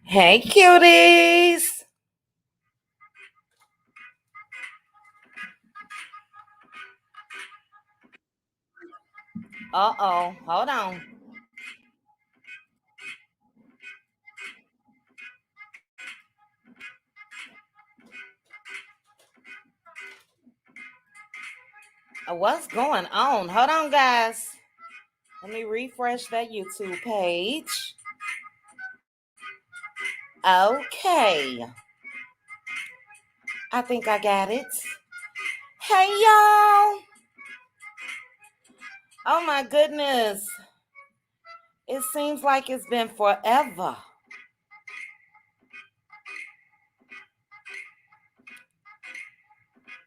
Hey, cuties. Uh-oh. Hold on. What's going on? Hold on, guys. Let me refresh that YouTube page. Okay. I think I got it. Hey, y'all. Oh, my goodness. It seems like it's been forever.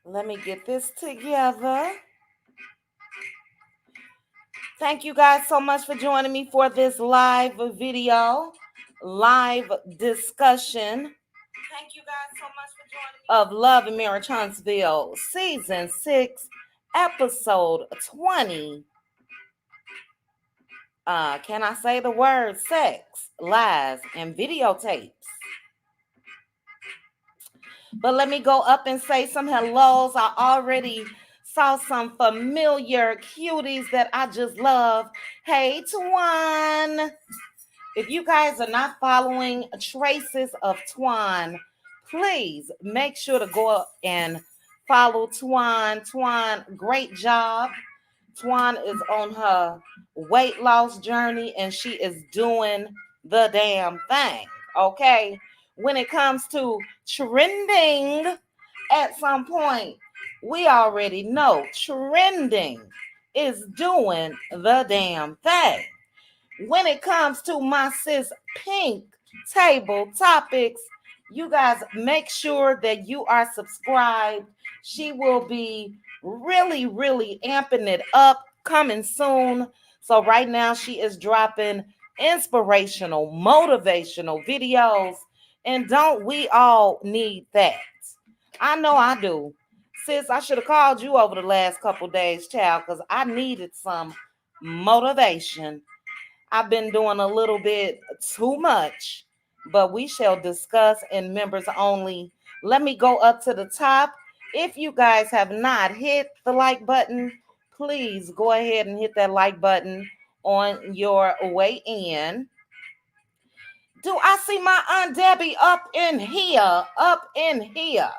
Let me get this together. Thank you guys so much for joining me for this live video, live discussion. Thank you guys so much for joining me of Love in Marriage Huntsville, Season 6, Episode 20. Can I say the word sex, lies, and videotapes? But let me go up and say some hellos. I already saw some familiar cuties that I just love. Hey, Twan. If you guys are not following Traces of Twan, please make sure to go up and follow Twan. Twan, great job. Twan is on her weight loss journey and she is doing the damn thing. Okay. When it comes to trending at some point, we already know trending is doing the damn thing. When it comes to my sis Pink table topics, you guys make sure that you are subscribed. She will be really amping it up coming soon. So right now she is dropping inspirational, motivational videos. And don't we all need that? I know I do. Sis, I should have called you over the last couple days, child, because I needed some motivation. I've been doing a little bit too much, but we shall discuss in members only. Let me go up to the top. If you guys have not hit the like button, please go ahead and hit that like button on your way in. Do I see my Aunt Debbie up in here? Up in here.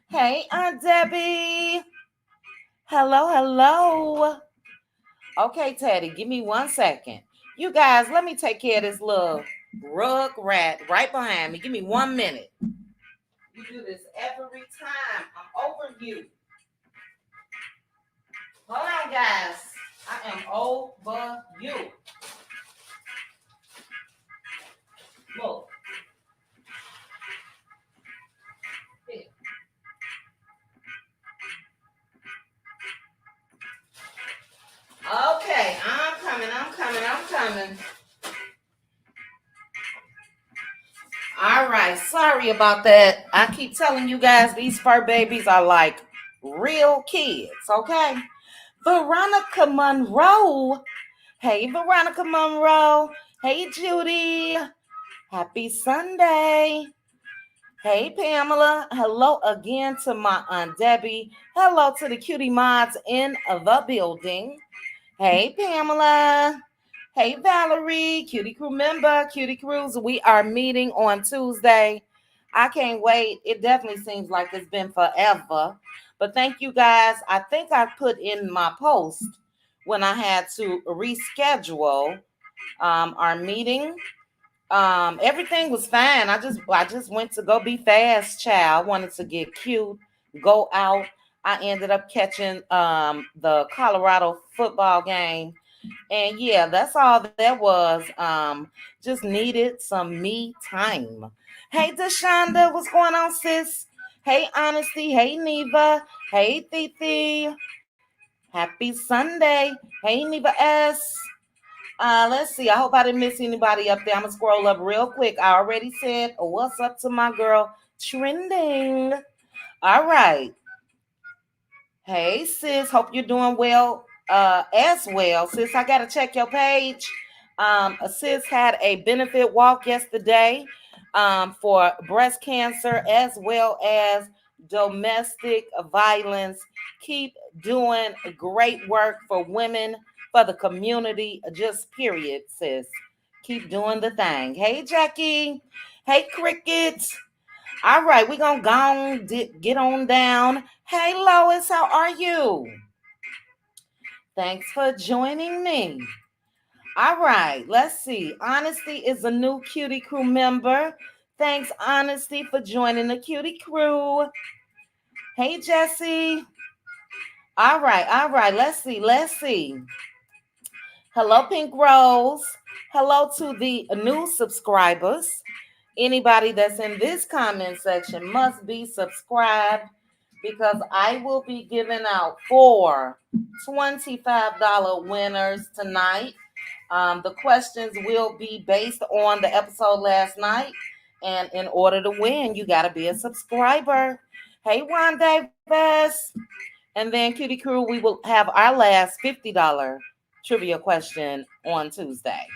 Hey, Aunt Debbie. Hello. Okay, Teddy, give me 1 second. You guys, let me take care of this little rug rat right behind me. Give me 1 minute. You do this every time. I'm over you. Hold on, guys. I am over you. Look. Here. Okay, I'm coming. All right, sorry about that. I keep telling you guys these fur babies are like real kids, okay? Veronica Monroe. Hey, Veronica Monroe. Hey, Judy. Happy Sunday. Hey, Pamela. Hello again to my Aunt Debbie. Hello to the cutie mods in the building. Hey, Pamela. Hey, Valerie, Cutie Crew member, Cutie Crews. We are meeting on Tuesday. I can't wait. It definitely seems like it's been forever. But thank you guys. I think I put in my post when I had to reschedule our meeting. Everything was fine. I just went to go be fast, child. I wanted to get cute, go out. I ended up catching the Colorado football game. And yeah, that's all that was. Just needed some me time. Hey, Deshonda, what's going on, sis? Hey, Honesty. Hey, Neva. Hey, Titi. Happy Sunday. Hey, Neva S. Let's see. I hope I didn't miss anybody up there. I'm gonna scroll up real quick. I already said what's up to my girl trending. All right. Hey, sis. Hope you're doing well as well. Sis, I got to check your page. Sis had a benefit walk yesterday for breast cancer as well as domestic violence. Keep doing great work for women, for the community, just period, sis. Keep doing the thing. Hey, Jackie. Hey, Cricket. All right, we're going to go on, get on down. Hey, Lois, how are you? Thanks for joining me. All right, let's see. Honesty is a new Cutie Crew member. Thanks, Honesty, for joining the Cutie Crew. Hey, Jesse. All right. Let's see. Hello, Pink Rose. Hello to the new subscribers. Anybody that's in this comment section must be subscribed because I will be giving out 4 $25 winners tonight. The questions will be based on the episode last night. And in order to win, you got to be a subscriber. Hey, Juan Davis. And then Cutie Crew, we will have our last $50 trivia question on Tuesday.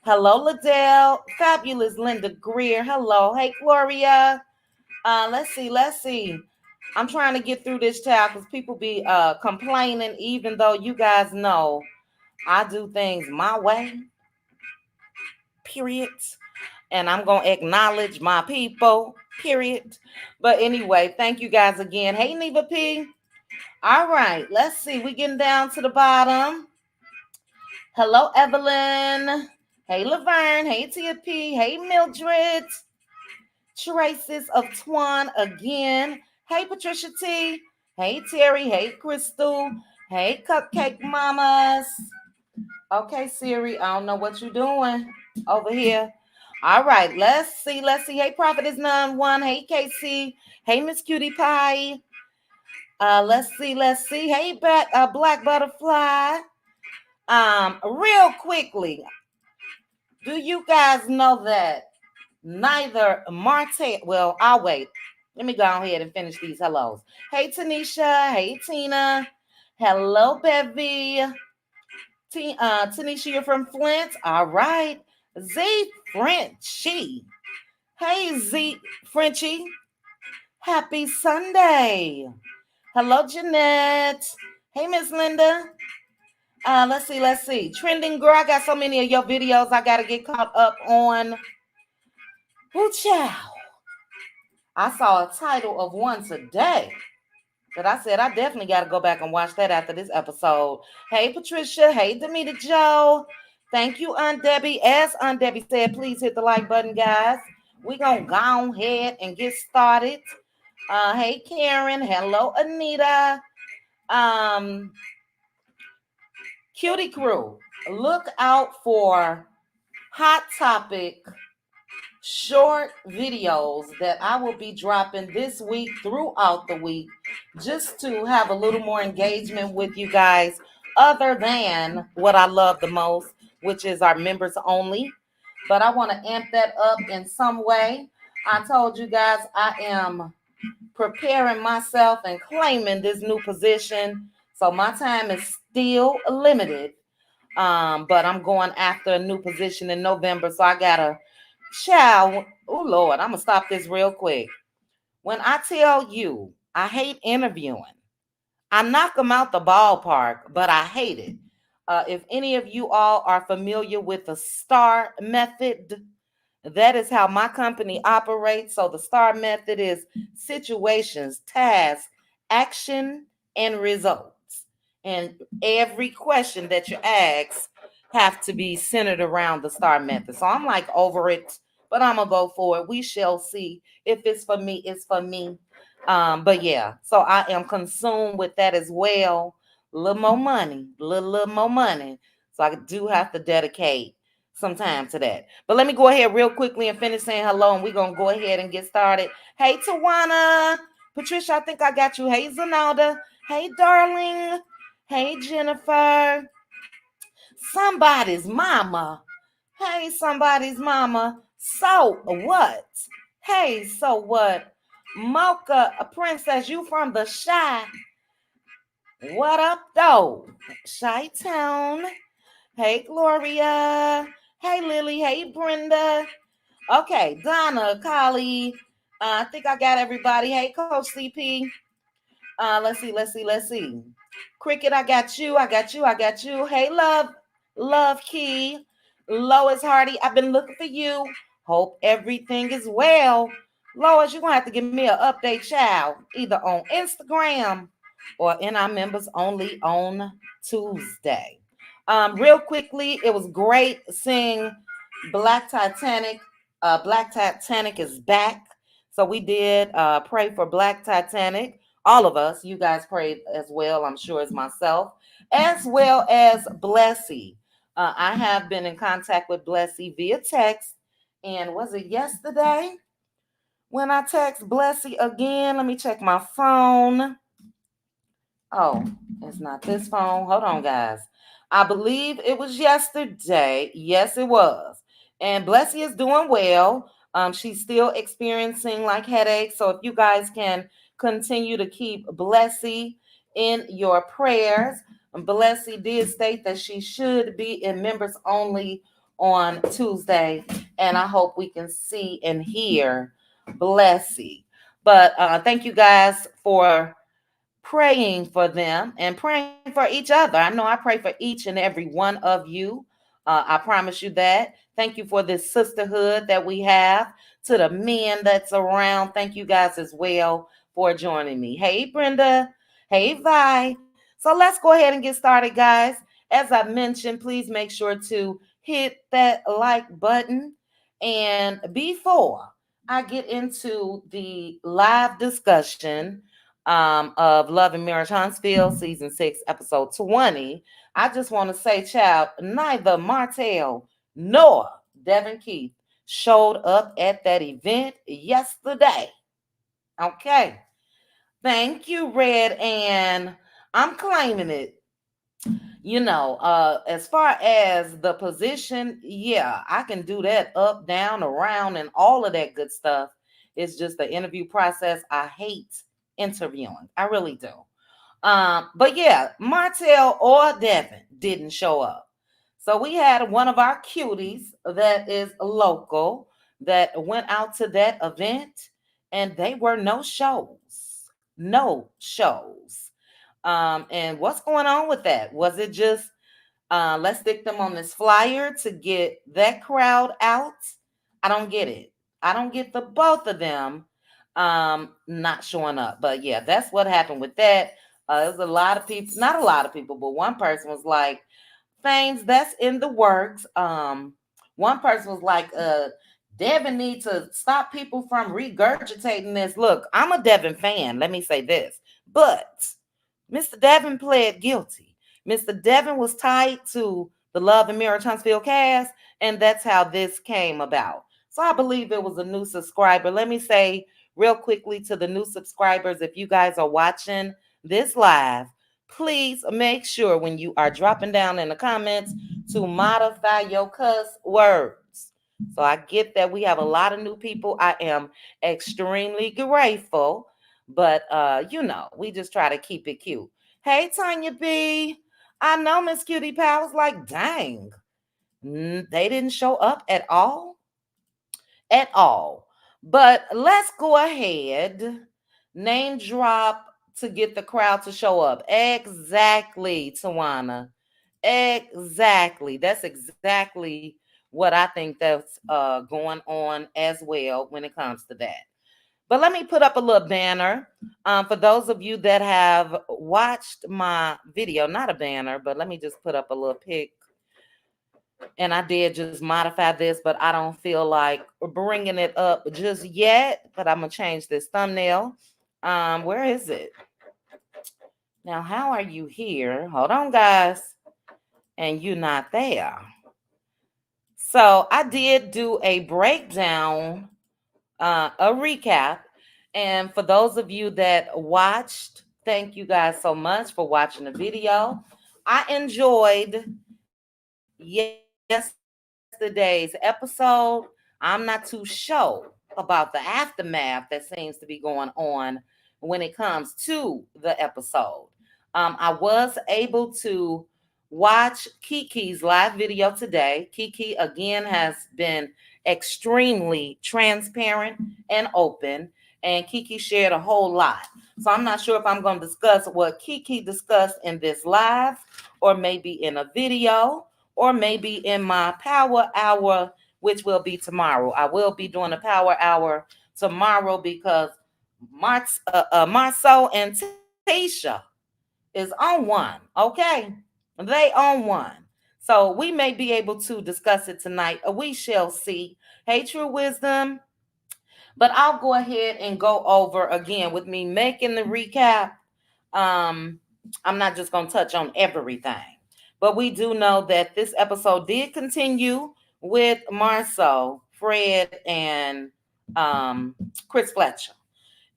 Hello, Liddell. Fabulous Linda Greer. Hello. Hey, Gloria. Let's see. I'm trying to get through this chat because people be complaining, even though you guys know I do things my way. Period. And I'm going to acknowledge my people. Period. But anyway, thank you guys again. Hey, Neva P. All right. Let's see. We're getting down to the bottom. Hello, Evelyn. Hey, Laverne. Hey, Tia P. Hey, Mildred. Traces of Twan again. Hey, Patricia T. Hey, Terry. Hey, Crystal. Hey, Cupcake Mamas. Okay, Siri, I don't know what you're doing over here. All right, let's see. Hey, Prophet is none one. Hey, Casey. Hey, Miss Cutie Pie. Let's see. Hey, Black Butterfly. Real quickly, do you guys know that neither Marte, well, I'll wait. Let me go ahead and finish these hellos. Hey, Tanisha. Hey, Tina. Hello, Bevy. Tanisha, you're from Flint. All right. Z Frenchie. Hey, Z Frenchie. Happy Sunday. Hello, Jeanette. Hey, Miss Linda. Let's see. Trending girl, I got so many of your videos I got to get caught up on. Woo chow. I saw a title of one today that I said I definitely got to go back and watch that after this episode. Hey, Patricia. Hey, Demita Joe. Thank you, Aunt Debbie. As Aunt Debbie said, please hit the like button, guys. We're going to go ahead and get started. Hey, Karen. Hello, Anita. Cutie Crew, look out for Hot Topic short videos that I will be dropping this week throughout the week just to have a little more engagement with you guys other than what I love the most, which is our members only. But I want to amp that up in some way. I told you guys I am preparing myself and claiming this new position. So my time is still limited. But I'm going after a new position in November. So I gotta oh Lord, I'm gonna stop this real quick. When I tell you I hate interviewing, I knock them out the ballpark, but I hate it. If any of you all are familiar with the STAR method, that is how my company operates. So the STAR method is situations, tasks, action, and results. And every question that you ask have to be centered around the STAR method. So I'm like over it, but I'm gonna go for it. We shall see. If it's for me, it's for me. But yeah, so I am consumed with that as well. Little more money. So I do have to dedicate some time to that. But let me go ahead real quickly and finish saying hello, and we're gonna go ahead and get started. Hey, Tawana. Patricia, I think I got you. Hey, Zanalda. Hey, darling. Hey, Jennifer. Somebody's mama. Hey, somebody's mama. So what? Hey, so what? Mocha, a princess, you from the shy. What up, though? Chi Town. Hey, Gloria. Hey, Lily. Hey, Brenda. Okay, Donna, Collie. I think I got everybody. Hey, Coach CP. Let's see. Cricket, I got you. I got you. Hey, Love Key. Lois Hardy, I've been looking for you. Hope everything is well. Lois, you're gonna have to give me an update, child, either on Instagram or in our members only on Tuesday. Real quickly, it was great seeing Black Titanic. Black Titanic is back. So we did pray for Black Titanic. All of us, you guys prayed as well, I'm sure, as myself, as well as Blessy. I have been in contact with Blessy via text. And was it yesterday when I text Blessy again? Let me check my phone. Oh, it's not this phone. Hold on, guys. I believe it was yesterday. Yes, it was. And Blessy is doing well. She's still experiencing like headaches. So if you guys can continue to keep Blessy in your prayers. Blessy did state that she should be in members only on Tuesday. And I hope we can see and hear Blessy. But thank you guys for praying for them and praying for each other. I know I pray for each and every one of you. I promise you that. Thank you for this sisterhood that we have. To the men that's around, thank you guys as well for joining me. Hey, Brenda. Hey, Vi. So let's go ahead and get started, guys. As I mentioned, please make sure to hit that like button. And before I get into the live discussion, of Love and Marriage Huntsville, season 6, episode 20. I just want to say, child, neither Martell nor Devin Keith showed up at that event yesterday. Okay. Thank you, Red. And I'm claiming it. As far as the position, yeah, I can do that up, down, around, and all of that good stuff. It's just the interview process. I hate interviewing. I really do. But yeah, Martell or Devin didn't show up. So we had one of our cuties that is local that went out to that event, and they were no shows. No shows. And what's going on with that? Was it just let's stick them on this flyer to get that crowd out? I don't get it. I don't get the both of them not showing up. But yeah, that's what happened with that. There's a lot of people, not a lot of people, but one person was like, things that's in the works. One person was like, Devin needs to stop people from regurgitating this. Look, I'm a Devin fan. Let me say this. But Mr. Devin pled guilty. Mr. Devin was tied to the Love and Marriage Huntsville cast, and that's how this came about. So I believe it was a new subscriber. Let me say real quickly to the new subscribers, if you guys are watching this live, please make sure when you are dropping down in the comments to modify your cuss words. So I get that we have a lot of new people. I am extremely grateful, but we just try to keep it cute. Hey, Tanya B. I know Miss Cutie Pie was like, dang, they didn't show up at all. At all. But let's go ahead, name drop to get the crowd to show up. Exactly, Tawana. Exactly. That's exactly what I think that's going on as well when it comes to that. But let me put up a little banner for those of you that have watched my video. Not a banner, but let me just put up a little pic. And I did just modify this, but I don't feel like bringing it up just yet. But I'm going to change this thumbnail. Where is it? Now, how are you here? Hold on, guys. And you're not there. So I did do a breakdown, a recap. And for those of you that watched, thank you guys so much for watching the video. I enjoyed yesterday's episode. I'm not too sure about the aftermath that seems to be going on when it comes to the episode. I was able to watch Kiki's live video today. Kiki again has been extremely transparent and open, and Kiki shared a whole lot. So I'm not sure if I'm going to discuss what Kiki discussed in this live, or maybe in a video, or maybe in my power hour, which will be tomorrow. I will be doing a power hour tomorrow because Marceau and Tisha is on one. Okay, they on one. So we may be able to discuss it tonight. We shall see. Hey, True Wisdom. But I'll go ahead and go over again with me making the recap. Um, I'm not just going to touch on everything, but we do know that this episode did continue with Marceau, Fred, and Chris Fletcher.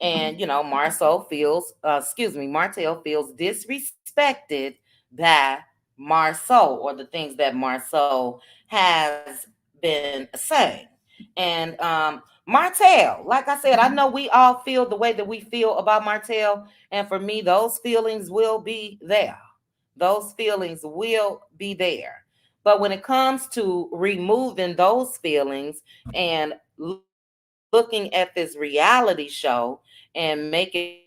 And Martell feels disrespected by Marceau, or the things that Marceau has been saying. And Martell, like I said, I know we all feel the way that we feel about Martell, and for me, those feelings will be there. Those feelings will be there. But when it comes to removing those feelings and looking at this reality show and making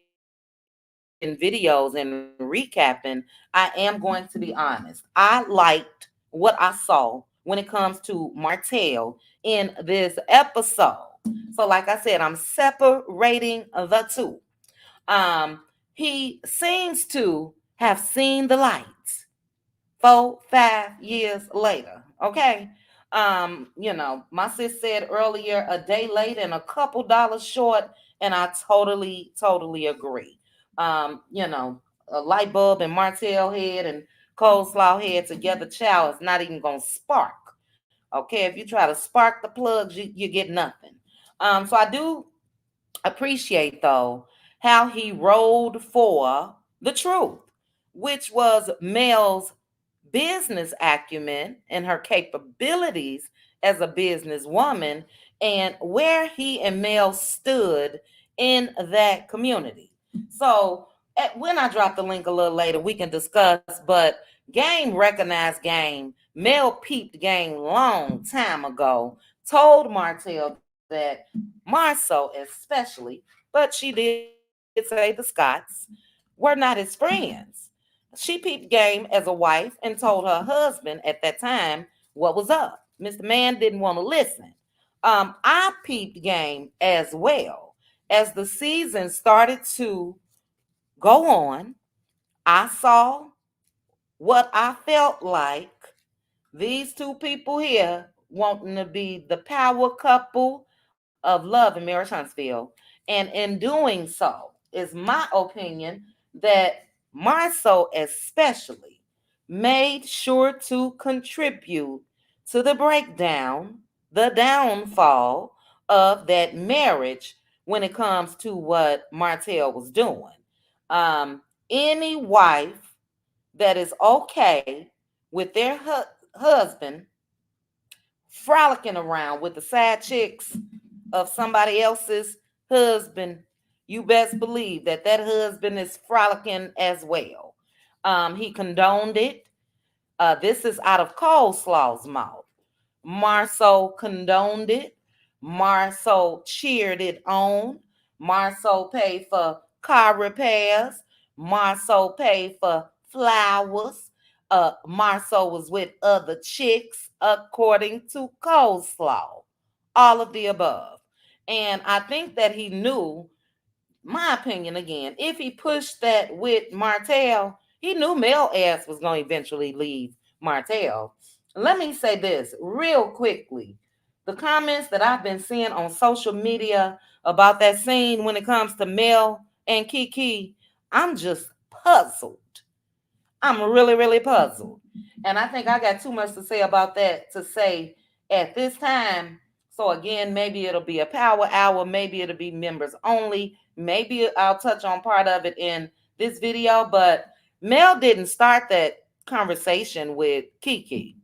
videos and recapping, I am going to be honest. I liked what I saw when it comes to Martell in this episode. So, like I said, I'm separating the two. He seems to have seen the lights 4, 5 years later. Okay. My sis said earlier, a day late and a couple dollars short, and I totally agree. A light bulb and Martell head and coleslaw head together, child, is not even gonna spark. Okay, if you try to spark the plugs, you get nothing. So I do appreciate though how he rode for the truth, which was Mel's business acumen and her capabilities as a businesswoman, and where he and Mel stood in that community. So when I drop the link a little later, we can discuss. But Game recognized Game. Mel peeped Game long time ago. Told Martell that Marceau, especially, but she did say the Scots were not his friends. She peeped Game as a wife and told her husband at that time what was up. Mr. Man didn't want to listen. I peeped Game as well. As the season started to go on, I saw what I felt like these two people here wanting to be the power couple of love in Mary Huntsville. And in doing so, is my opinion that Marceau especially made sure to contribute to the breakdown, the downfall of that marriage when it comes to what Martell was doing. Any wife that is okay with their husband frolicking around with the side chicks of somebody else's husband, you best believe that that husband is frolicking as well. He condoned it. This is out of Coleslaw's mouth. Marceau condoned it. Marceau cheered it on. Marceau paid for car repairs. Marceau paid for flowers. Marceau was with other chicks, according to Coleslaw. All of the above. And I think that he knew, my opinion again, if he pushed that with Martell, he knew Mel ass was going to eventually leave Martell. Let me say this real quickly. The comments that I've been seeing on social media about that scene when it comes to Mel and Kiki, I'm just puzzled. I'm really puzzled. And I think I got too much to say about that to say at this time. So again, maybe it'll be a power hour, maybe it'll be members only. Maybe I'll touch on part of it in this video, but Mel didn't start that conversation with Kiki.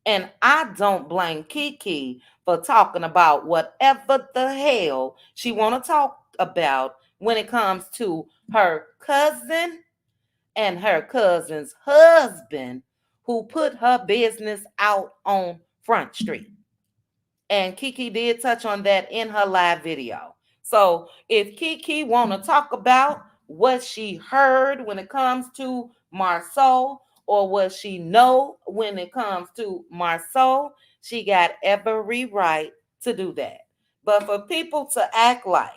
And I don't blame Kiki for talking about whatever the hell she want to talk about when it comes to her cousin and her cousin's husband who put her business out on Front Street. And Kiki did touch on that in her live video. So if Kiki want to talk about what she heard when it comes to Marceau, or what she know when it comes to Marceau, she got every right to do that. But for people to act like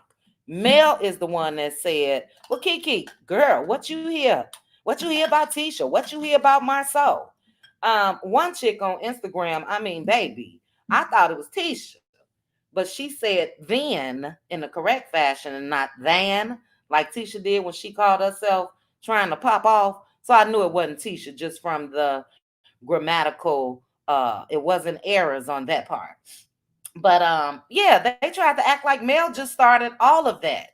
Mel is the one that said, well, Kiki, girl, what you hear? What you hear about Tisha? What you hear about Marceau? One chick on Instagram, I mean, baby, I thought it was Tisha, but she said then in the correct fashion and not than, like Tisha did when she called herself trying to pop off. So I knew it wasn't Tisha just from the grammatical, it wasn't errors on that part. But yeah, they tried to act like Mel just started all of that.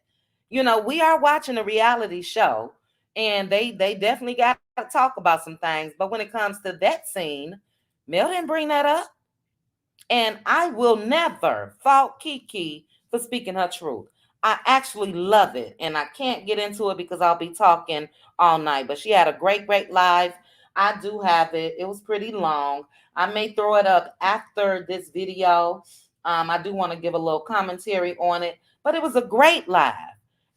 You know, we are watching a reality show, and they definitely got to talk about some things. But when it comes to that scene, Mel didn't bring that up. And I will never fault Kiki for speaking her truth. I actually love it. And I can't get into it because I'll be talking all night. But she had a great, great live. I do have it. It was pretty long. I may throw it up after this video. I do want to give a little commentary on it. But it was a great live.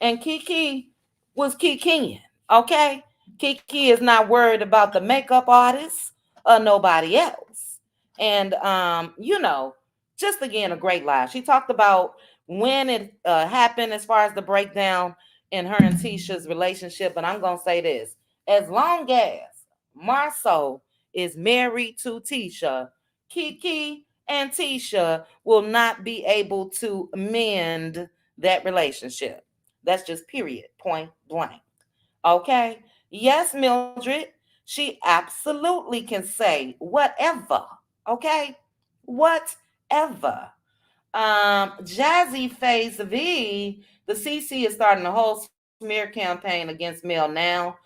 And Kiki was Kikiing. Okay? Kiki is not worried about the makeup artist or nobody else. And just again a great live. She talked about when it happened as far as the breakdown in her and Tisha's relationship. But I'm gonna say this: as long as Marceau is married to Tisha, Kiki and Tisha will not be able to mend that relationship. That's just period, point blank. Okay. Yes, Mildred, she absolutely can say whatever. Okay. Whatever. Jazzy Face V, the CC is starting a whole smear campaign against Mel now.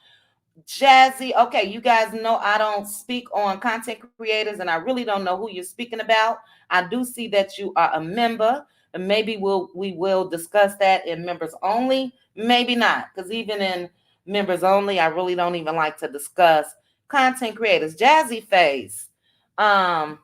Jazzy, okay, you guys know I don't speak on content creators and I really don't know who you're speaking about. I do see that you are a member, and maybe we will discuss that in members only, maybe not, because even in members only, I really don't even like to discuss content creators. Jazzy Face, um,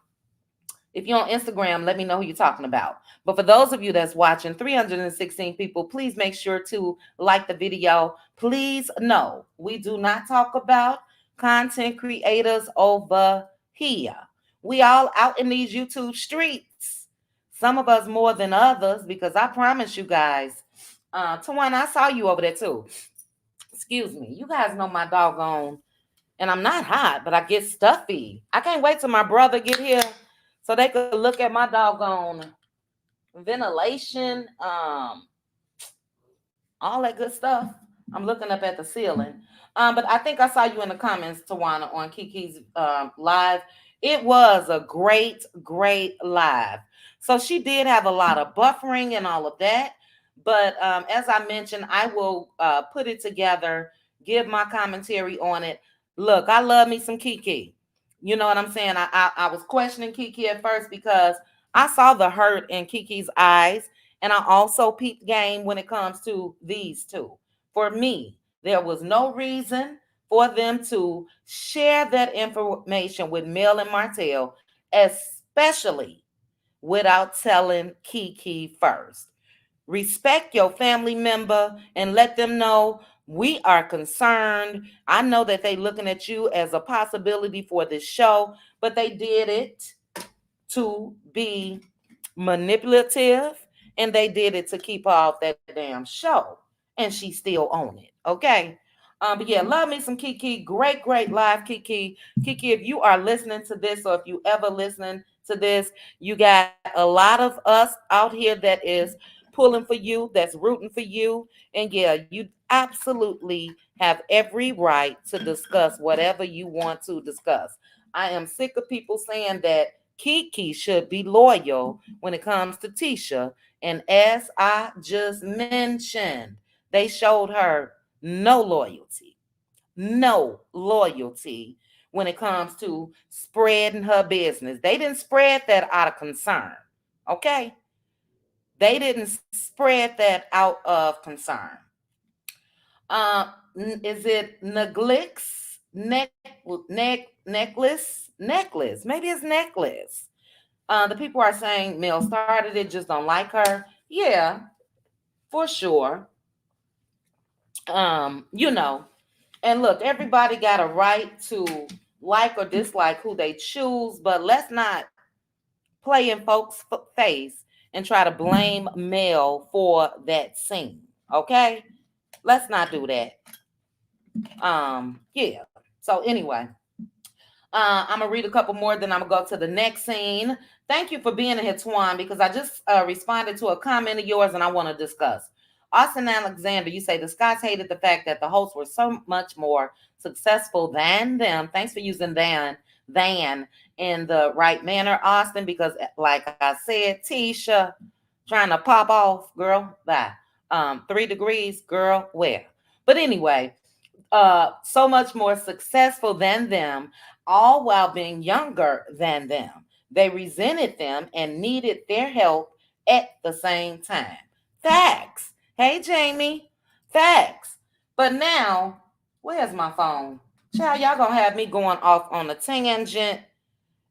if you're on Instagram, let me know who you're talking about. But for those of you that's watching, 316 people, please make sure to like the video. Please know we do not talk about content creators over here. We all out in these YouTube streets. Some of us more than others, because I promise you guys, Tawana, I saw you over there too. Excuse me. You guys know my doggone, and I'm not hot, but I get stuffy. I can't wait till my brother get here so they could look at my doggone ventilation, all that good stuff. I'm looking up at the ceiling. But I think I saw you in the comments, Tawana, on Kiki's live. It was a great, great live. So she did have a lot of buffering and all of that. But as I mentioned, I will put it together, give my commentary on it. Look, I love me some Kiki. You know what I'm saying? I was questioning Kiki at first because I saw the hurt in Kiki's eyes, and I also peeped game when it comes to these two. For me, there was no reason for them to share that information with Mel and Martell, especially without telling Kiki first. Respect your family member and let them know we are concerned. I know that they looking at you as a possibility for this show, but they did it to be manipulative, and they did it to keep her off that damn show. And she still on it. Okay. But yeah, love me some Kiki. Great, great live, Kiki. Kiki, if you are listening to this, or if you ever listening to this, you got a lot of us out here that is pulling for you, that's rooting for you. And yeah, you absolutely have every right to discuss whatever you want to discuss. I am sick of people saying that Kiki should be loyal when it comes to Tisha. And as I just mentioned, they showed her no loyalty, no loyalty when it comes to spreading her business. They didn't spread that out of concern. Okay? They didn't spread that out of concern. Is it neglects necklace? Maybe it's necklace. The people are saying Mel started it, just don't like her. Yeah, for sure. You know, and look, everybody got a right to like or dislike who they choose, but let's not play in folks' face and try to blame Mel for that scene. Okay, let's not do that. Yeah. So anyway, I'm gonna read a couple more, then I'm gonna go to the next scene. Thank you for being here, Twan, because I just responded to a comment of yours and I want to discuss. Austin Alexander, you say the Scots hated the fact that the hosts were so much more successful than them. Thanks for using than in the right manner, Austin, because like I said, Tisha trying to pop off, girl, bye. 3 degrees, girl, where? But anyway, so much more successful than them, all while being younger than them. They resented them and needed their help at the same time. Facts. Hey, Jamie. Facts. But now, where's my phone? Child, y'all gonna have me going off on a tangent,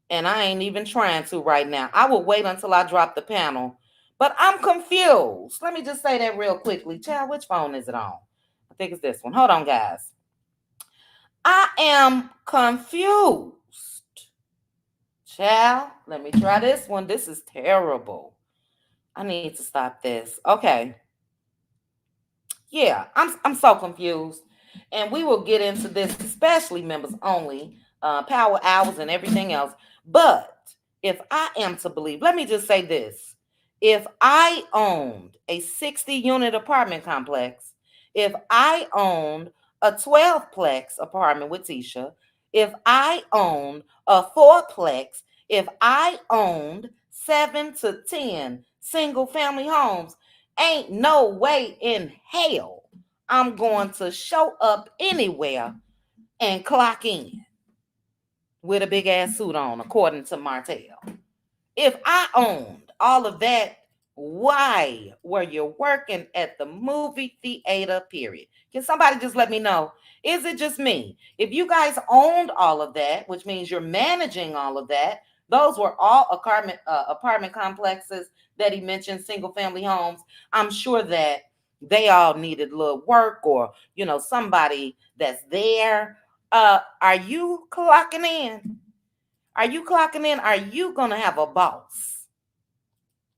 and I ain't even trying to right now. I will wait until I drop the panel. But I'm confused. Let me just say that real quickly. Child, which phone is it on? I think it's this one. Hold on, guys. I am confused. Child, let me try this one. This is terrible. I need to stop this. Okay. Yeah, I'm so confused. And we will get into this, especially members only, power hours and everything else. But if I am to believe, let me just say this. If I owned a 60-unit apartment complex, if I owned a 12-plex apartment with Tisha, if I owned a 4-plex, if I owned 7 to 10 single family homes, ain't no way in hell I'm going to show up anywhere and clock in with a big ass suit on, according to Martell. If I owned all of that, why were you working at the movie theater, period? Can somebody just let me know? Is it just me? If you guys owned all of that, which means you're managing all of that, those were all apartment complexes that he mentioned, single family homes. I'm sure that they all needed a little work, or somebody that's there. Are you clocking in? Are you clocking in? Are you gonna have a boss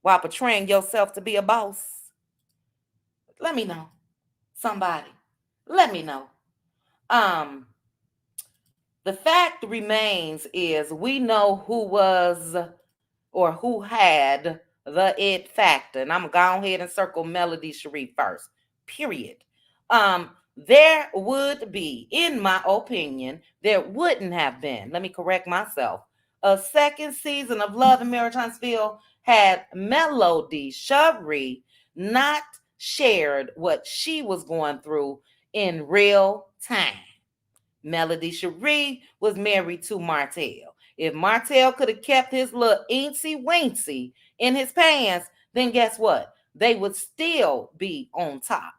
while portraying yourself to be a boss? Let me know. Somebody. Let me know. Um, the fact remains is we know who was or who had the it factor. And I'm gonna go ahead and circle Melody Sharif first. Period. There would be, in my opinion, there wouldn't have been, let me correct myself, a second season of Love in Mary Huntsville had Melody Sharif not shared what she was going through in real time. Melody Cherie was married to Martell. If Martell could have kept his little eensy weensy in his pants, then guess what? They would still be on top.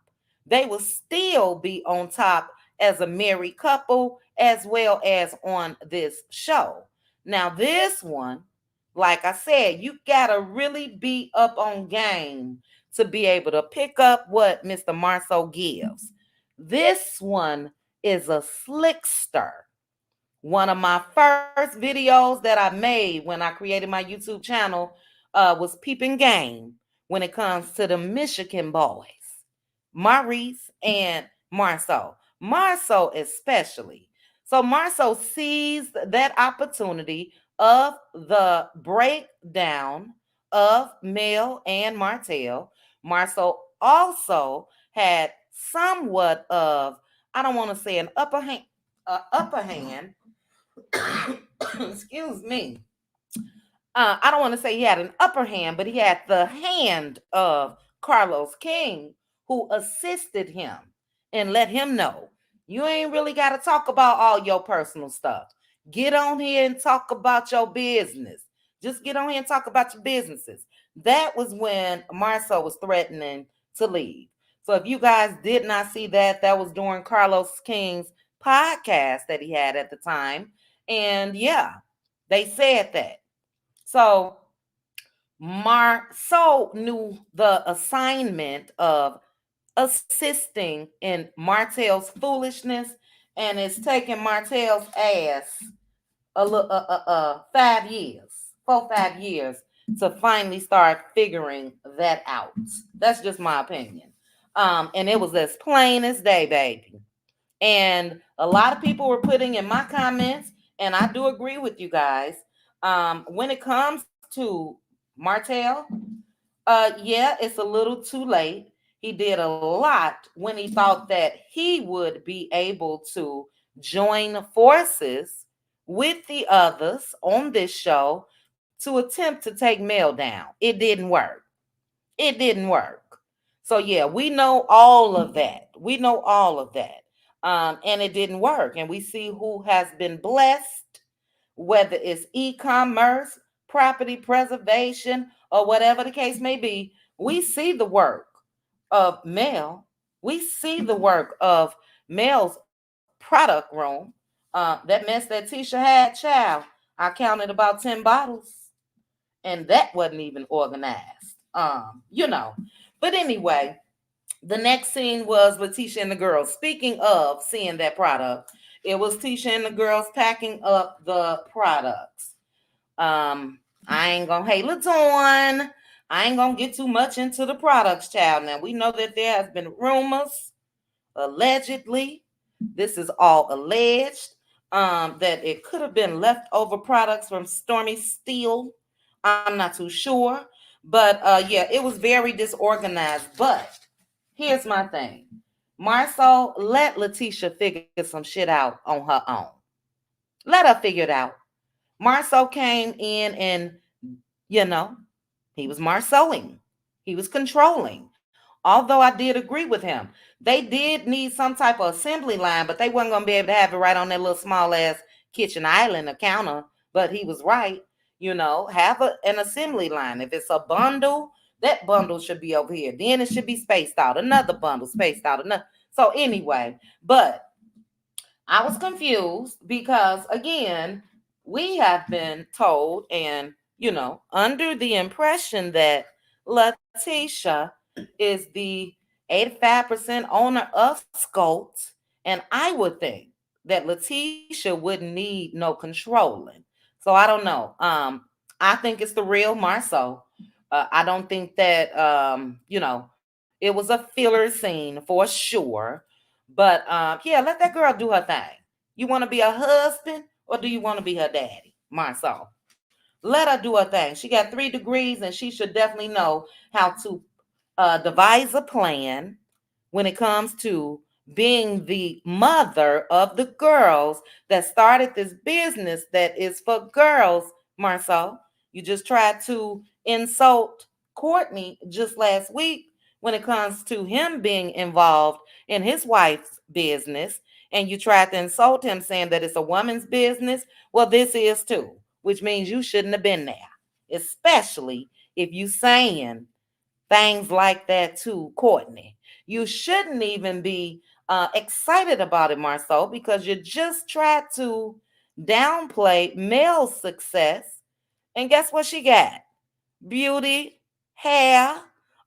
They would still be on top as a married couple, as well as on this show. Now, this one, like I said, you gotta really be up on game to be able to pick up what Mr. Marceau gives. This one is a slickster. One of my first videos that I made when I created my YouTube channel was peeping game when it comes to the Michigan boys, Maurice and Marceau. Marceau especially. So Marceau seized that opportunity of the breakdown of Mel and Martell. Marceau also had somewhat of, I don't want to say an upper hand. Excuse me. I don't want to say he had an upper hand, but he had the hand of Carlos King, who assisted him and let him know you ain't really got to talk about all your personal stuff. Get on here and talk about your business. Just get on here and talk about your businesses. That was when Marceau was threatening to leave. So if you guys did not see that, that was during Carlos King's podcast that he had at the time. And yeah, they said that. So Marceau knew the assignment of assisting in Martell's foolishness and it's taking Martell's ass 5 years, 4 5 years to finally start figuring that out. That's just my opinion. And it was as plain as day, baby. And a lot of people were putting in my comments, and I do agree with you guys. When it comes to Martell, yeah, it's a little too late. He did a lot when he thought that he would be able to join forces with the others on this show to attempt to take Mel down. It didn't work. It didn't work. So yeah, we know all of that. We know all of that. And it didn't work. And we see who has been blessed, whether it's e-commerce, property preservation, or whatever the case may be. We see the work of Mel. We see the work of Mel's product room. That mess that Tisha had, child, I counted about 10 bottles, and that wasn't even organized. But anyway, the next scene was Letitia and the girls. Speaking of seeing that product, it was Tisha and the girls packing up the products. I ain't gonna hate Latoin. I ain't gonna get too much into the products, child. Now we know that there has been rumors, allegedly. This is all alleged. That it could have been leftover products from Stormy Steele. I'm not too sure. But yeah, it was very disorganized. But here's my thing. Marceau, let Letitia figure some shit out on her own. Let her figure it out. Marceau came in and, you know, he was Marceauing. He was controlling. Although I did agree with him. They did need some type of assembly line, but they weren't going to be able to have it right on that little small ass kitchen island or counter. But he was right. Have an assembly line. If it's a bundle, that bundle should be over here. Then it should be spaced out. Another bundle spaced out. Another. So anyway, but I was confused because, again, we have been told and, under the impression that Letitia is the 85% owner of Scout. And I would think that Letitia wouldn't need no controlling. So I don't know. I think it's the real Marceau. I don't think that, it was a filler scene for sure. But yeah, let that girl do her thing. You want to be a husband or do you want to be her daddy? Marceau. Let her do her thing. She got 3 degrees and she should definitely know how to devise a plan when it comes to being the mother of the girls that started this business that is for girls, Marceau. You just tried to insult Courtney just last week when it comes to him being involved in his wife's business. And you tried to insult him saying that it's a woman's business. Well, this is too, which means you shouldn't have been there, especially if you saying things like that to Courtney. You shouldn't even be excited about it, Marceau, because you just tried to downplay Mel's success. And guess what she got? Beauty, hair,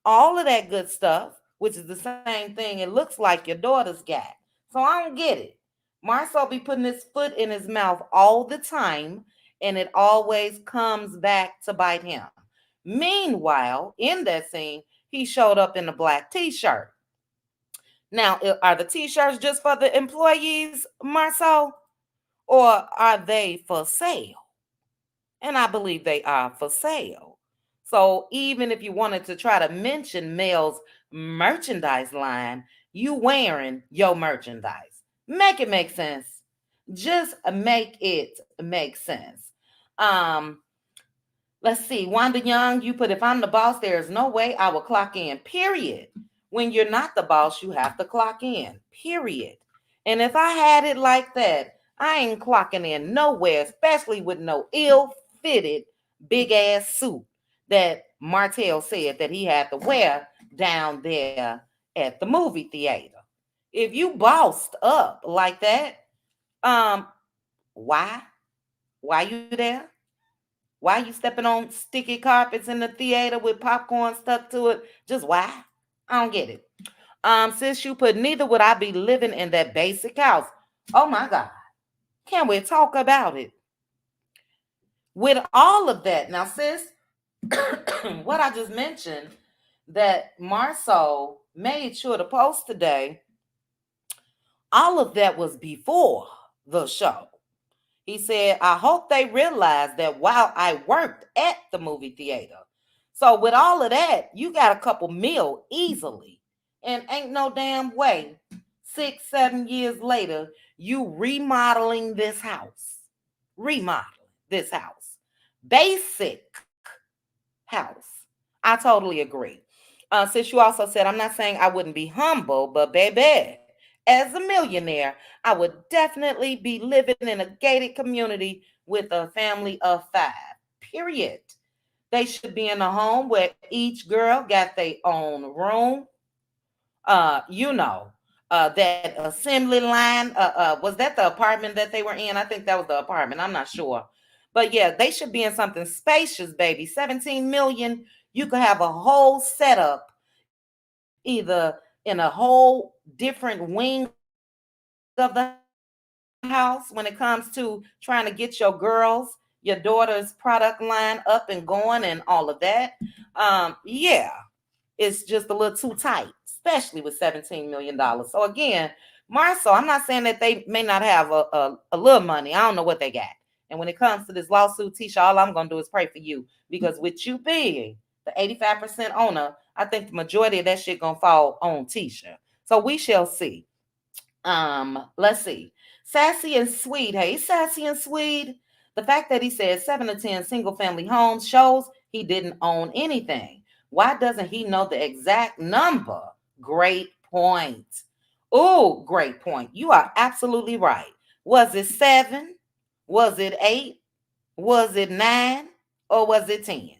all of that good stuff, which is the same thing it looks like your daughter's got. So I don't get it. Marceau be putting his foot in his mouth all the time, and it always comes back to bite him. Meanwhile, in that scene, he showed up in a black t-shirt. Now, are the t-shirts just for the employees, Marceau, or are they for sale? And I believe they are for sale. So even if you wanted to try to mention Mel's merchandise line, you wearing your merchandise. Make it make sense. Just make it make sense. Um, Let's see. Wanda Young, you put, if I'm the boss, there is no way I will clock in, period. When you're not the boss, you have to clock in, period. And if I had it like that, I ain't clocking in nowhere, especially with no ill-fitted big ass suit that Martell said that he had to wear down there at the movie theater. If you bossed up like that, um, why? Why you there? Why you stepping on sticky carpets in the theater with popcorn stuck to it? Just why? I don't get it. Since you put neither would I be living in that basic house. Oh my God. Can we talk about it? With all of that, now, sis, what I just mentioned that Marceau made sure to post today, all of that was before the show. He said, I hope they realize that while I worked at the movie theater. So, with all of that, you got a couple mil easily. And ain't no damn way, 6, 7 years later, you remodeling this house. Remodeling this house. Basic house. I totally agree. Since you also said, I'm not saying I wouldn't be humble, but baby, as a millionaire, I would definitely be living in a gated community with a family of 5. Period. They should be in a home where each girl got their own room. You know, that assembly line. Was that the apartment that they were in? I think that was the apartment. I'm not sure. But yeah, they should be in something spacious, baby. 17 million. You could have a whole setup, either in a whole different wing of the house when it comes to trying to get your girls, your daughter's product line up and going and all of that. Yeah, it's just a little too tight, especially with $17 million. So again, Marcel, I'm not saying that they may not have a little money. I don't know what they got. And when it comes to this lawsuit, Tisha, all I'm gonna do is pray for you because with you being the 85% owner, I think the majority of that shit gonna fall on Tisha. So we shall see. Let's see. Sassy and Sweet. Hey, Sassy and Sweet. The fact that he said 7 to 10 single family homes shows he didn't own anything. Why doesn't he know the exact number? Great point. Oh, great point. You are absolutely right. Was it 7? Was it 8? Was it 9? Or was it 10?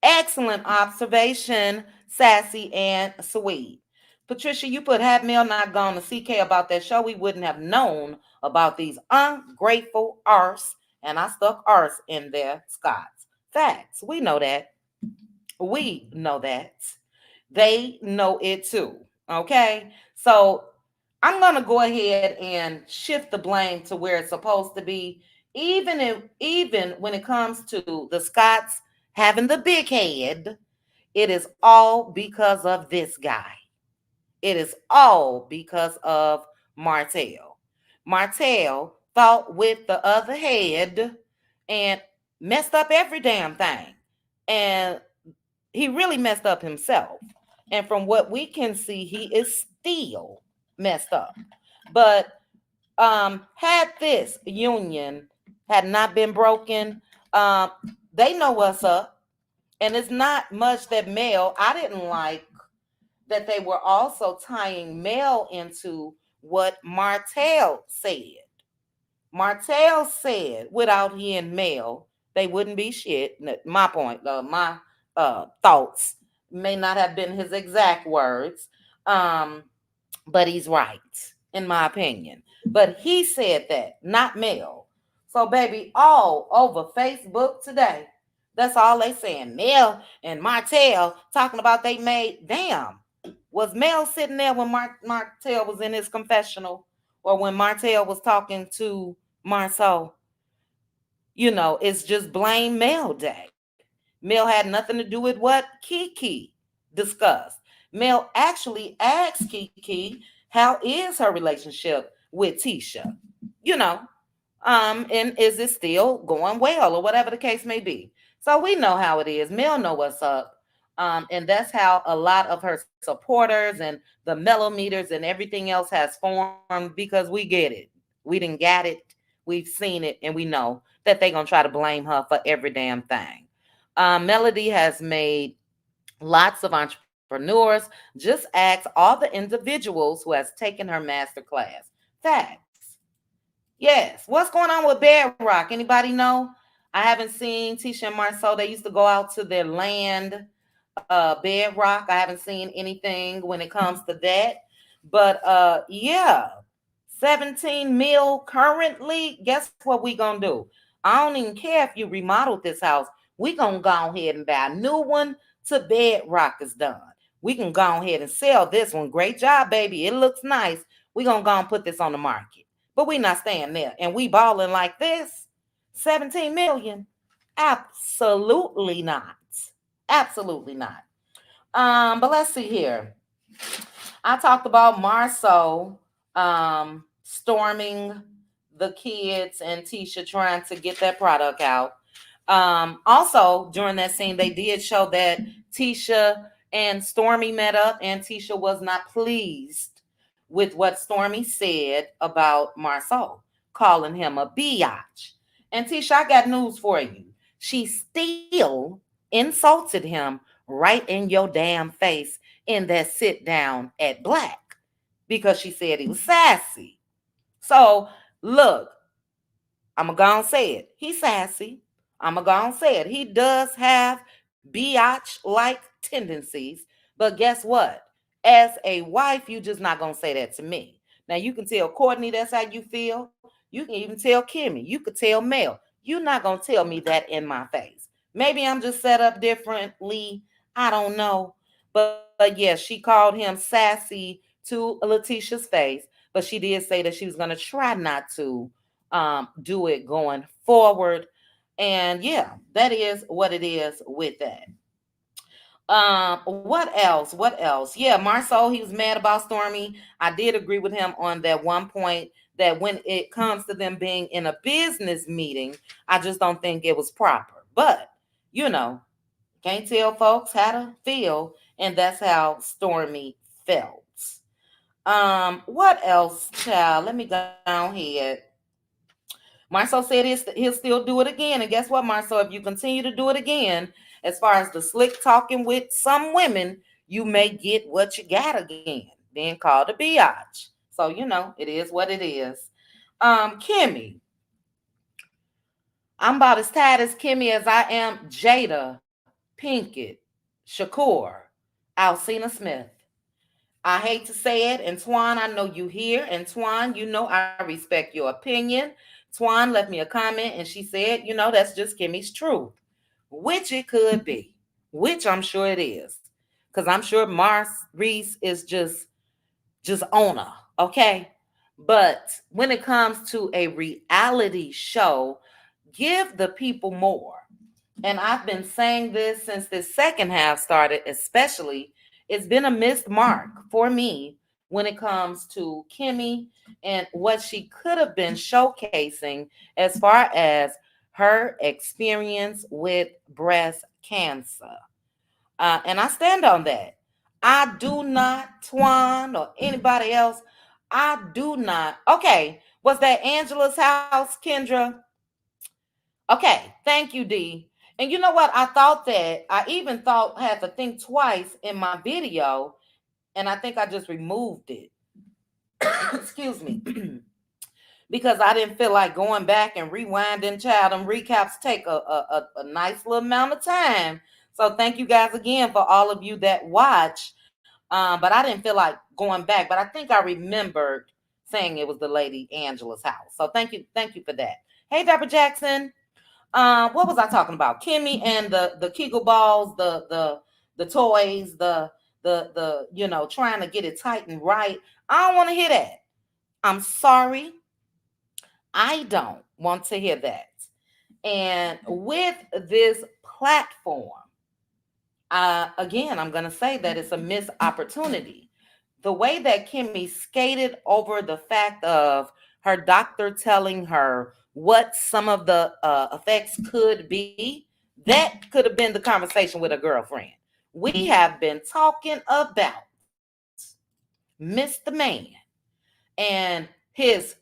Excellent observation, Sassy and Sweet. Patricia, you put had Mel not gone to CK about that show, we wouldn't have known about these ungrateful arse, and I stuck arse in there, Scots. Facts. We know that. We know that. They know it too. Okay. So I'm gonna go ahead and shift the blame to where it's supposed to be. Even when it comes to the Scots having the big head, it is all because of this guy. It is all because of Martell. Martell fought with the other head and messed up every damn thing. And he really messed up himself. And from what we can see, he is still messed up. But had this union had not been broken, um, they know what's up. And it's not much that Mel, I didn't like that they were also tying Mel into what Martell said. Martell said without he and Mel, they wouldn't be shit. My point, my thoughts may not have been his exact words, but he's right, in my opinion. But he said that, not Mel. So, baby, all over Facebook today, that's all they saying. Mel and Martell talking about they made. Damn, was Mel sitting there when Martell was in his confessional, or when Martell was talking to Marceau? You know, it's just blame Mel Day. Mel had nothing to do with what Kiki discussed. Mel actually asked Kiki, how is her relationship with Tisha? You know, and is it still going well or whatever the case may be? So we know how it is. Mel know what's up. And that's how a lot of her supporters and the mellometers and everything else has formed because we get it. We didn't got it. We've seen it and we know that they're gonna try to blame her for every damn thing. Melody has made lots of entrepreneurs. Just ask all the individuals who has taken her master class. Facts. Yes. What's going on with Bedrock? Anybody know? I haven't seen Tisha and Marceau. They used to go out to their land. bedrock. I haven't seen anything when it comes to that. But yeah, 17 mil currently. Guess what we gonna do? I don't even care if you remodeled this house. We gonna go ahead and buy a new one till bedrock is done. We can go ahead and sell this one. Great job, baby. It looks nice. We gonna go and put this on the market. But we not staying there. And we balling like this. 17 million. Absolutely not. Absolutely not. But let's see here. I talked about Marceau storming the kids and Tisha trying to get that product out. Also, during that scene, they did show that Tisha and Stormy met up, and Tisha was not pleased with what Stormy said about Marceau, calling him a biatch. And Tisha, I got news for you. She still insulted him right in your damn face in that sit down at Black because she said he was sassy. So, look, I'm going to go and say it. He's sassy. I'm going to go and say it. He does have biatch-like tendencies. But guess what? As a wife, you just not going to say that to me. Now, you can tell Courtney that's how you feel. You can even tell Kimmy. You could tell Mel. You're not going to tell me that in my face. Maybe I'm just set up differently. I don't know. But yeah, she called him sassy to Letitia's face. But she did say that she was going to try not to do it going forward. And yeah, that is what it is with that. What else? What else? Yeah, Marceau, he was mad about Stormy. I did agree with him on that one point that when it comes to them being in a business meeting, I just don't think it was proper. But, you know, can't tell folks how to feel, and that's how Stormy felt. What else, child? Let me go ahead. Marceau said he'll still do it again. And guess what, Marceau? If you continue to do it again, as far as the slick talking with some women, you may get what you got again, being called a biatch. So, you know, it is what it is. Kimmy. I'm about as tired as Kimmy as I am Jada, Pinkett, Shakur, Alcina Smith. I hate to say it, and Twan, I know you here, and Twan, you know I respect your opinion. Twan left me a comment, and she said, you know, that's just Kimmy's truth, which it could be, which I'm sure it is, because I'm sure Mars Reese is just on her, okay? But when it comes to a reality show, give the people more. And I've been saying this since the second half started, especially. It's been a missed mark for me when it comes to Kimmy and what she could have been showcasing as far as her experience with breast cancer. And I stand on that. I do not, Twan or anybody else, I do not. Okay, was that Angela's house, Kendra? Okay, thank you, D. And you know what? I thought that I even thought had to think twice in my video, and I think I just removed it. Excuse me. Because I didn't feel like going back and rewinding, child, and recaps take a nice little amount of time. So thank you guys again for all of you that watch. But I didn't feel like going back, but I think I remembered saying it was the lady Angela's house. So thank you for that. Hey, Dapper Jackson. What was I talking about? Kimmy and the Kegel balls, the toys, the you know, trying to get it tight and right. I don't want to hear that. I'm sorry. I don't want to hear that. And with this platform, again, I'm going to say that it's a missed opportunity. The way that Kimmy skated over the fact of her doctor telling her what some of the effects could be, that could have been the conversation with a girlfriend. We have been talking about Mr. Man and his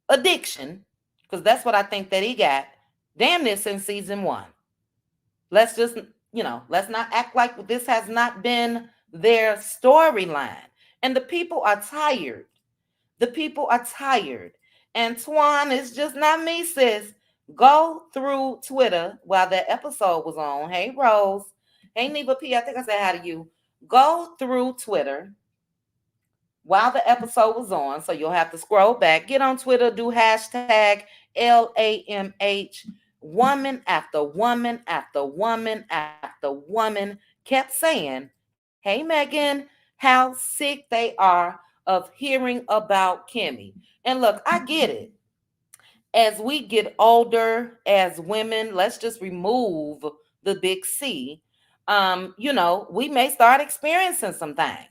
addiction, because that's what I think that he got, damn near since season one. Let's just, you know, let's not act like this has not been their storyline. And the people are tired. The people are tired. And Twan, is just not me, sis. Go through Twitter while that episode was on. Hey, Rose. Hey, Neva P, I think I said hi to you. Go through Twitter while the episode was on. So you'll have to scroll back, get on Twitter, do hashtag LAMH. Woman after woman after woman after woman kept saying, hey, Megan, how sick they are of hearing about Kimmy. And look, I get it. As we get older as women, let's just remove the big C. We may start experiencing some things.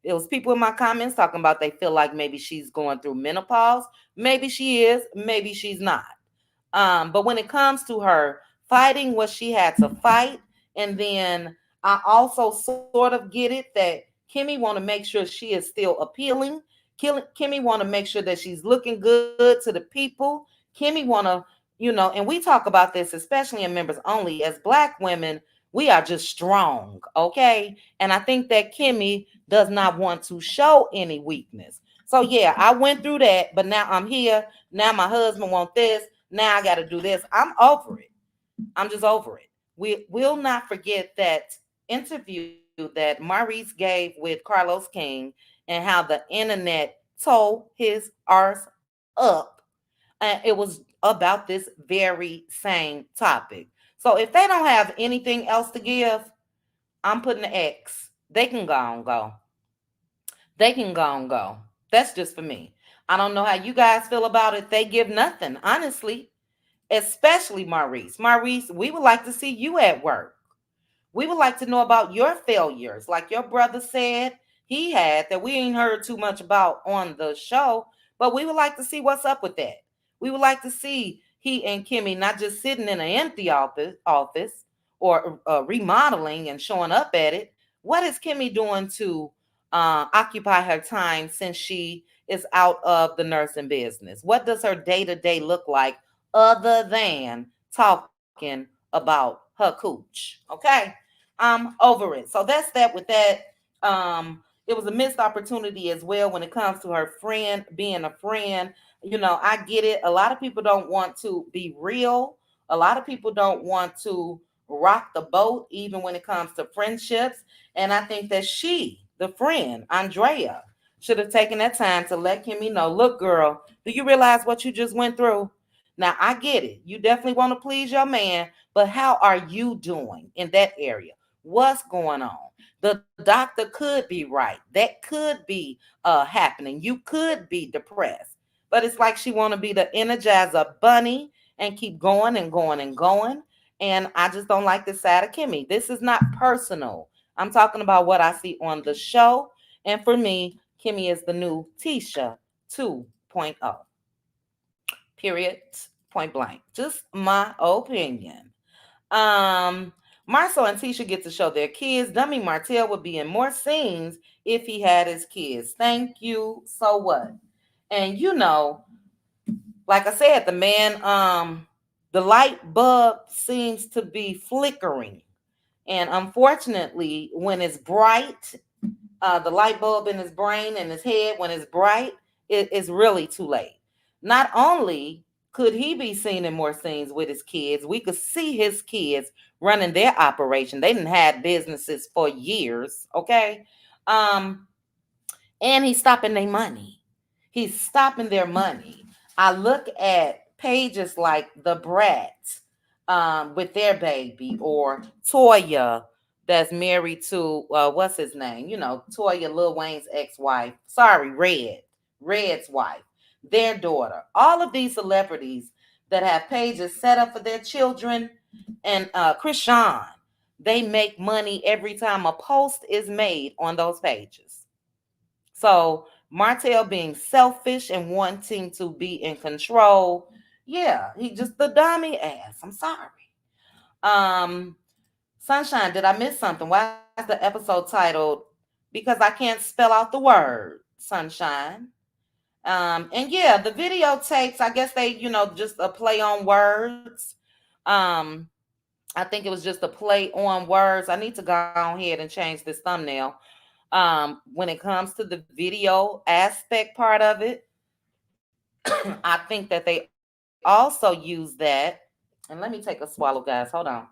There was people in my comments talking about they feel like maybe she's going through menopause. Maybe she is, maybe she's not. But when it comes to her fighting what she had to fight, and then I also sort of get it that Kimmy want to make sure she is still appealing. Kimmy want to make sure that she's looking good to the people. Kimmy want to, and we talk about this especially in members only. As Black women, we are just strong, okay? And I think that Kimmy does not want to show any weakness. So yeah, I went through that, but now I'm here. Now my husband want this. Now I got to do this. I'm over it. I'm just over it. We will not forget that interview that Maurice gave with Carlos King and how the internet tore his arse up. And it was about this very same topic. So if they don't have anything else to give, I'm putting an X. They can go and go. They can go and go. That's just for me. I don't know how you guys feel about it. They give nothing, honestly, especially Maurice. Maurice, we would like to see you at work. We would like to know about your failures, like your brother said he had that we ain't heard too much about on the show, but we would like to see what's up with that. We would like to see he and Kimmy not just sitting in an empty office or remodeling and showing up at it. What is Kimmy doing to occupy her time since she is out of the nursing business? What does her day to day look like other than talking about her cooch? Okay. Over it. So that's that with that. It was a missed opportunity as well when it comes to her friend being a friend. I get it. A lot of people don't want to be real. A lot of people don't want to rock the boat, even when it comes to friendships. And I think that she, the friend, Andrea, should have taken that time to let Kimmy know, look, girl, do you realize what you just went through? Now, I get it. You definitely want to please your man, but how are you doing in that area? What's going on? The doctor could be right. That could be happening. You could be depressed. But it's like she want to be the energizer bunny and keep going and going and going. And I just don't like this side of Kimmy. This is not personal. I'm talking about what I see on the show. And for me, Kimmy is the new Tisha 2.0. Period. Point blank. Just my opinion. Um, Marcel and Tisha get to show their kids. Dummy Martell would be in more scenes if he had his kids. Thank you. So what? And like I said, the light bulb seems to be flickering. And unfortunately, when it's bright, the light bulb in his brain and his head, when it's bright, it is really too late. Not only could he be seen in more scenes with his kids, we could see his kids running their operation. They didn't have businesses for years, okay? Um, and he's stopping their money. He's stopping their money. I look at pages like The Brat with their baby, or Toya that's married to what's his name? Toya, Lil Wayne's ex-wife. Sorry, Red's wife, their daughter. All of these celebrities that have pages set up for their children, and Krishan, they make money every time a post is made on those pages. So Martell being selfish and wanting to be in control. Yeah, he just the dummy ass. I'm sorry. Um, Sunshine, did I miss something? Why is the episode titled Because I Can't Spell Out the Word, Sunshine? And yeah, the videotapes, I guess they, just a play on words. Um, I think it was just a play on words. I need to go ahead and change this thumbnail. When it comes to the video aspect part of it, I think that they also use that. And let me take a swallow, guys. Hold on.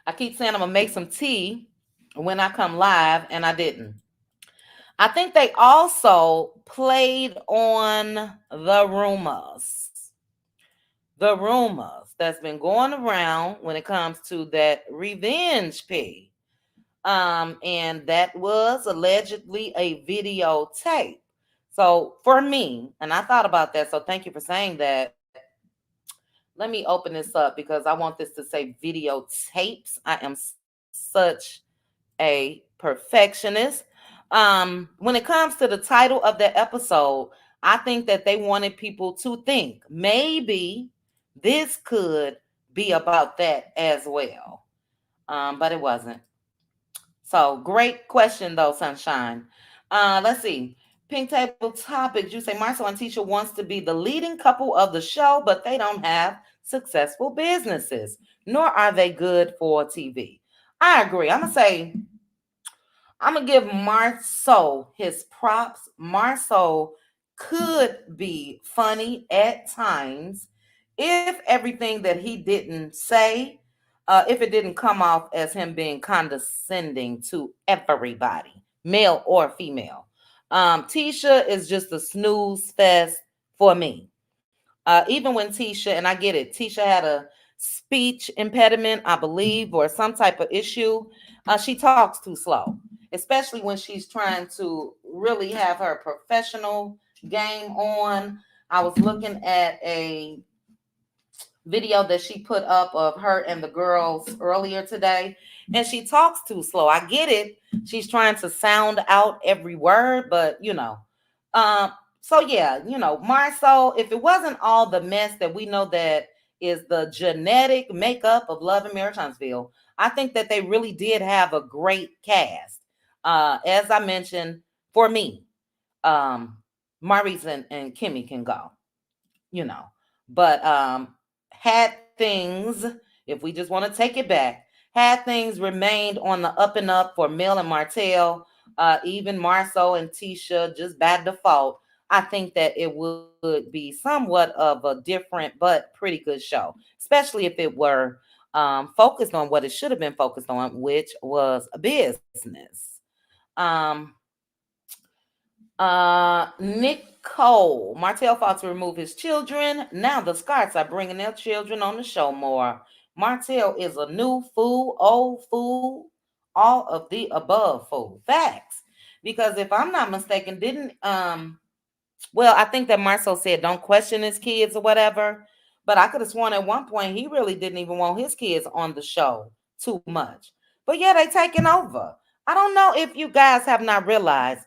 I keep saying I'm gonna make some tea when I come live, and I didn't. I think they also played on the rumors that's been going around when it comes to that revenge P. And that was allegedly a videotape. So for me, and I thought about that, so thank you for saying that. Let me open this up because I want this to say videotapes. I am such a perfectionist. When it comes to the title of that episode, I think that they wanted people to think maybe this could be about that as well. But it wasn't. So great question though, Sunshine. Let's see. Pink table topics. You say Marcel and Tisha wants to be the leading couple of the show, but they don't have successful businesses, nor are they good for TV. I agree. I'm gonna give Marceau his props. Marceau could be funny at times if everything that he didn't say, if it didn't come off as him being condescending to everybody, male or female. Tisha is just a snooze fest for me. Even when Tisha, and I get it, Tisha had a speech impediment, I believe, or some type of issue. She talks too slow, especially when she's trying to really have her professional game on. I was looking at a video that she put up of her and the girls earlier today, and she talks too slow. I get it. She's trying to sound out every word, but um, so yeah, Marcel, if it wasn't all the mess that we know that is the genetic makeup of Love and Marriage Huntsville, I think that they really did have a great cast. As I mentioned, for me, um, Maurice and Kimmy can go, you know. But had things, if we just want to take it back, had things remained on the up and up for Mel and Martell, even Marceau and Tisha, just by default, I think that it would be somewhat of a different but pretty good show, especially if it were focused on what it should have been focused on, which was a business. Um, Nicole. Martell fought to remove his children. Now the Scots are bringing their children on the show more. Martell is a new fool, old fool, all of the above fool. Facts. Because if I'm not mistaken, didn't well, I think that Marcel said don't question his kids or whatever. But I could have sworn at one point he really didn't even want his kids on the show too much. But yeah, they taking over. I don't know if you guys have not realized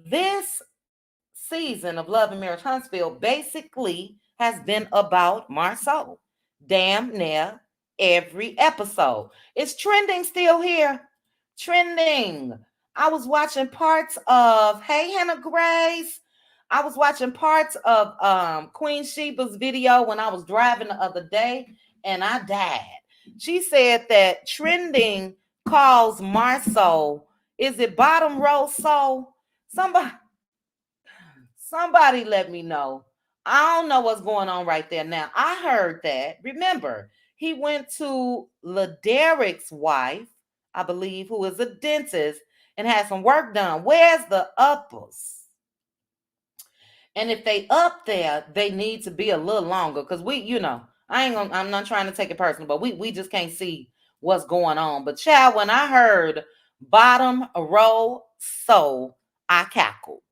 this season of Love and Marriage Huntsville basically has been about Marceau. Damn near every episode. It's trending still here. Trending. I was watching parts of Hey Hannah Grace. I was watching parts of Queen Sheba's video when I was driving the other day, and I died. She said that trending calls Marceau, is it bottom row soul? Somebody let me know. I don't know what's going on right there now. I heard that. Remember, he went to Laderick's wife, I believe, who is a dentist, and had some work done. Where's the uppers? And if they up there, they need to be a little longer. Because I'm not trying to take it personal, but we just can't see what's going on. But child, when I heard bottom row soul, I cackled.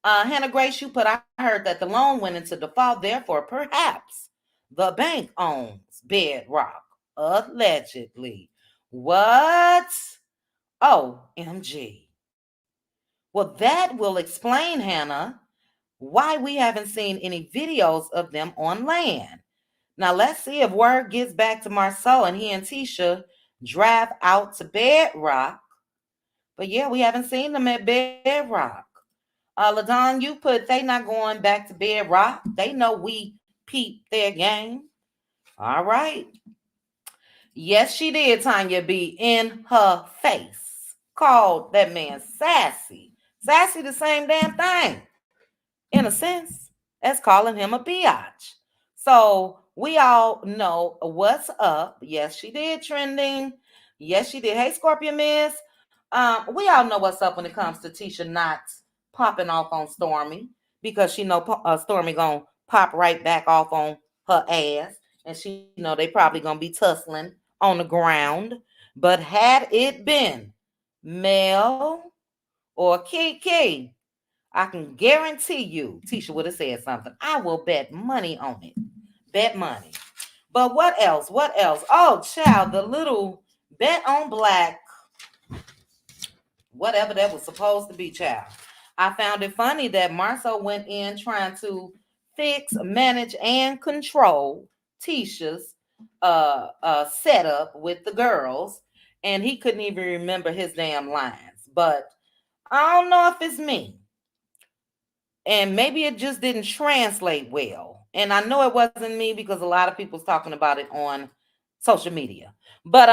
Hannah Grace, you put, I heard that the loan went into default, therefore, perhaps the bank owns Bedrock. Allegedly. What? OMG. Well, that will explain, Hannah, why we haven't seen any videos of them on land. Now, let's see if word gets back to Marceau and he and Tisha drive out to Bedrock. But yeah, we haven't seen them at Bedrock. LaDon, you put they not going back to Bedrock. They know we peeped their game. All right. Yes, she did, Tanya B. In her face. Called that man sassy. Sassy the same damn thing, in a sense, as calling him a biatch. So we all know what's up. Yes, she did trending. Yes, she did. Hey, Scorpion Miss. We all know what's up when it comes to Tisha not popping off on Stormy because she know Stormy gonna pop right back off on her ass, and she know they probably gonna be tussling on the ground. But had it been Mel or Kiki, I can guarantee you Tisha would have said something. I will bet money on it. Bet money. But what else? What else? Oh, child, the little bet on black, whatever that was supposed to be, child. I found it funny that Marceau went in trying to fix, manage, and control Tisha's setup with the girls, and he couldn't even remember his damn lines. But I don't know if it's me, and maybe it just didn't translate well. And I know it wasn't me because a lot of people's talking about it on social media. But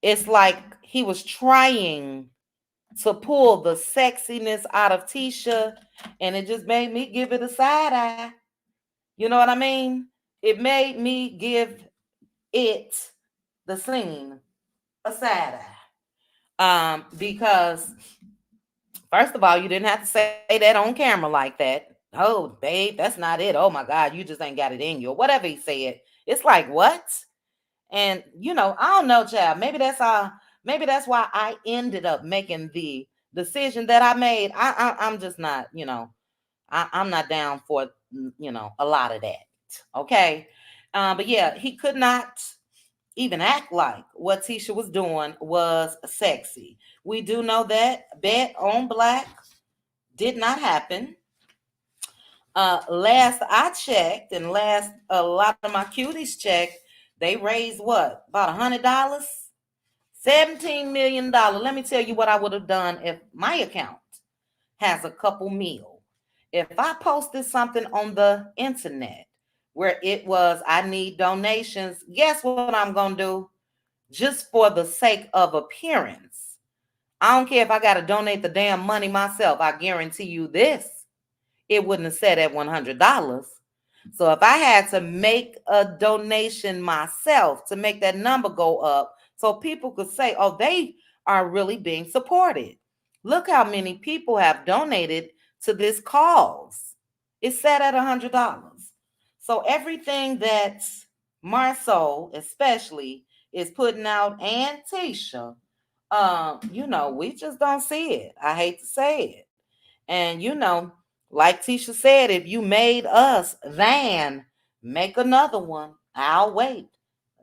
it's like he was trying to pull the sexiness out of Tisha, and it just made me give it a side eye. You know what I mean? It made me give it, the scene, a side eye. Because first of all, you didn't have to say that on camera like that. Oh, babe, that's not it. Oh my God, you just ain't got it in you, or whatever he said. It's like, what? And I don't know, child. Maybe that's why I ended up making the decision that I made. I'm just not, I'm not down for a lot of that. Okay. But yeah, he could not even act like what Tisha was doing was sexy. We do know that bet on black did not happen. Last I checked, and last a lot of my cuties checked, they raised what, about $100, $17 million. Let me tell you what I would have done if my account has a couple mil. If I posted something on the internet where it was, I need donations, guess what I'm gonna do? Just for the sake of appearance. I don't care if I gotta donate the damn money myself. I guarantee you this, it wouldn't have said at $100. So if I had to make a donation myself to make that number go up so people could say, oh, they are really being supported. Look how many people have donated to this cause. It's set at $100. So everything that Marceau especially is putting out, and Tisha, we just don't see it. I hate to say it. And like Tisha said, if you made us, then make another one. I'll wait.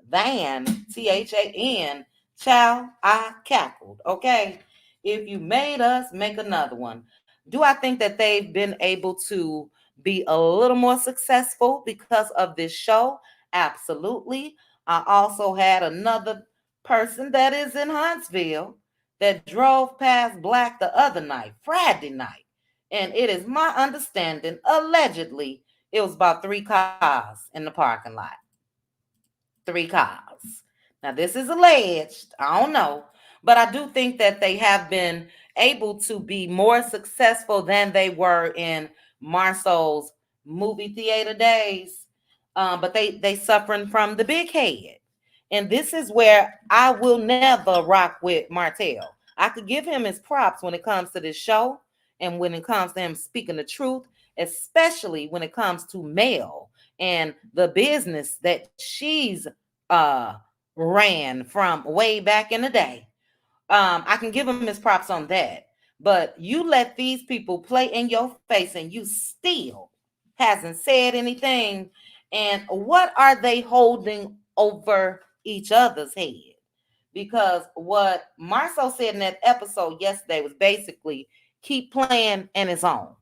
Then THAN, child, I cackled. Okay. If you made us, make another one. Do I think that they've been able to be a little more successful because of this show? Absolutely. I also had another person that is in Huntsville that drove past Black the other night, Friday night. And it is my understanding, allegedly, it was about 3 cars in the parking lot. 3 cars. Now, this is alleged. I don't know. But I do think that they have been able to be more successful than they were in Marceau's movie theater days. But they suffering from the big head. And this is where I will never rock with Martell. I could give him his props when it comes to this show and when it comes to him speaking the truth, especially when it comes to Mel and the business that she's uh ran from way back in the day. I can give him his props on that. But you let these people play in your face and you still hasn't said anything. And what are they holding over each other's head? Because what Marceau said in that episode yesterday was basically keep playing in his own.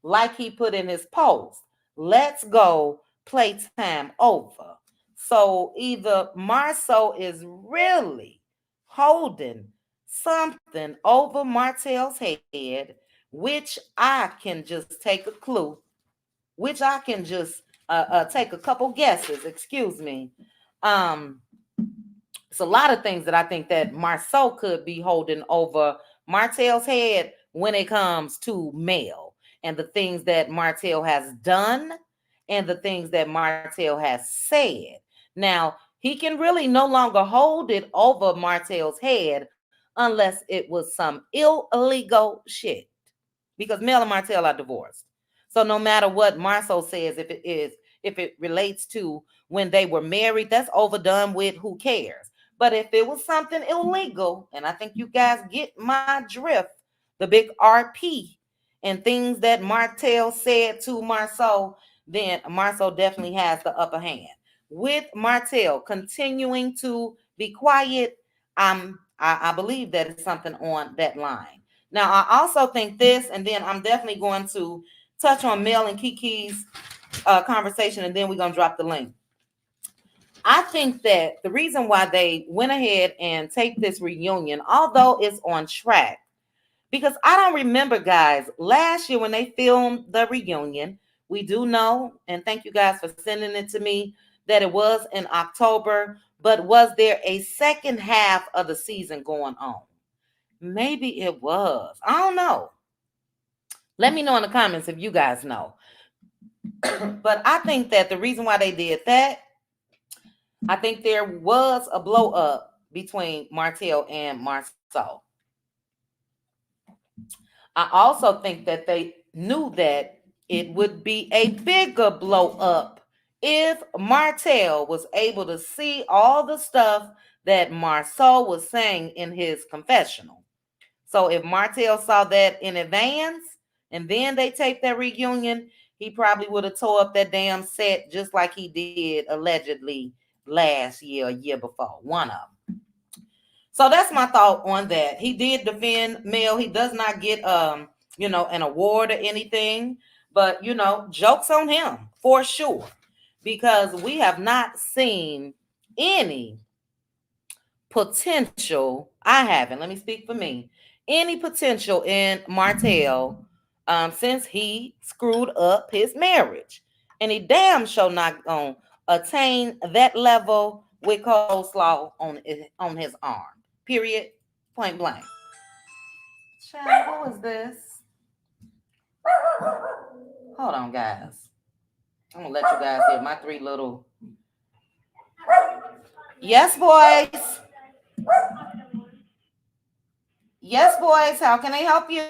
Like he put in his post, let's go, playtime over. So either Marceau is really holding something over Martell's head, which I can just take a clue, which I can just take a couple guesses, excuse me. Um, it's a lot of things that I think that Marceau could be holding over Martell's head when it comes to Mel and the things that Martell has done and the things that Martell has said. Now, he can really no longer hold it over Martell's head unless it was some illegal shit. Because Mel and Martell are divorced. So no matter what Marceau says, if it relates to when they were married, that's overdone with. Who cares? But if it was something illegal, and I think you guys get my drift, the big RP and things that Martell said to Marceau, then Marceau definitely has the upper hand. With Martell continuing to be quiet, I believe that it's something on that line. Now, I also think this, and then I'm definitely going to touch on Mel and Kiki's conversation, and then we're going to drop the link. I think that the reason why they went ahead and taped this reunion, although it's on track, because I don't remember, guys, last year when they filmed the reunion, we do know, and thank you guys for sending it to me, that it was in October, but was there a second half of the season going on? Maybe it was. I don't know. Let me know in the comments if you guys know. But I think that the reason why they did that, I think there was a blow up between Martell and Marceau. I also think that they knew that it would be a bigger blow up if Martell was able to see all the stuff that Marceau was saying in his confessional. So if Martell saw that in advance and then they taped that reunion, he probably would have tore up that damn set just like he did allegedly last year, a year before. One of them. So that's my thought on that. He did defend Mel. He does not get an award or anything, but jokes on him for sure. Because we have not seen any potential. I haven't. Let me speak for me. Any potential in Martell since he screwed up his marriage. And he damn sure not gonna attain that level with coleslaw on his arm. Period. Point blank. Child, what was this? Hold on, guys. I'm gonna let you guys hear my three little. Yes, boys. Yes, boys. How can I help you?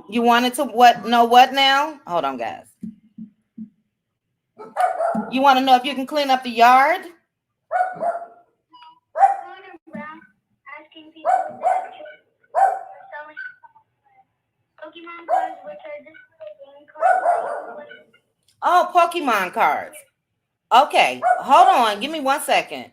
You wanted to what? Know what now? Hold on, guys. You want to know if you can clean up the yard? Oh, Pokemon cards. Okay, hold on. Give me 1 second.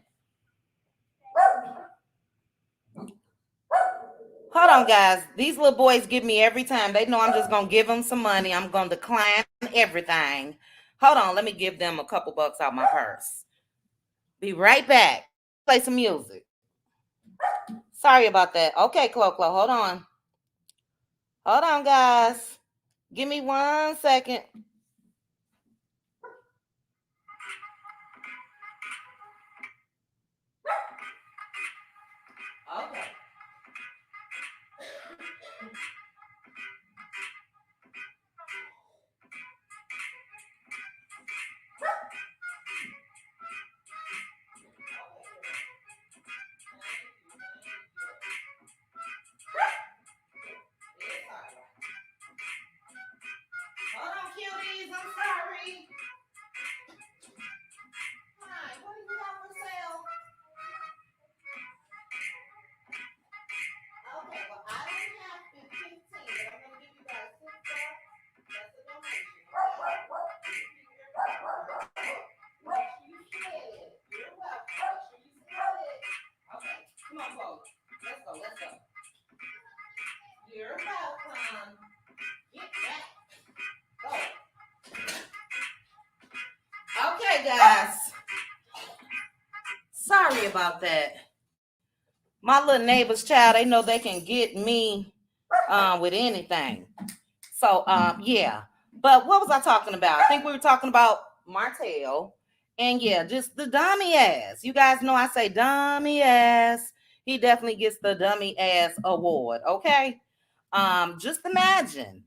Hold on, guys. These little boys give me every time. They know I'm just going to give them some money. I'm going to decline everything. Hold on. Let me give them a couple bucks out my purse. Be right back. Play some music. Sorry about that. Okay, Clo, hold on. Hold on, guys. Give me 1 second. Okay. Hold on, cuties. I'm sorry. Hi, what do you have for sale? Okay, well, I don't have 15, but I'm going to give you guys $6. That's a donation. Make sure you spread it. You're welcome. Make sure you spread it. Okay, come on, folks. Let's go. You're welcome. Get back. Go. Okay, guys. Sorry about that. My little neighbor's child, they know they can get me with anything. So, yeah. But what was I talking about? I think we were talking about Martell. And yeah, just the dummy ass. You guys know I say dummy ass he definitely gets the dummy ass award. Okay. Just imagine.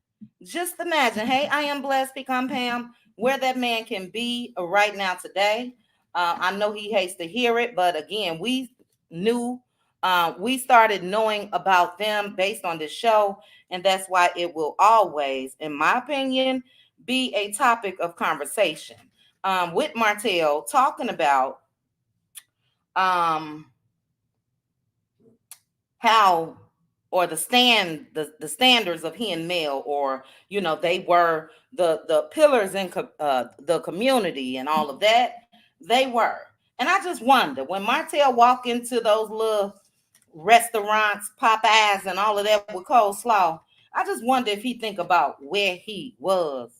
Hey, I am blessed, Pecan Pam, where that man can be right now today. I know he hates to hear it, but again, knew, we started knowing about them based on this show, and that's why it will always, in my opinion, be a topic of conversation. With Martell talking about um how, or the standards of he and Mel, or they were the pillars in the community and all of that. They were. And I just wonder, when Martell walk into those little restaurants, Popeyes and all of that with coleslaw, I just wonder if he think about where he was,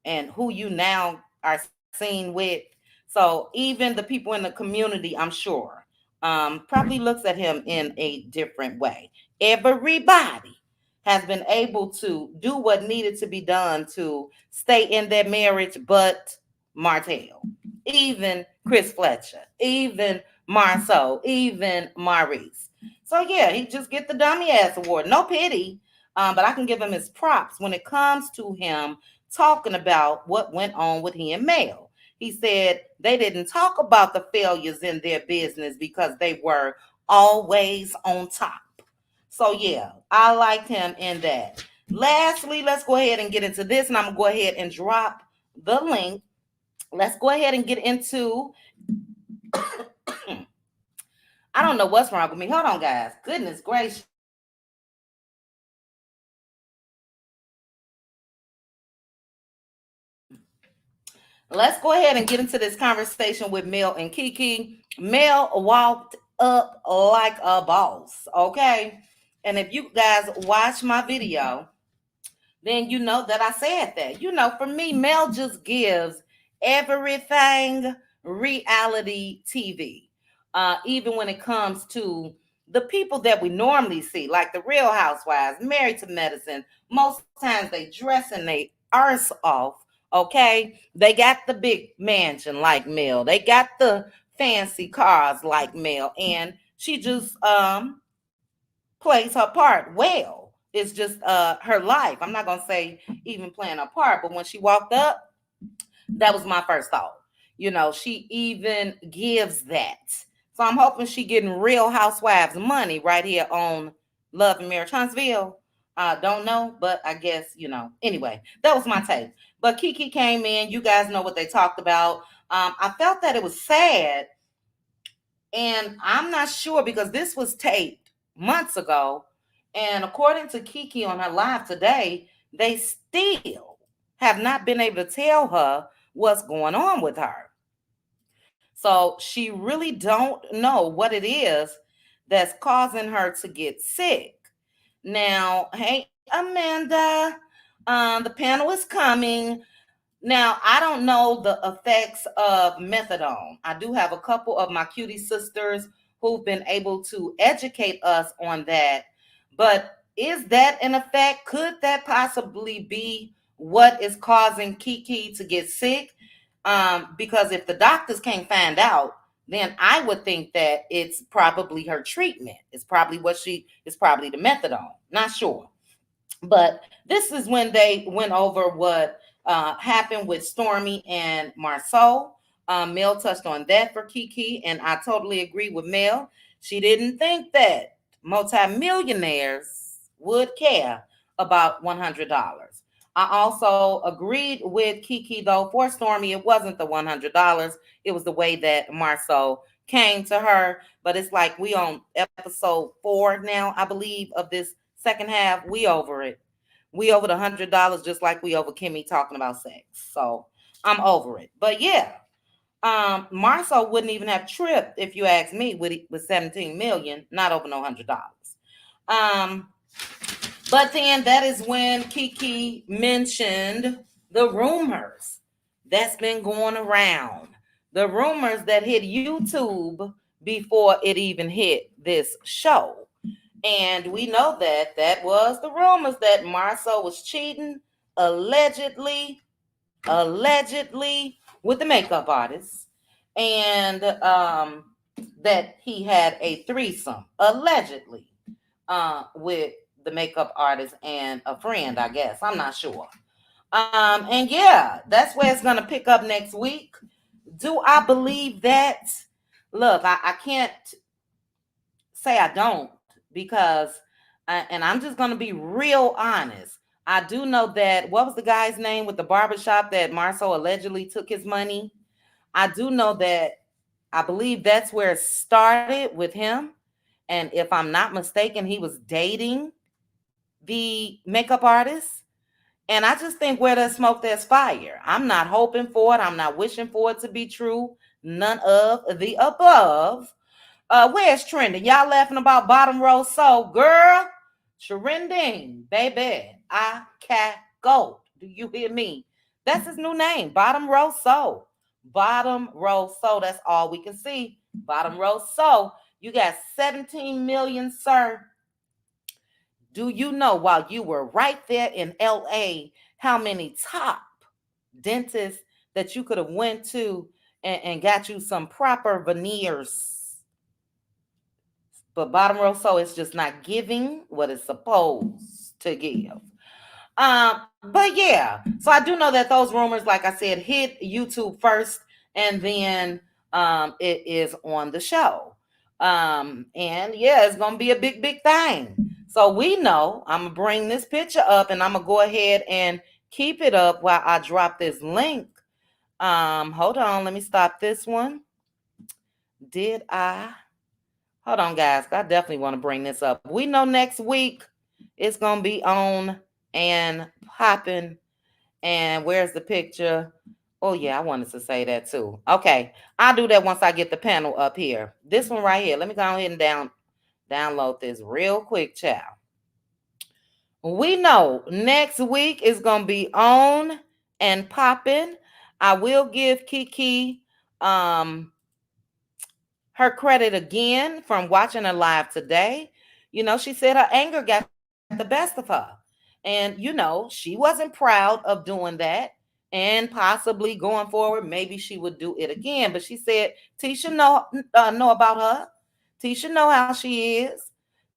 and who you now are seen with. So even the people in the community, I'm sure, probably looks at him in a different way. Everybody has been able to do what needed to be done to stay in their marriage, but Martell, even Chris Fletcher, even Marceau, even Maurice. So yeah, he just get the dummy ass award. No pity, but I can give him his props when it comes to him talking about what went on with he and Mel. He said they didn't talk about the failures in their business because they were always on top. So yeah, I liked him in that. Lastly, let's go ahead and get into this, and I'm gonna go ahead and drop the link. Let's go ahead and get into I don't know what's wrong with me. Hold on, guys. Goodness gracious. Let's go ahead and get into this conversation with Mel and Kiki. Mel walked up like a boss, okay? And if you guys watch my video, then you know that I said that. For me, Mel just gives everything reality TV. Even when it comes to the people that we normally see, like the Real Housewives, Married to Medicine. Most times they dress and they arse off. Okay, they got the big mansion like Mel. They got the fancy cars like Mel, and she just plays her part well. It's just her life. I'm not gonna say even playing her part, but when she walked up, that was my first thought. She even gives that. So I'm hoping she getting Real Housewives money right here on Love and Marriage Huntsville. Don't know, but I guess Anyway, that was my take. But Kiki came in. You guys know what they talked about. I felt that it was sad, and I'm not sure because this was taped months ago. And according to Kiki on her live today, they still have not been able to tell her what's going on with her. So she really don't know what it is that's causing her to get sick. Now, hey, Amanda, the panel is coming. Now, I don't know the effects of methadone. I do have a couple of my cutie sisters who've been able to educate us on that. But is that an effect? Could that possibly be what is causing Kiki to get sick? Because if the doctors can't find out, then I would think that it's probably her treatment. It's probably the methadone. Not sure. But this is when they went over what happened with Stormy and Marceau. Mel touched on that for Kiki, and I totally agree with Mel. She didn't think that multimillionaires would care about $100. I also agreed with Kiki, though, for Stormy, it wasn't the $100. It was the way that Marceau came to her. But it's like we on episode 4 now, I believe, of this second half. We over it. We over the $100, just like we over Kimmy talking about sex. So I'm over it. But yeah, Marceau wouldn't even have tripped if you ask me with 17 million, not over no $100. Um, but then that is when Kiki mentioned the rumors that's been going around. The rumors that hit YouTube before it even hit this show. And we know that was the rumors that Marceau was cheating, allegedly, with the makeup artist. And that he had a threesome, allegedly, with the makeup artist and a friend, I guess. I'm not sure. And yeah, that's where it's gonna pick up next week. Do I believe that? Look, I can't say I don't because, and I'm just gonna be real honest. I do know that what was the guy's name with the barbershop that Marceau allegedly took his money? I do know that I believe that's where it started with him. And if I'm not mistaken, he was dating the makeup artist. And I just think where there's smoke, there's fire. I'm not hoping for it. I'm not wishing for it to be true. None of the above. Where's trending? Y'all laughing about bottom row so girl? Trending, baby. I can't go. Do you hear me? That's his new name. Bottom row so. Bottom row so. That's all we can see. Bottom row so. You got 17 million, sir. Do you know while you were right there in LA how many top dentists that you could have went to and got you some proper veneers? But bottom row so it's just not giving what it's supposed to give. But yeah, so I do know that those rumors, like I said, hit YouTube first, and then it is on the show. And yeah, it's gonna be a big, big thing. So we know I'm gonna bring this picture up, and I'm gonna go ahead and keep it up while I drop this link. Hold on, let me stop this one. Did I? Hold on, guys. I definitely want to bring this up. We know next week it's gonna be on and popping. And where's the picture? Oh yeah, I wanted to say that too. Okay, I'll do that once I get the panel up here. This one right here. Let me go ahead and download this real quick, child. We know next week is gonna be on and popping. I will give Kiki her credit again from watching her live today. She said her anger got the best of her. And, she wasn't proud of doing that. And possibly going forward, maybe she would do it again. But she said, Tisha know about her. Tisha know how she is.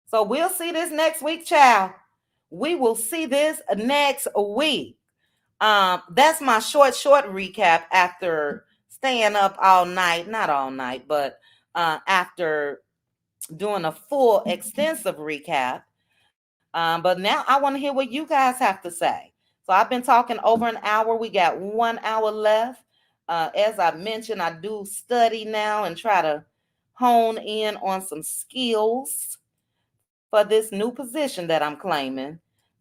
So we'll see this next week, child. We will see this next week. That's my short recap after staying up all night. Not all night, but after doing a full extensive recap. But now I want to hear what you guys have to say. So I've been talking over an hour. We got 1 hour left. As I mentioned, I do study now and try to hone in on some skills for this new position that I'm claiming.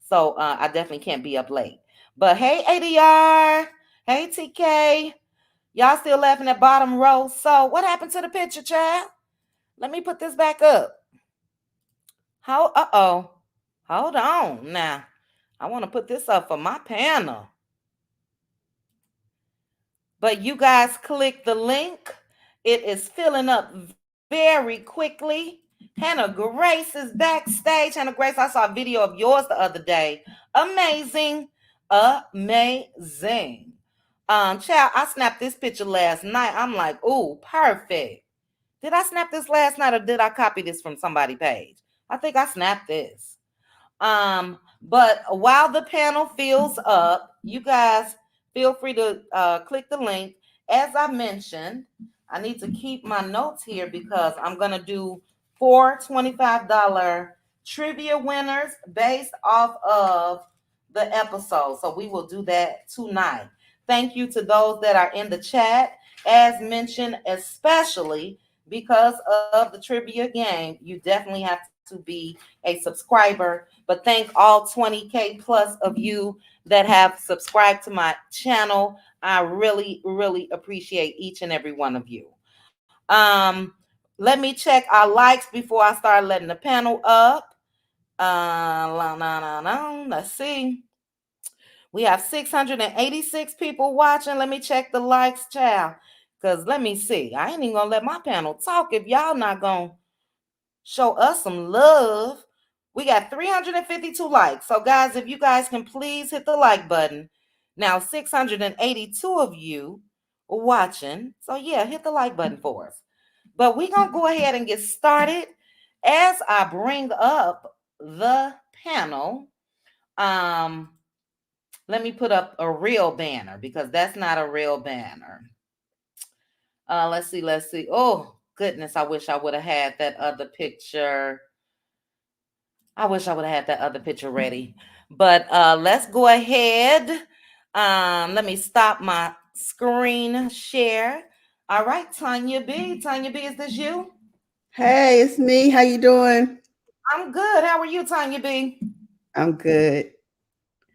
So I definitely can't be up late. But hey, ADR. Hey, TK. Y'all still laughing at bottom row. So what happened to the picture, child? Let me put this back up. Uh-oh. Hold on now. I want to put this up for my panel. But you guys click the link. It is filling up very quickly. Hannah Grace is backstage. Hannah Grace, I saw a video of yours the other day. Amazing. Amazing. Child, I snapped this picture last night. I'm like, ooh, perfect. Did I snap this last night or did I copy this from somebody's page? I think I snapped this. But while the panel fills up, you guys feel free to click the link. As I mentioned, I need to keep my notes here because I'm going to do 4 $25 trivia winners based off of the episode. So we will do that tonight. Thank you to those that are in the chat. As mentioned, especially because of the trivia game, you definitely have to be a subscriber. But thank all 20K plus of you that have subscribed to my channel. I really, really appreciate each and every one of you. Let me check our likes before I start letting the panel up. Let's see. We have 686 people watching. Let me check the likes, child. Because let me see. I ain't even going to let my panel talk if y'all not going to show us some love. We got 352 likes. So, guys, if you guys can please hit the like button. Now, 682 of you are watching. So, yeah, hit the like button for us. But we're going to go ahead and get started as I bring up the panel. Um, Let me put up a real banner because that's not a real banner. Let's see, let's see. Oh, goodness, I wish I would have had that other picture. I wish I would have had that other picture ready. But let's go ahead. Let me stop my screen share. All right, Tanya B. Tanya B, is this you? Hey, it's me. How you doing? I'm good. How are you, Tanya B? I'm good.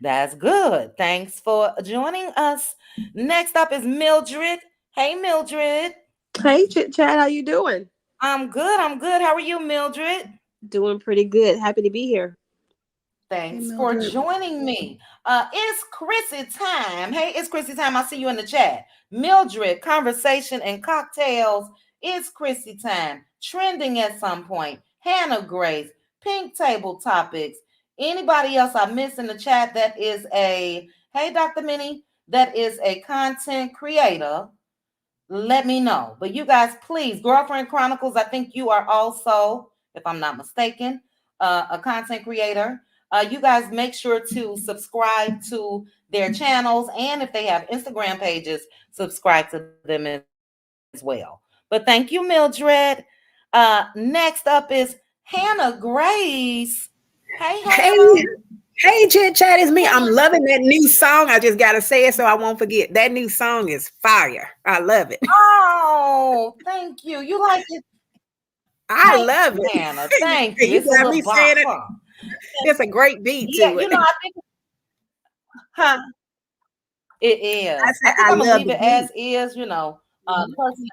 That's good. Thanks for joining us. Next up is Mildred. Hey, Mildred. Hey, Chit Chat, how you doing? I'm good. I'm good. How are you, Mildred? Doing pretty good. Happy to be here. Hey, Thanks for Mildred. joining me. It's Chrissy time. Hey, it's Chrissy time. I see you in the chat. Mildred, conversation and cocktails. It's Chrissy time. Trending at some point. Hannah Grace, pink table topics. Anybody else I miss in the chat that is a, hey, Dr. Minnie, that is a content creator, let me know. But you guys, please, Girlfriend Chronicles, I think you are also, if I'm not mistaken, a content creator. You guys make sure to subscribe to their channels. And if they have Instagram pages, subscribe to them as well. But thank you, Mildred. Next up is Hannah Grace. Hey, Hey, Hannah. hey, Chit Chat, it's me. I'm Hannah. loving that new song. I just gotta say it so I won't forget. That new song is fire. I love it. Oh, thank you. You like it? I Thank love you, it. Hannah. Thank you. You It's a got little me saying bop, it. huh? It's a great beat Yeah, to you it. know, I think, huh? It I is. I said think I I'm gonna love leave the it as beat. is. The person.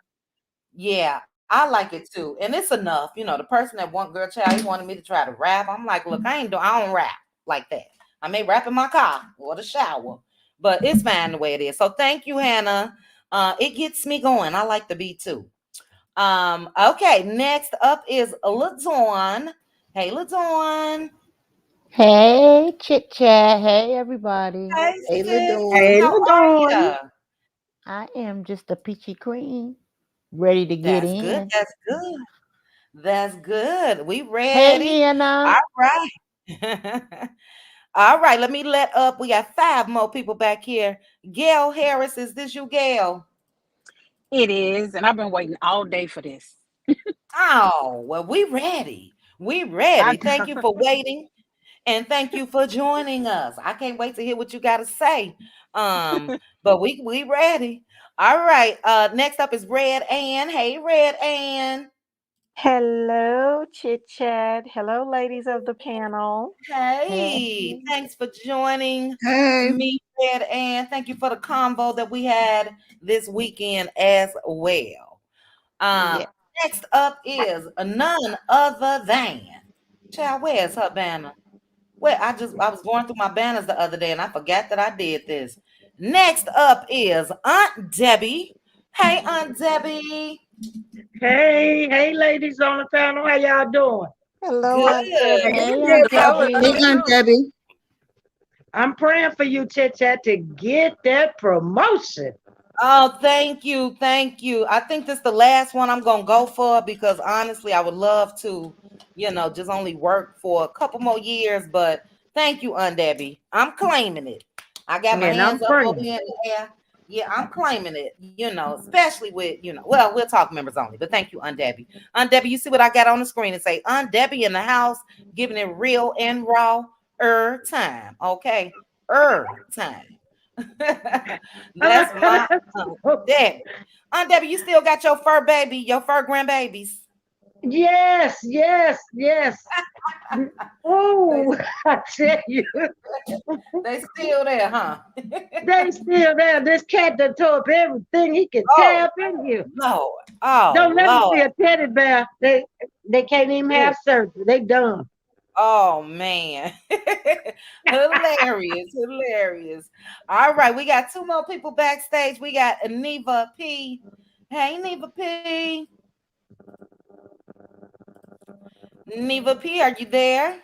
Yeah, I like it too, and it's enough. The person that want girl child, he wanted me to try to rap. I'm like, look, I don't rap like that. I may rap in my car or the shower, but it's fine the way it is. So thank you, Hannah. It gets me going. I like the beat too. Okay, next up is Ladon. Hey, Ladon. Hey, chit chat. Hey, everybody. Hey, Hey, sis. Hey, Ladon. How are you? Ladon. I am just a peachy queen, ready to get That's good. in. That's good. That's good. We Hey, ready. All Hannah. right. All right. Let me let up. We got five more people back here. Gail Harris, is this you, Gail? It is, and I've been waiting all day for this. Oh, well, we ready. We ready. I Thank you for waiting and thank you for joining us. I can't wait to hear what you got to say. But we ready. All right. Next up is Red Ann. Hey, Red Ann. Hello, Chit Chat. Hello, ladies of the panel. Hey. Hey, thanks for joining Hey. me, Red Ann. Thank you for the convo that we had this weekend as well. Uh, Yeah. Next up is none other than. Child, where's her banner? I was going through my banners the other day and I forgot that I did this. Next up is Aunt Debbie. Hey, Aunt Debbie. Hey, ladies on the panel, how y'all doing? Hello, Good. Aunt Hey, Debbie. Hey, Aunt Debbie. hello, Debbie. Hey, Aunt Aunt Debbie. Debbie. I'm praying for you, Chit Chat, to get that promotion. Oh, thank you. Thank you. I think this is the last one I'm going to go for because honestly, I would love to, just only work for a couple more years. But thank you, Aunt Debbie. I'm claiming it. I got my And I'm hands up over praying. here in the air. Yeah, I'm claiming it, especially with, well, we'll talk members only. But thank you, Aunt Debbie. Aunt Debbie, you see what I got on the screen and say, Aunt Debbie in the house, giving it real and raw time. Okay. Time. That's my Debbie. Aunt Debbie, you still got your fur baby, your fur grandbabies. yes. They Oh, I tell you, they still there, huh? they still there. This cat that tore up everything he can tear Oh up in you. Lord. Oh Don't let me see Lord. a teddy bear. They can't even Ooh. have surgery. They done. Oh man. Hilarious. Hilarious. All right. We got two more people backstage. We got Neva P. Hey Neva P. Neva P, are you there?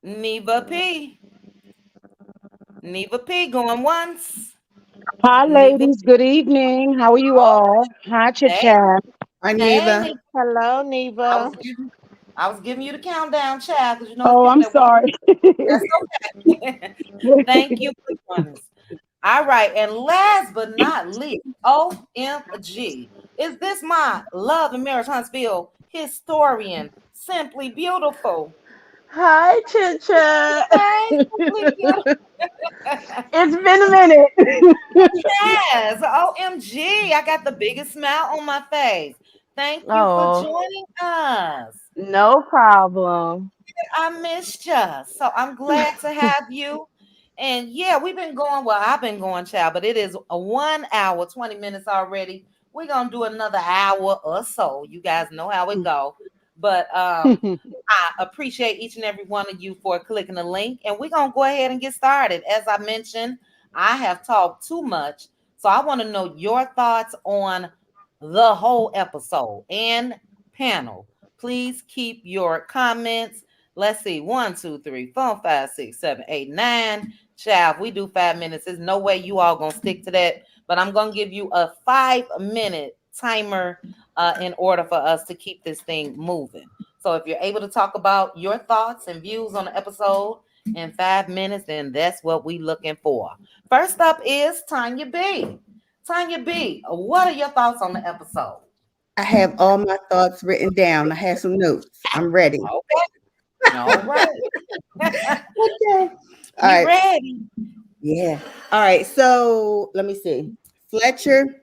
Neva P. Neva P going once. Hi, Neva. ladies. Good evening. How are you all? Hi, Chit Hey, Chat. Hi, hey, Neva. Neva. Hello, I Neva. was giving, I was giving you the countdown, child, because you know it's Oh, people I'm that want. sorry. That's okay. Thank you for joining us. All right, and last but not least, OMG, is this my Love and Marriage Huntsville historian, Simply Beautiful? Hi, Chit Chat. Hey, Simply Beautiful. It's been a minute. Yes, OMG, I got the biggest smile on my face. Thank you for Oh, joining us. no problem. I missed you. So I'm glad to have you. And yeah, we've been going. Well, I've been going, child, but it is a 1 hour, 20 minutes already. We're gonna do another hour or so. You guys know how it go. But I appreciate each and every one of you for clicking the link. And we're gonna go ahead and get started. As I mentioned, I have talked too much. So I want to know your thoughts on the whole episode and panel. Please keep your comments. Let's see, 1, 2, 3, 4, 5, 6, 7, 8, 9. Child, if we do 5 minutes, there's no way you all gonna stick to that. But I'm gonna give you a 5-minute timer in order for us to keep this thing moving. So if you're able to talk about your thoughts and views on the episode in 5 minutes, then that's what we're looking for. First up is Tanya B. Tanya B, what are your thoughts on the episode? I have all my thoughts written down. I have some notes. I'm ready. Okay. All right. Okay. All You right. ready? Yeah. All right. So let me see. Fletcher.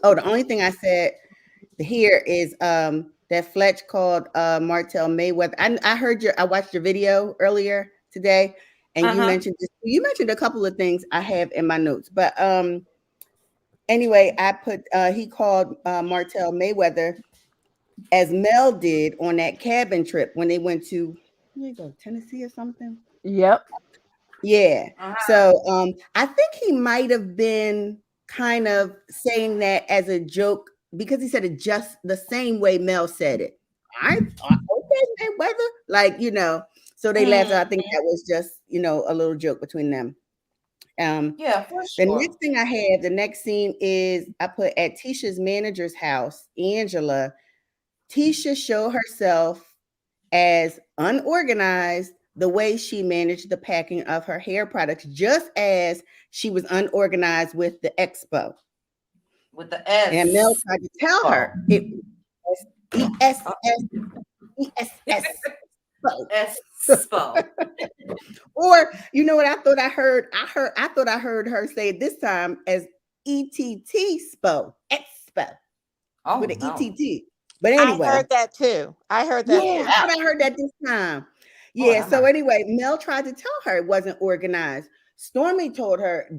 Oh, the only thing I said here is that Fletch called Martell Mayweather. I watched your video earlier today, and you mentioned this. You mentioned a couple of things I have in my notes, but anyway, I put he called Martell Mayweather as Mel did on that cabin trip when they went to where you go, Tennessee or something. Yep. Yeah. So I think he might have been kind of saying that as a joke because he said it just the same way Mel said it. I thought, okay, Mayweather, like so they laughed. I think that was just a little joke between them. Yeah, for The sure. next thing I have, the next scene is I put at Tisha's manager's house, Angela. Tisha showed herself as unorganized the way she managed the packing of her hair products, just as she was unorganized with the expo. With the S. And Mel tried to tell her it was Expo. Or you know what I thought I heard? I thought I heard her say it this time as ETT Spo. Expo. Oh, With an no. ETT. But I anyway. heard that too. I heard that Yeah, too. I thought I heard that this time. Yeah, so anyway, Mel tried to tell her it wasn't organized. Stormy told her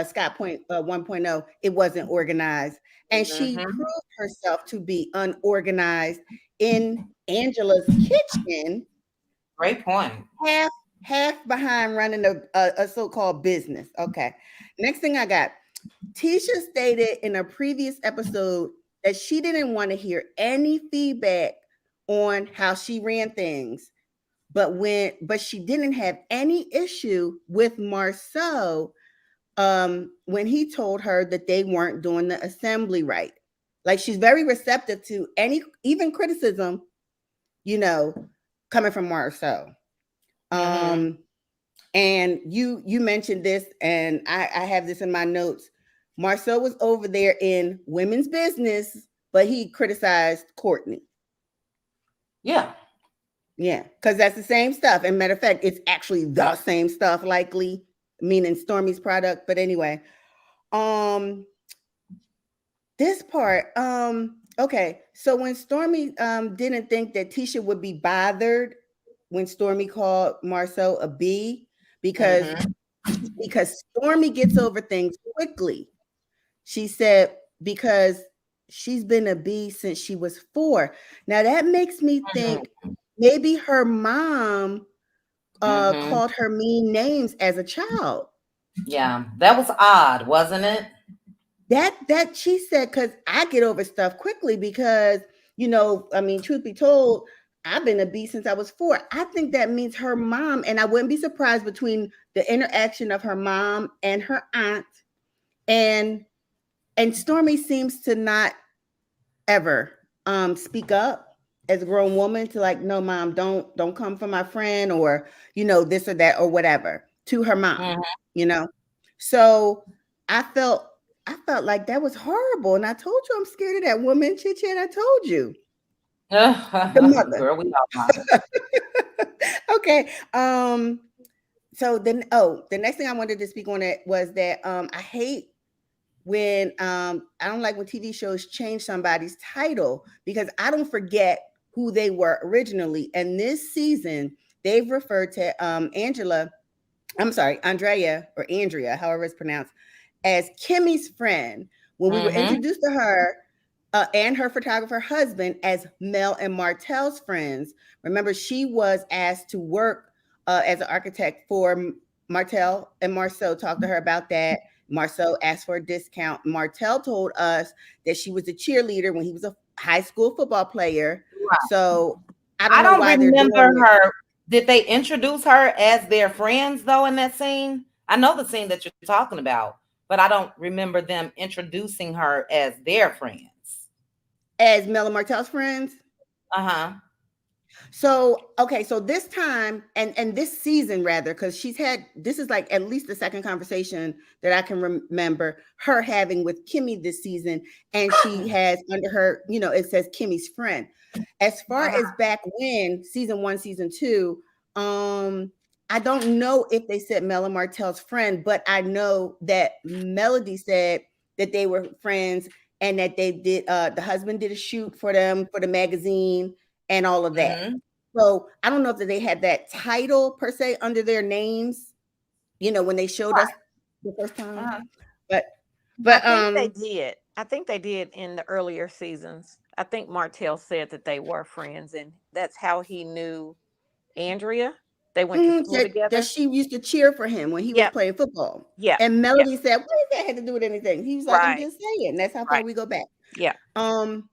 Scott point 1.0, it wasn't organized. And she proved herself to be unorganized in Angela's kitchen. Great point. Half behind running a so-called business. Okay. Next thing I got. Tisha stated in a previous episode that she didn't want to hear any feedback on how she ran things, but she didn't have any issue with Marceau when he told her that they weren't doing the assembly right. Like she's very receptive to even criticism, coming from Marceau. And you mentioned this, and I have this in my notes. Marceau was over there in women's business, but he criticized Courtney. Yeah. Yeah, because that's the same stuff. And matter of fact, it's actually the same stuff, likely, meaning Stormy's product. But anyway, this part, okay. So when Stormy didn't think that Tisha would be bothered when Stormy called Marceau a B, because Stormy gets over things quickly. She said, because she's been a B since she was 4. Now that makes me think maybe her mom called her mean names as a child. Yeah, that was odd, wasn't it? That she said, because I get over stuff quickly because, truth be told, I've been a B since I was 4. I think that means her mom, and I wouldn't be surprised between the interaction of her mom and her aunt, and Stormy seems to not ever speak up as a grown woman to like, no, mom, don't come for my friend, or this or that or whatever, to her mom, Mhm. you know. So I felt I felt like that was horrible. And I told you I'm scared of that woman, Chit Chat. I told you. The mother. Girl, we all are. Okay. So then the next thing I wanted to speak on it was that I hate when I don't like when TV shows change somebody's title, because I don't forget who they were originally. And this season, they've referred to Andrea or Andrea, however it's pronounced, as Kimmy's friend. When we were Mhm. introduced to her and her photographer husband as Mel and Martell's friends. Remember, she was asked to work as an architect for Martell, and Marceau talked to her about that. Marceau asked for a discount. Martell told us that she was a cheerleader when he was a high school football player. Right. So I don't I know don't why they're remember doing it. her. Did they introduce her as their friends though in that scene? I know the scene that you're talking about, but I don't remember them introducing her as their friends. As Mel and Martell's friends. Uh-huh. So okay, so this time and this season rather, because this is like at least the second conversation that I can remember her having with Kimmy this season, and she has under her, it says Kimmy's friend. As far Uh-huh. as back when season 1, season 2, I don't know if they said Mel and Martell's friend, but I know that Melody said that they were friends, and that they did the husband did a shoot for them for the magazine and all of that. Mhm. So I don't know if they had that title per se under their names, when they showed us the first time. Uh-huh. But I but think they did. I think they did in the earlier seasons. I think Martell said that they were friends, and that's how he knew Andrea. They went to school that together. she used to cheer for him when he was Yep. playing football. Yep. And Yep. Melody said, "What does that have to do with anything?" He was like, "I'm Right. just saying." That's how far Right. we go back. Yeah. Um.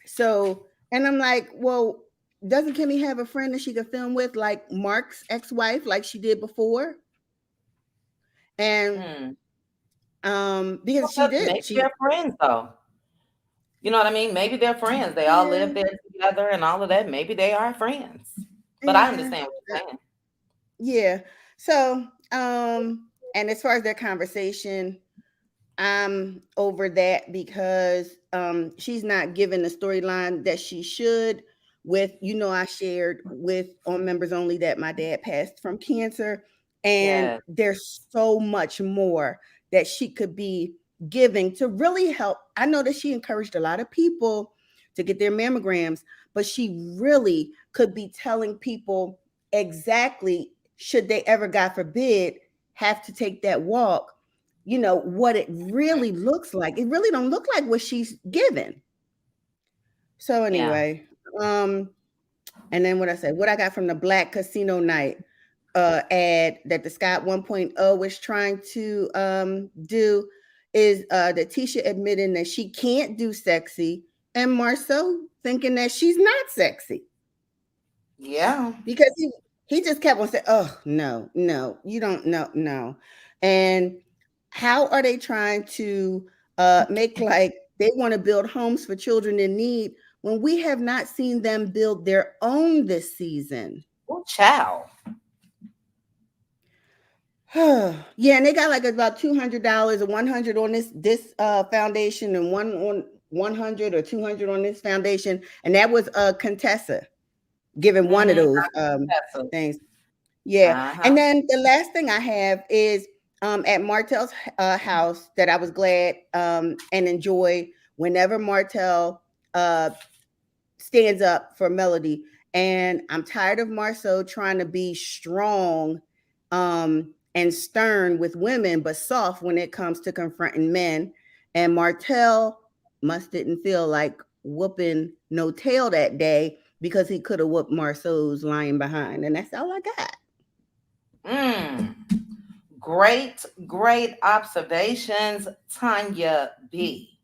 So, and I'm like, well, doesn't Kimmy have a friend that she could film with, like Mark's ex-wife, like she did before? And Hmm. because she Well, did, maybe they're friends though. You know what I mean? Maybe they're friends. They all yeah, live there together and all of that. Maybe they are friends. But I yeah. understand what you're saying. Yeah. So, and as far as their conversation, I'm over that because she's not given the storyline that she should. I shared with on members only that my dad passed from cancer, and Yes. there's so much more that she could be giving to really help. I know that she encouraged a lot of people to get their mammograms, but she really could be telling people exactly, should they ever, God forbid, have to take that walk, what it really looks like. It really don't look like what she's given. So Yeah. anyway, and then what I got from the Black Casino Night ad that the Scott 1.0 was trying to do is that Tisha admitting that she can't do sexy, and Marceau thinking that she's not sexy, Yeah. because he just kept on saying, "Oh no, no, you don't know, no," and how are they trying to make like they want to build homes for children in need when we have not seen them build their own this season? Oh, child. Yeah, and they got like about $200 or 100 on this foundation, and one on 100 or 200 on this foundation, and that was Contessa giving one of Mm-hmm. those That's things. Yeah. uh-huh. And then the last thing I have is at Martell's house that I was glad and enjoy whenever Martell stands up for Melody. And I'm tired of Marceau trying to be strong and stern with women, but soft when it comes to confronting men. And Martell must didn't feel like whooping no tail that day, because he could have whooped Marceau's lying behind. And that's all I got. Mm. Great observations, Tanya B.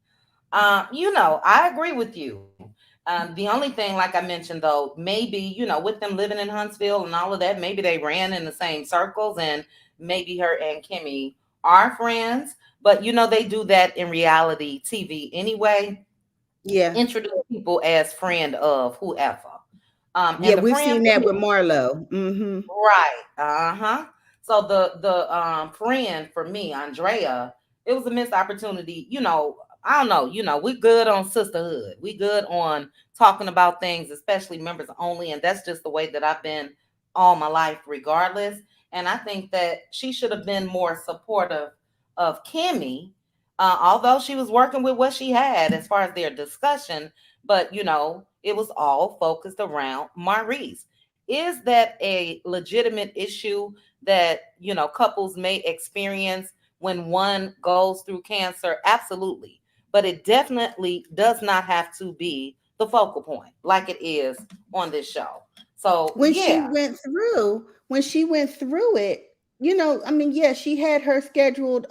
I agree with you. The only thing, like I mentioned, though, maybe, with them living in Huntsville and all of that, maybe they ran in the same circles and maybe her and Kimmy are friends. But, they do that in reality TV anyway, Yeah. introduce people as friend of whoever. Yeah, And the we've friend seen for that with me, Marlo. Mm-hmm. right. Uh-huh. So the friend for me, Andrea, it was a missed opportunity. I don't know, we good on sisterhood. We good on talking about things, especially members only, and that's just the way that I've been all my life regardless. And I think that she should have been more supportive of Kimmy, although she was working with what she had as far as their discussion, but it was all focused around Maurice. Is that a legitimate issue that couples may experience when one goes through cancer? Absolutely. But it definitely does not have to be the focal point like it is on this show. So When she yeah. went through, when she went through it, I mean, yeah, she had her scheduled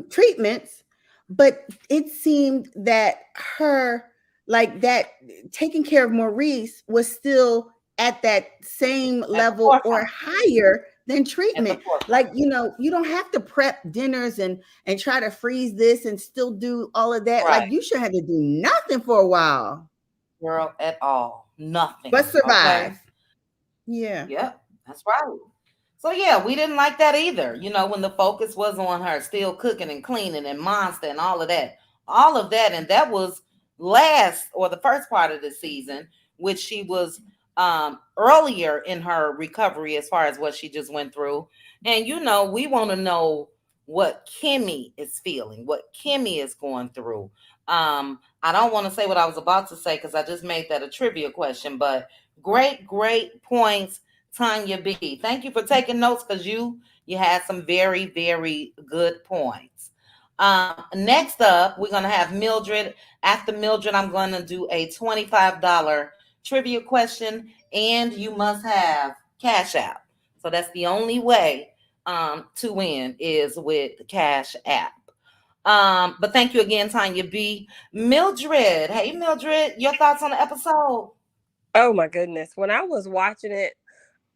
treatments, but it seemed that her, like that, taking care of Maurice was still at that same At the level or forefront. higher than At the treatment. forefront. Like, you don't have to prep dinners and try to freeze this and still do all of that. Like, Right. you should have to do nothing for a while Girl, at all. but Nothing. survive. Okay. Yeah. Yep, that's right. So yeah, we didn't like that either. When the focus was on her still cooking and cleaning and monster and all of that. All of that. And that was last or the first part of the season, which she was earlier in her recovery as far as what she just went through. And we want to know what Kimmy is feeling, what Kimmy is going through. I don't want to say what I was about to say because I just made that a trivia question, but great, great points, Tanya B. Thank you for taking notes because you had some very, very good points. Next up, we're gonna have Mildred. After Mildred, I'm gonna do a $25 trivia question, and you must have Cash App. So that's the only way to win is with Cash App. But thank you again, Tanya B. Mildred. Hey Mildred, your thoughts on the episode? Oh my goodness. When I was watching it,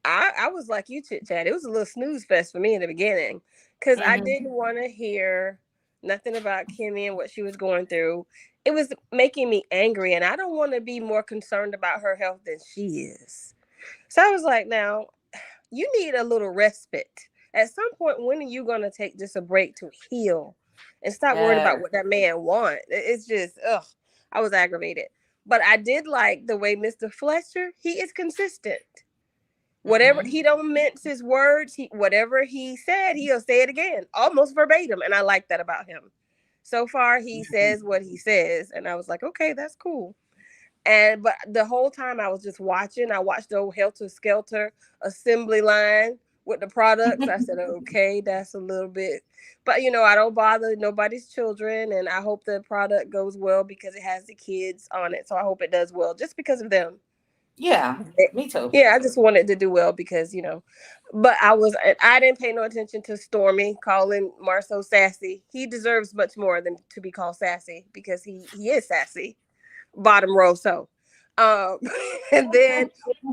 I was like you, Chit Chat. It was a little snooze fest for me in the beginning because I Mm-hmm. didn't want to hear nothing about Kimmy and what she was going through. It was making me angry, and I don't want to be more concerned about her health than she is. So I was like, now, you need a little respite. At some point, when are you going to take just a break to heal and stop worrying about Yes. what that man want? It's just, ugh, I was aggravated. But I did like the way Mr. Fletcher, he is consistent. Whatever, Mm-hmm. he don't mince his words. Whatever he said, he'll say it again, almost verbatim. And I like that about him. So far, he says what he says. And I was like, okay, that's cool. But the whole time I was just watching. I watched the old Helter Skelter assembly line with the products. I said, okay, that's a little bit, but I don't bother nobody's children, and I hope the product goes well because it has the kids on it. So I hope it does well just because of them. Yeah, me too. Yeah, I just wanted to do well because but I didn't pay no attention to Stormy calling Marceau sassy. He deserves much more than to be called sassy because he is sassy, bottom row. So, um, and then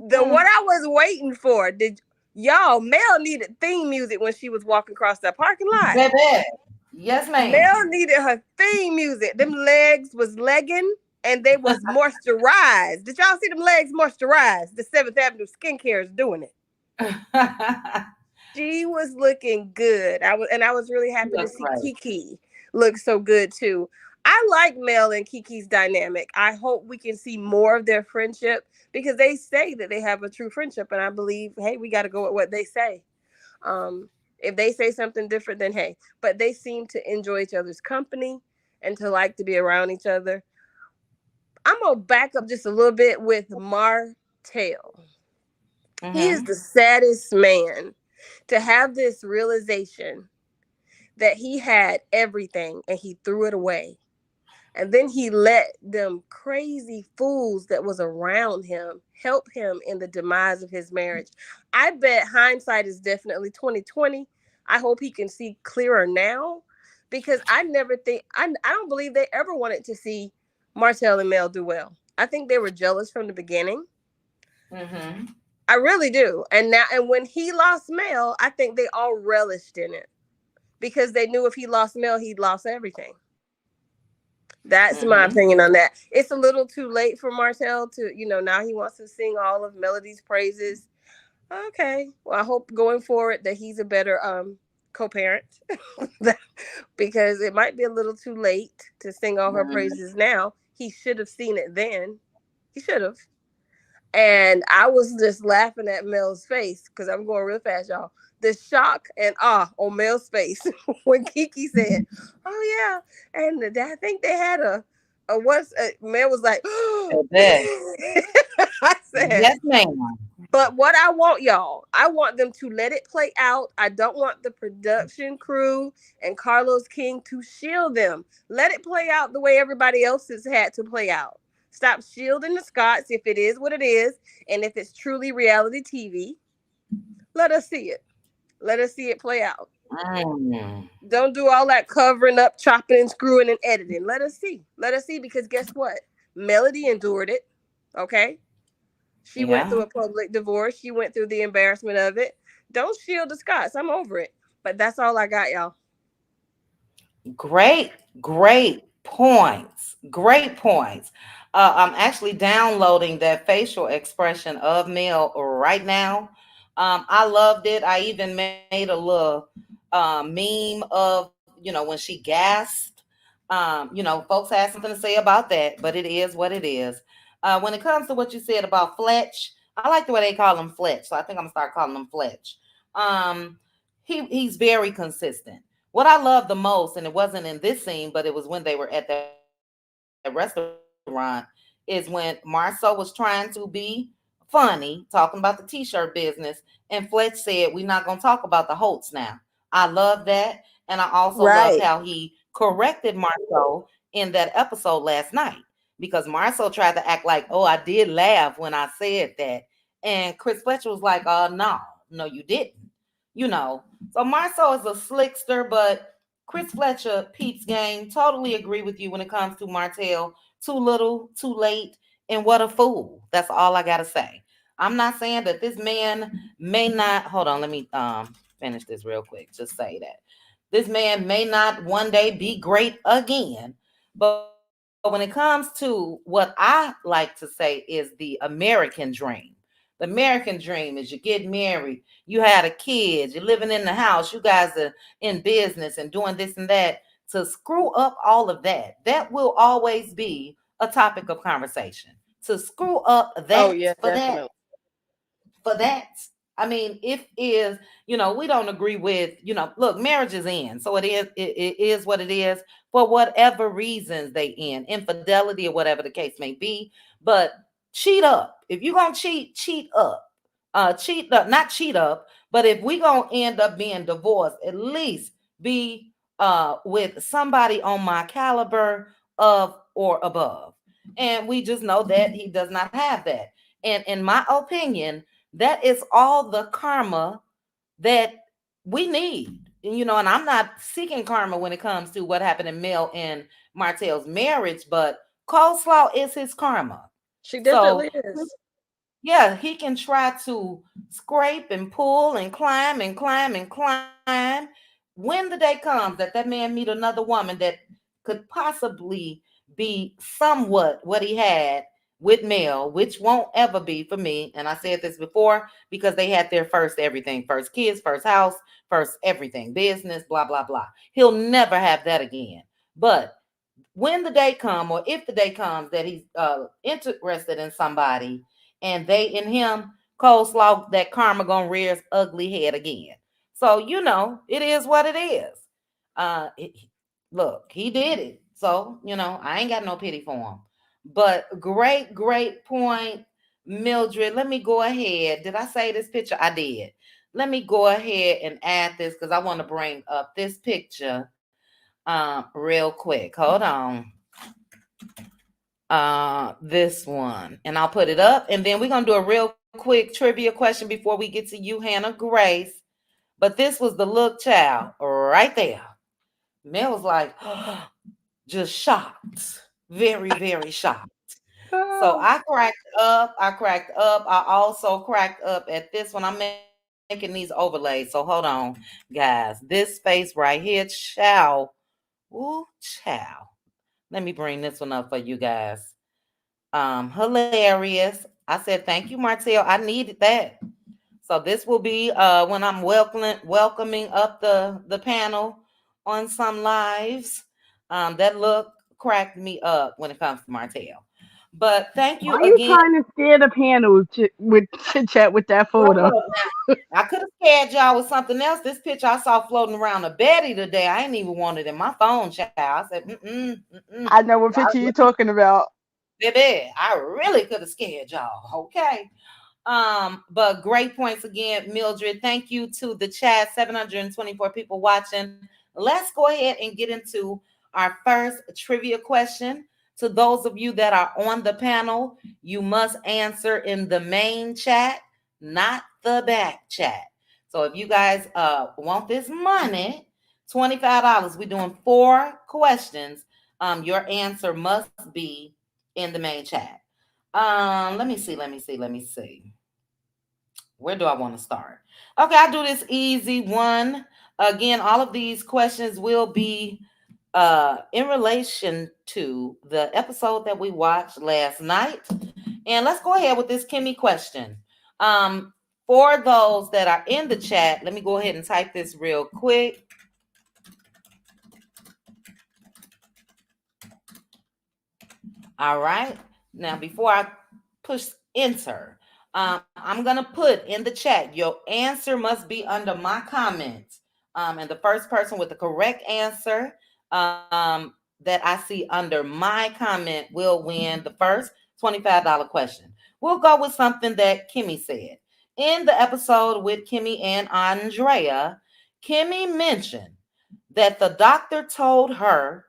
the what I was waiting for, did y'all? Mel needed theme music when she was walking across that parking lot. Baby. Yes, ma'am. Mel needed her theme music. Them legs was legging and they was moisturized. Did y'all see them legs moisturized? The Seventh Avenue Skincare is doing it. She was looking good. I was really You happy to look see great. Kiki look so good too. I like Mel and Kiki's dynamic. I hope we can see more of their friendship because they say that they have a true friendship, and I believe, hey, we got to go with what they say. If they say something different, then hey. But they seem to enjoy each other's company and to like to be around each other. I'm gonna back up just a little bit with Martell. He is Mm-hmm. the saddest man to have this realization that he had everything and he threw it away. And then he let them crazy fools that was around him help him in the demise of his marriage. I bet hindsight is definitely 2020. I hope he can see clearer now because I never think I don't believe they ever wanted to see Martell and Mel do well. I think they were jealous from the beginning. Mm-hmm. I really do. And when he lost Mel, I think they all relished in it because they knew if he lost Mel, he'd lost everything. That's my Mm-hmm. opinion on that. It's a little too late for Martell to, now he wants to sing all of Melody's praises. Okay. Well, I hope going forward that he's a better co-parent because it might be a little too late to sing all her praises now. He should have seen it then. He should have. And I was just laughing at Mel's face because I'm going real fast, y'all. The shock and awe on Mel's face when Kiki said, "Oh yeah," and I think they had a once. Mel was like, That. I said, Yes, ma'am. but what I want, y'all, I want them to let it play out. I don't want the production crew and Carlos King to shield them. Let it play out the way everybody else has had to play out. Stop shielding the Scots if it is what it is. And if it's truly reality TV, let us see it. Let us see it play out. Mm. Don't do all that covering up, chopping and screwing and editing. Let us see. Let us see because guess what? Melody endured it. Okay. She went through Yeah. a public divorce. She went through the embarrassment of it. Don't shield the Scots. I'm over it. But that's all I got, y'all. Great, great points. Great points. I'm actually downloading that facial expression of Mel right now. I loved it. I even made a little meme of, when she gasped. Folks had something to say about that, but it is what it is. When it comes to what you said about Fletch, I like the way they call him Fletch, so I think I'm gonna start calling him Fletch. Um, he's very consistent. What I love the most, and it wasn't in this scene, but it was when they were at that restaurant, is when Marceau was trying to be funny, talking about the t-shirt business, and Fletch said, "We're not gonna talk about the Holtz now." I love that, and I also loved how Right. he corrected Marceau in that episode last night because Marceau tried to act like, "Oh, I did laugh when I said that," and Chris Fletcher was like, no, no, you didn't." You know, so Marceau is a slickster, but Chris Fletcher, Peeps game, totally agree with you when it comes to Martell. Too little, too late, and what a fool. That's all I gotta say. I'm not saying that this man may not. Hold on, let me finish this real quick. Just say that this man may not one day be great again. But when it comes to what I like to say is the American dream. The American dream is you get married, you had a kid, you're living in the house, you guys are in business and doing this and that. To screw up all of that, that will always be a topic of conversation. To screw up Oh that yeah, for that definitely. for that. I mean, it is, we don't agree with, look, marriages end. So it is what it is for whatever reasons they end, infidelity or whatever the case may be. But cheat up. If you're gonna cheat, cheat up. Cheat up, not cheat up, but if we gonna end up being divorced, at least be with somebody on my caliber of or above. And we just know that he does not have that. And in my opinion, that is all the karma that we need. And I'm not seeking karma when it comes to what happened in Mel and Martell's marriage, but coleslaw is his karma. She So definitely is. yeah, he can try to scrape and pull and climb and climb and climb. When the day comes that that man meet another woman that could possibly be somewhat what he had with Mel, which won't ever be for me. And I said this before because they had their first everything, first kids, first house, first everything, business, blah, blah, blah. He'll never have that again. But when the day come or if the day comes that he's interested in somebody and they in him, coleslaw, that karma gonna rear its ugly head again. So it is what it is. uh it, Look, he did it, so I ain't got no pity for him. But great point, Mildred. Let me go ahead. Did I say this picture? I did. Let me go ahead and add this because I want to bring up this picture real quick. Hold on. This one, and I'll put it up, and then we're gonna do a real quick trivia question before we get to you, Hannah Grace. But this was the look, child, right there. Mel was like just shocked. Very, very shocked. So Oh, I cracked up. I cracked up. I also cracked up at this one. I'm making these overlays. So hold on, guys. This face right here, chow. Ooh, chow. Let me bring this one up for you guys. Hilarious. I said thank you, Martell. I needed that. So this will be when I'm welcoming up the panel on some lives. That look cracked me up when it comes to Martell. But thank why you are you again. trying to scare the panel with chit chat with that Well, photo? look, now, I could have scared y'all with something else. This picture I saw floating around a Betty today, I ain't even wanted in my phone, child. I said, mm-mm. I know what picture you're talking about. Baby, I really could have scared y'all. Okay. But great points again, Mildred. Thank you to the chat, 724 people watching. Let's go ahead and get into our first trivia question. To those of you that are on the panel, you must answer in the main chat, not the back chat. So if you guys want this money, $25, we're doing 4 questions. Your answer must be in the main chat. Let me see. Where do I want to start? Okay, I'll do this easy one. Again, all of these questions will be in relation to the episode that we watched last night. And let's go ahead with this Kimmy question. For those that are in the chat, let me go ahead and type this real quick. All right. Now, before I push enter, I'm going to put in the chat, your answer must be under my comments. And the first person with the correct answer that I see under my comment will win the first $25 question. We'll go with something that Kimmy said. In the episode with Kimmy and Andrea, Kimmy mentioned that the doctor told her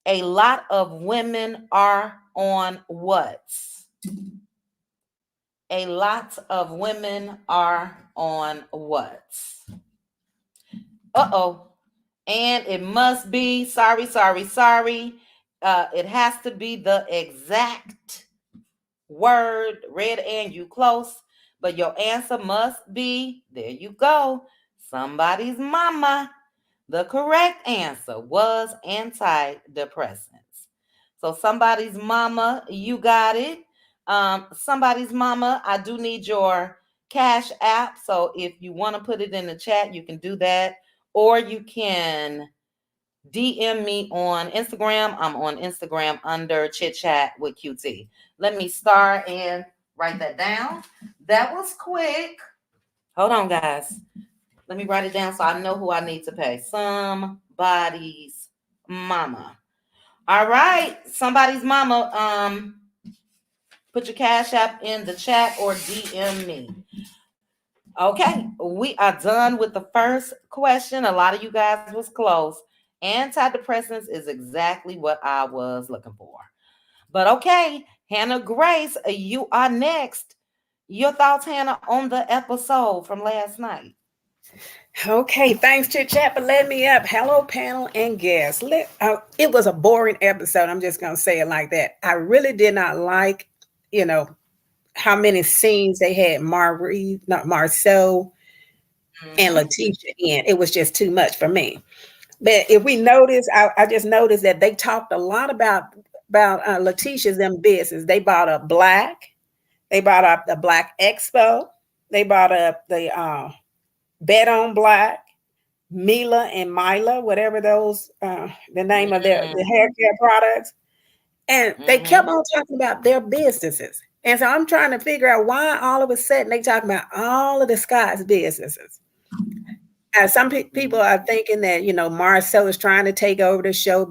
a lot of women are on what? A lot of women are on what? Uh-oh. And it must be, sorry. It has to be the exact word, red and you close. But your answer must be, there you go, somebody's mama. The correct answer was antidepressants. So somebody's mama, you got it. Somebody's mama, I do need your Cash App. So if you want to put it in the chat, you can do that. Or you can DM me on Instagram. I'm on Instagram under Chit Chat with QT. Let me start and write that down. That was quick. Hold on, guys. Let me write it down so I know who I need to pay. Somebody's mama. All right. Somebody's mama. Put your Cash App in the chat or DM me. Okay, we are done with the first question. A lot of you guys was close. Antidepressants is exactly what I was looking for. But okay, Hannah Grace, you are next. Your thoughts, Hannah, on the episode from last night? Okay, thanks Chit Chat for letting me up. Hello, panel and guests. It was a boring episode. I'm just gonna say it like that. I really did not like, how many scenes they had Marceau and Letitia in. It was just too much for me. But if we notice, I just noticed that they talked a lot about Letitia's them business. They brought up Black. They brought up the Black Expo. They brought up the Bet on Black. Mila and Mila, whatever those the name of the hair care products, and they kept on talking about their businesses. And so I'm trying to figure out why all of a sudden they talking about all of the Scott's businesses. Some people are thinking that Marcel is trying to take over the show.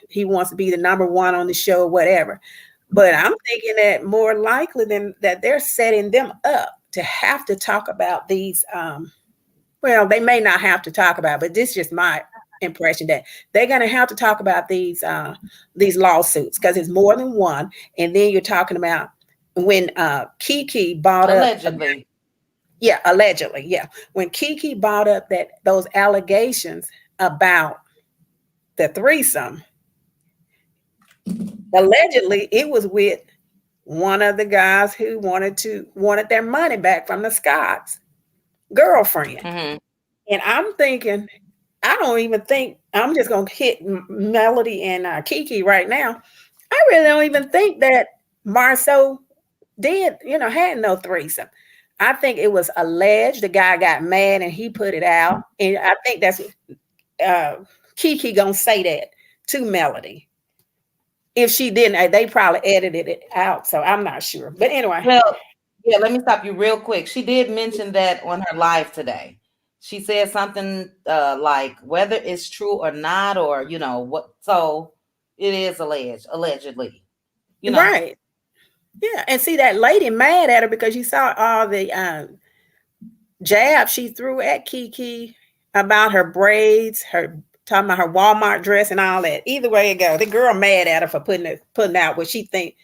He wants to be the number one on the show, whatever. But I'm thinking that more likely than that they're setting them up to have to talk about these. Well, they may not have to talk about, but this is just my impression that they're going to have to talk about these lawsuits because it's more than one. And then you're talking about when Kiki brought Allegedly. Allegedly. When Kiki brought up those allegations about the threesome, allegedly it was with one of the guys who wanted their money back from the Scotts girlfriend. Mhm. And I'm thinking, I don't even think I'm just gonna hit Melody and Kiki right now. I really don't even think that Marceau did, had no threesome. I think it was alleged. The guy got mad and he put it out, and I think that's Kiki gonna say that to Melody. If she didn't, they probably edited it out. So I'm not sure. But anyway. Well, yeah, let me stop you real quick. She did mention that on her live today. She said something like whether it's true or not, or what. So it is allegedly. Right. Yeah. And see that lady mad at her because you saw all the jab she threw at Kiki about her braids, her talking about her Walmart dress and all that. Either way it goes, the girl mad at her for putting out what she think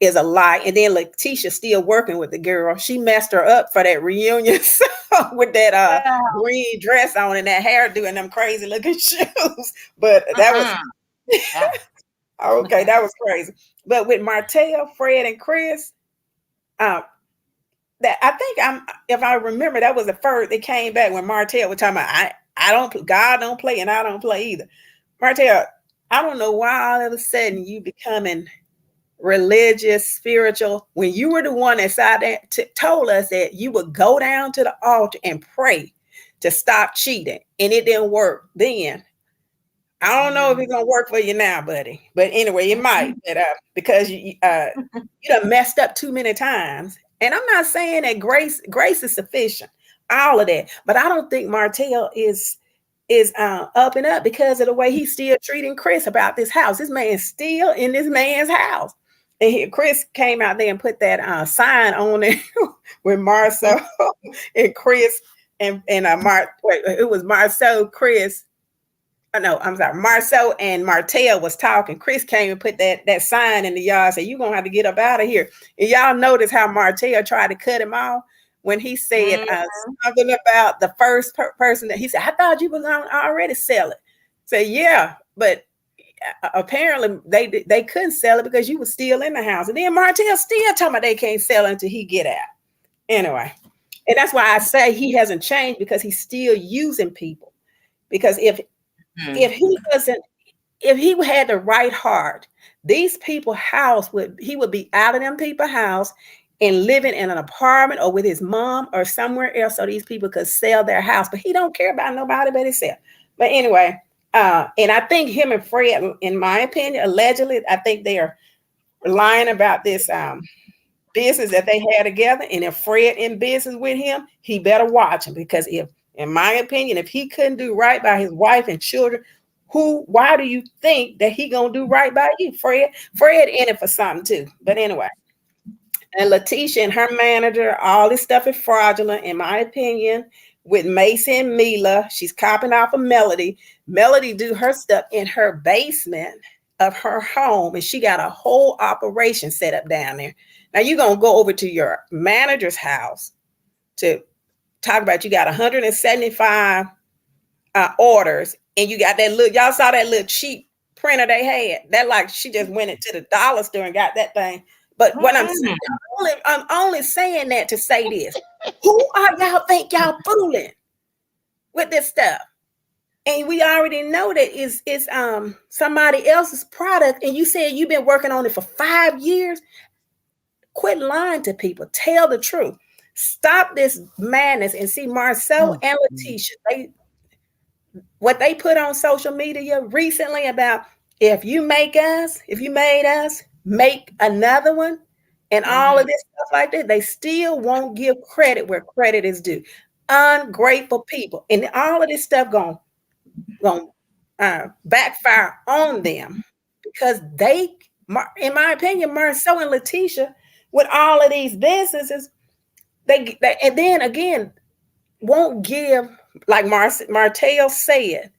is a lie. And then Letitia still working with the girl. She messed her up for that reunion with that green dress on and that hairdo and them crazy looking shoes. But that was okay, that was crazy. But with Martell, Fred, and Chris, that I think if I remember, that was the first they came back when Martell was talking about I don't, God don't play and I don't play either. Martell, I don't know why all of a sudden you becoming religious, spiritual, when you were the one that told us that you would go down to the altar and pray to stop cheating, and it didn't work then. I don't know if it's gonna work for you now, buddy. But anyway, it might. But, because you done messed up too many times. And I'm not saying that grace is sufficient, all of that. But I don't think Martell is up and up because of the way he's still treating Chris about this house. This man's still in this man's house. And Chris came out there and put that sign on it with Marceau and Chris and it was Marceau, Chris. No, I'm sorry. Marceau and Martell was talking. Chris came and put that sign in the yard, said, "You're going to have to get up out of here." And y'all notice how Martell tried to cut him off when he said something about the first person that he said, "I thought you was going to already sell it." Say, yeah, but apparently they couldn't sell it because you were still in the house. And then Martell still talking about they can't sell it until he get out. Anyway, and that's why I say he hasn't changed, because he's still using people. Because if he had the right heart, these people's house he would be out of them people's house and living in an apartment or with his mom or somewhere else so these people could sell their house. But he don't care about nobody but himself. But anyway, and I think him and Fred, in my opinion, allegedly, I think they are lying about this business that they had together. And if Fred in business with him, he better watch him, because in my opinion, if he couldn't do right by his wife and children, why do you think that he gonna do right by you, Fred? Fred in it for something too. But anyway, and Letitia and her manager, all this stuff is fraudulent, in my opinion. With Macy and Mila, she's copying off of Melody. Melody do her stuff in her basement of her home, and she got a whole operation set up down there. Now you're gonna go over to your manager's house to talk about you got 175 orders, and you got that little, y'all saw that little cheap printer they had. That like she just went into the dollar store and got that thing. But what I'm saying, I'm only saying that to say this. Who are y'all think y'all fooling with this stuff? And we already know that it's somebody else's product, and you said you've been working on it for 5 years. Quit lying to people. Tell the truth. Stop this madness. And see, Marceau and Letitia, what they put on social media recently about if you made us, make another one, and all of this stuff like that, they still won't give credit where credit is due. Ungrateful people. And all of this stuff going backfire on them, because they, in my opinion, Marceau and Letitia, with all of these businesses, they and then again won't give, like Martell said,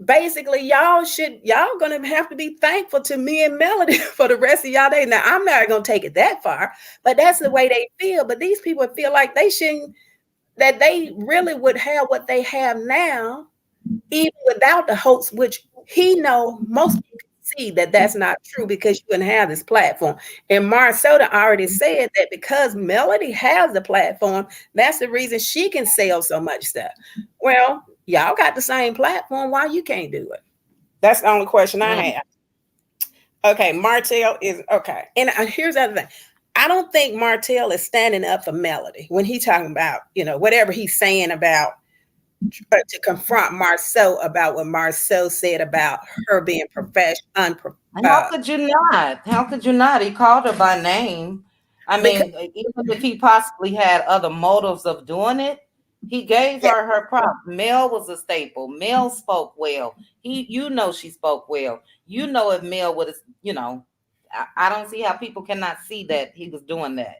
basically y'all gonna have to be thankful to me and Melody for the rest of y'all day. Now I'm not gonna take it that far, but that's the way they feel. But these people feel like they shouldn't, that they really would have what they have now, even without the hoax, which he know most people see that that's not true because you wouldn't have this platform. And Marsota already said that because Melody has the platform, that's the reason she can sell so much stuff. Well, y'all got the same platform. Why you can't do it? That's the only question I Mm. have. Okay, Martell is okay. And here's the other thing. I don't think Martell is standing up for Melody when he's talking about, whatever he's saying about to confront Marceau about what Marceau said about her being professional. How could you not? How could you not? He called her by name. I Because mean, even if he possibly had other motives of doing it, he gave yeah, her props. Mel was a staple. Mel spoke well. She spoke well. If Mel would have, I don't see how people cannot see that he was doing that.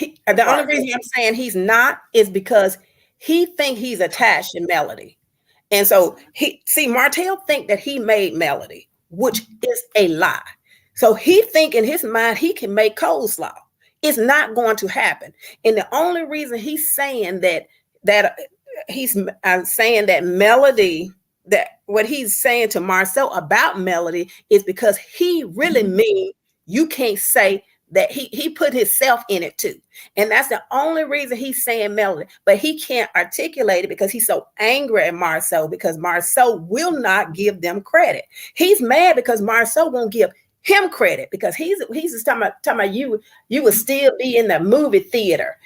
the only Right. reason I'm saying he's not is because he think he's attached to Melody. And so Martell think that he made Melody, which is a lie. So he think in his mind he can make coleslaw. It's not going to happen. And the only reason he's saying that he's saying that Melody, that what he's saying to Marcel about Melody is because he really mean you can't say that he put himself in it too. And that's the only reason he's saying Melody, but he can't articulate it because he's so angry at Marceau because Marceau will not give them credit. He's mad because Marceau won't give him credit because he's just talking about you would still be in the movie theater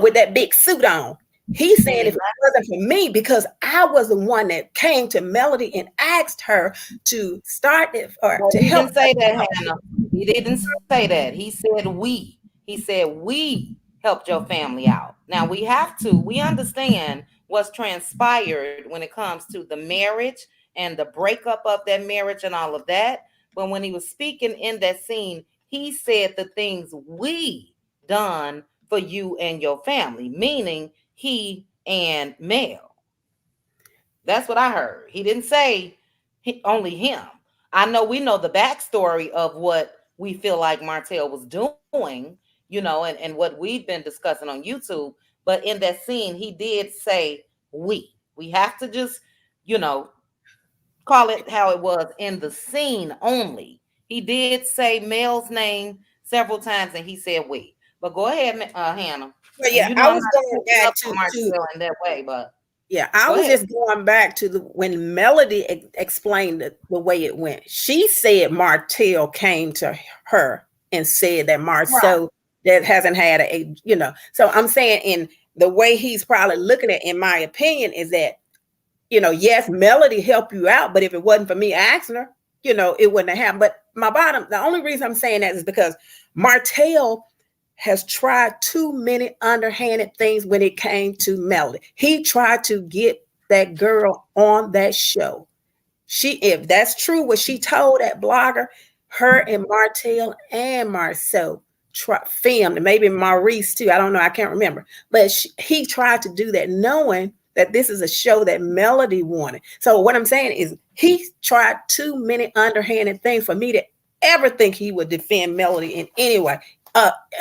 with that big suit on. He's saying if it wasn't for me, because I was the one that came to Melody and asked her to start it or Well, to he help didn't say that, her. Hannah. He didn't say that. He said we. He said we helped your family out. Now we understand what's transpired when it comes to the marriage and the breakup of that marriage and all of that. But when he was speaking in that scene, he said the things we done for you and your family, meaning he and Mel. That's what I heard. He didn't say only him. I know we know the backstory of what we feel like Martell was doing, and what we've been discussing on YouTube. But in that scene, he did say we. We have to just, you know, call it how it was in the scene only. He did say Mel's name several times and he said we. But go ahead, Hannah. But And yeah, you know I I'm was not going taking back up for to Martell in that way, but yeah, I go was ahead. just going back to when Melody explained the way it went. She said Martell came to her and said that Right. Marceau that hasn't had So I'm saying in the way he's probably looking at, in my opinion, is that yes, Melody helped you out, but if it wasn't for me asking her, it wouldn't have happened. But the only reason I'm saying that is because Martell has tried too many underhanded things when it came to Melody. He tried to get that girl on that show. If that's true, what she told that blogger, her and Martell and Marceau filmed, and maybe Maurice too. I don't know. I can't remember. But he tried to do that knowing that this is a show that Melody wanted. So what I'm saying is he tried too many underhanded things for me to ever think he would defend Melody in any way.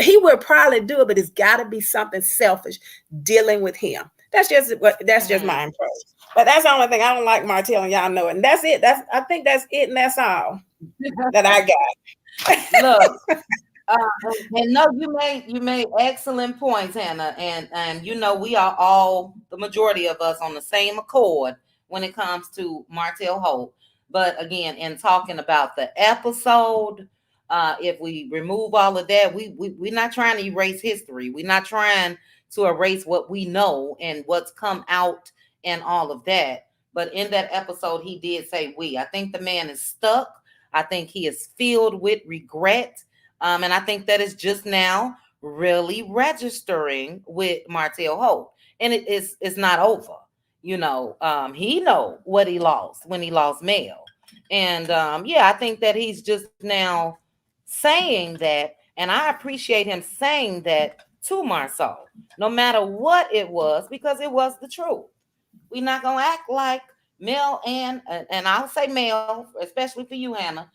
He would probably do it, but it's got to be something selfish dealing with him. That's just my approach. But that's the only thing I don't like Martell, and y'all know it. And that's it. I think that's it, and that's all that I got. Look, uh, and no, you made excellent points, Hannah, and we are all, the majority of us, on the same accord when it comes to Martell Holt. But again, in talking about the episode, if we remove all of that, we're not trying to erase history. We're not trying to erase what we know and what's come out and all of that. But in that episode, he did say we. I think the man is stuck. I think he is filled with regret. And I think that is just now really registering with Martell Holt. And it's not over. He know what he lost when he lost Mel. And I think that he's just now saying that, and I appreciate him saying that to Marceau, no matter what it was, because it was the truth. We're not gonna act like Mel and I'll say Mel, especially for you, Hannah.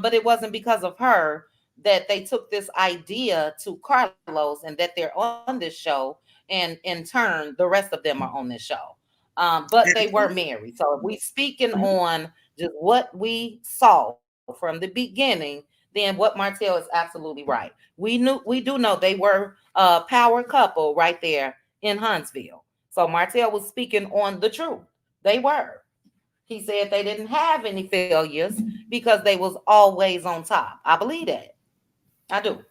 But it wasn't because of her that they took this idea to Carlos and that they're on this show, and in turn, the rest of them are on this show. But they were married. So if we speaking on just what we saw, from the beginning, then what Martell is absolutely right. We do know they were a power couple right there in Huntsville. So Martell was speaking on the truth. They were. He said they didn't have any failures because they was always on top. I believe that. I do.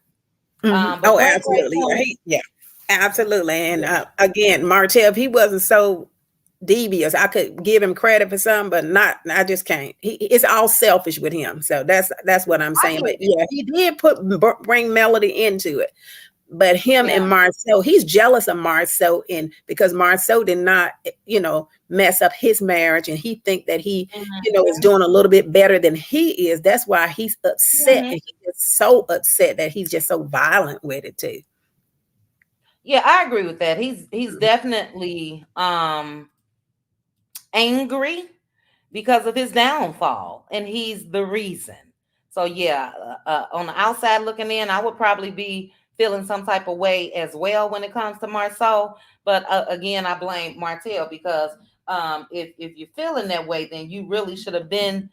But Oh, great absolutely. Yeah, point. yeah, absolutely. And Yeah. again, Martell, if he wasn't so devious, I could give him credit for some, but not. I just can't. It's all selfish with him. So that's what I'm I saying. But get it. yeah, he did bring melody into it. But him and Yeah. Marceau, he's jealous of Marceau, and because Marceau did not, mess up his marriage, and he think that he, is Mhm. doing a little bit better than he is. That's why he's upset, Mhm. and he's so upset that he's just so violent with it too. Yeah, I agree with that. He's definitely angry because of his downfall, and he's the reason. So yeah, on the outside looking in, I would probably be feeling some type of way as well when it comes to Marceau. But again, I blame Martell because if you're feeling that way, then you really should have been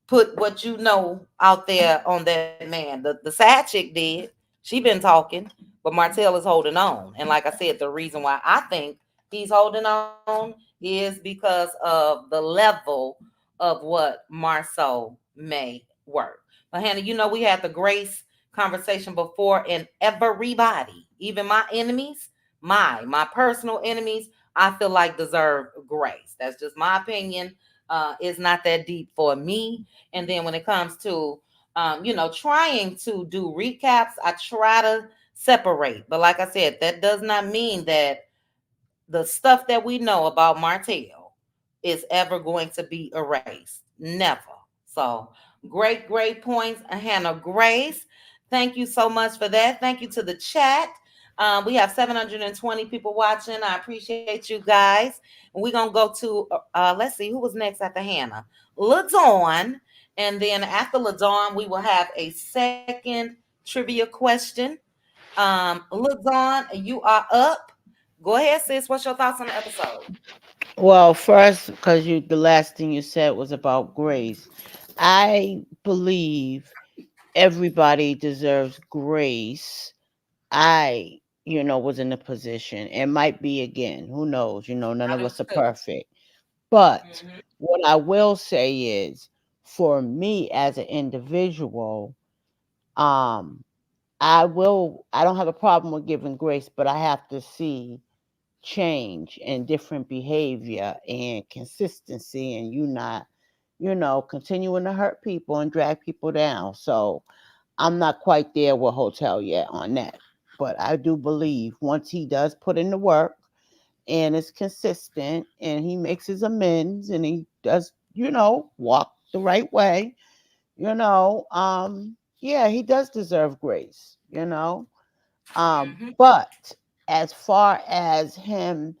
put what you know out there on that man. The side chick did. She been talking, but Martell is holding on. And like I said, the reason why I think he's holding on is because of the level of what Marceau may work. But Hannah, we had the grace conversation before, and everybody, even my enemies, my personal enemies, I feel like deserve grace. That's just my opinion. It's not that deep for me. And then when it comes to trying to do recaps, I try to separate. But like I said, that does not mean that the stuff that we know about Martell is ever going to be erased. Never. So great points, Hannah Grace. Thank you so much for that. Thank you to the chat. We have 720 people watching. I appreciate you guys. And we're gonna go to let's see who was next after Hannah. LaDawn. And then after LaDawn, we will have a second trivia question. LaDawn, you are up. Go ahead, sis. What's your thoughts on the episode? Well, first, because the last thing you said was about grace. I believe everybody deserves grace. I, was in a position. It might be again. Who knows? None I of do us are too. perfect. But Mhm. what I will say is, for me as an individual, um, I don't have a problem with giving grace, but I have to see change and different behavior and consistency, and you not, continuing to hurt people and drag people down. So I'm not quite there with Hotel yet on that. But I do believe once he does put in the work and is consistent and he makes his amends and he does, walk the right way, yeah, he does deserve grace, Mhm. but as far as him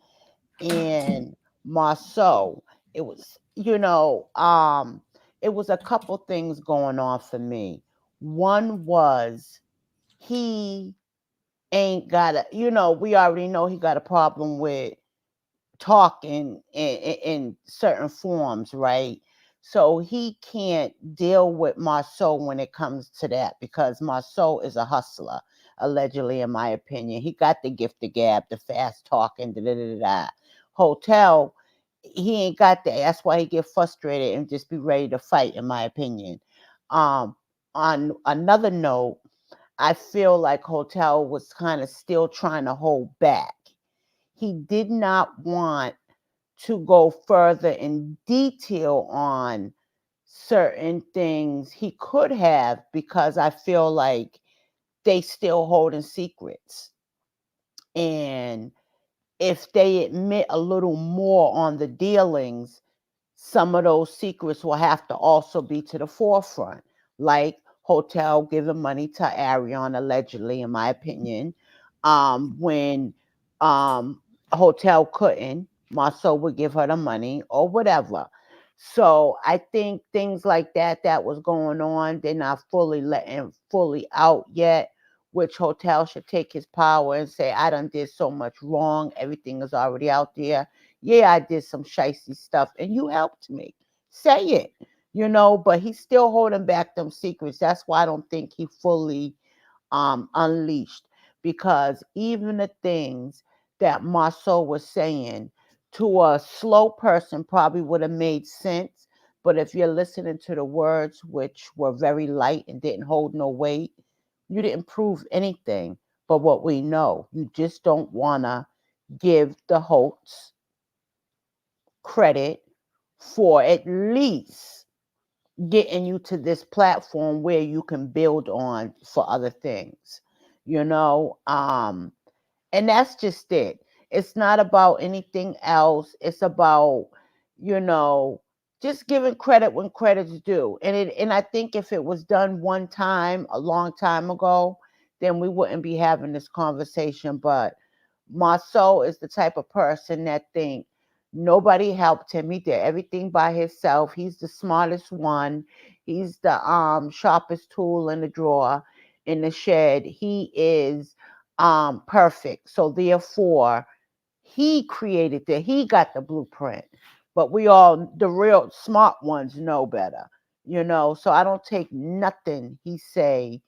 and Marceau, it was, it was a couple things going on for me. One was he ain't got a, we already know he got a problem with talk in certain forms, right? So he can't deal with Marceau when it comes to that because Marceau is a hustler, allegedly, in my opinion. He got the gift of gab, the fast talking, da da da da. Hotel, he ain't got that. That's why he get frustrated and just be ready to fight, in my opinion. Um, on another note, I feel like Hotel was kind of still trying to hold back. He did not want to go further in detail on certain things he could have because I feel like they still holding secrets. And if they admit a little more on the dealings, some of those secrets will have to also be to the forefront, like Hotel giving money to Arion, allegedly, in my opinion. When Hotel couldn't, Marceau would give her the money or whatever. So I think things like that was going on, they're not fully letting fully out yet. Which Hotel should take his power and say, I done did so much wrong. Everything is already out there. Yeah, I did some shicey stuff and you helped me. Say it. but he's still holding back them secrets. That's why I don't think he fully unleashed, because even the things that Marceau was saying to a slow person probably would have made sense. But if you're listening to the words, which were very light and didn't hold no weight, you didn't prove anything but what we know. You just don't want to give the hosts credit for at least getting you to this platform where you can build on for other things, you know um and that's just it. It's not about anything else. It's about, you know, just giving credit when credit's due. And I think if it was done one time a long time ago, then we wouldn't be having this conversation. But Marceau is the type of person that think nobody helped him. He did everything by himself. He's the smartest one. He's the sharpest tool in the drawer in the shed. He is perfect. So therefore, he got the blueprint. But we all, the real smart ones, know better. So I don't take nothing he say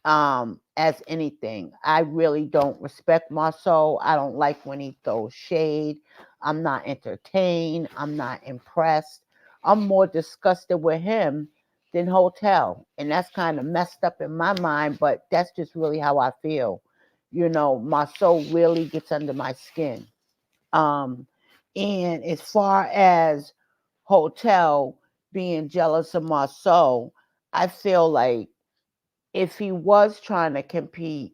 as anything. I really don't respect Marceau. I don't like when he throws shade. I'm not entertained. I'm not impressed. I'm more disgusted with him than Hotel. And that's kind of messed up in my mind, but that's just really how I feel. Marceau really gets under my skin. Um, and as far as Hotel being jealous of Marceau, I feel like if he was trying to compete,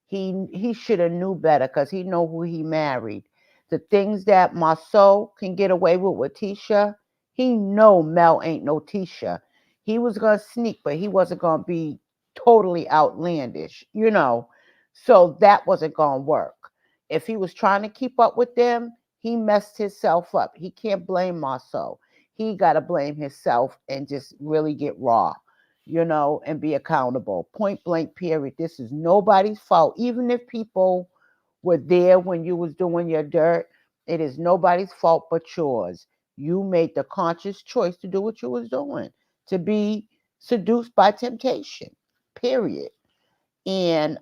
he should have knew better, because he know who he married. The things that Marceau can get away with Tisha, he know Mel ain't no Tisha. He was gonna sneak, but he wasn't gonna be totally outlandish. So that wasn't gonna work. If he was trying to keep up with them, he messed himself up. He can't blame Marceau. He gotta blame himself and just really get raw, and be accountable. Point blank, period. This is nobody's fault. Even if people were there when you was doing your dirt, it is nobody's fault but yours. You made the conscious choice to do what you was doing, to be seduced by temptation. Period. And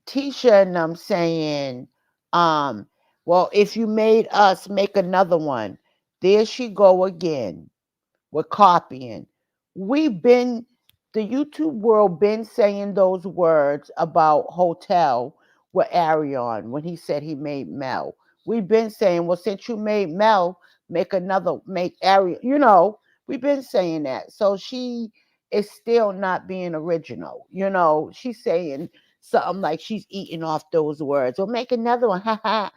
Tisha and I'm saying, um, well, if you made us, make another one. There she go again. We're copying. We've been, the YouTube world been saying those words about Hotel with Arion when he said he made Mel. We've been saying, well, since you made Mel, make Arion. We've been saying that. So she is still not being original. She's saying something like she's eating off those words. Or make another one. Ha ha.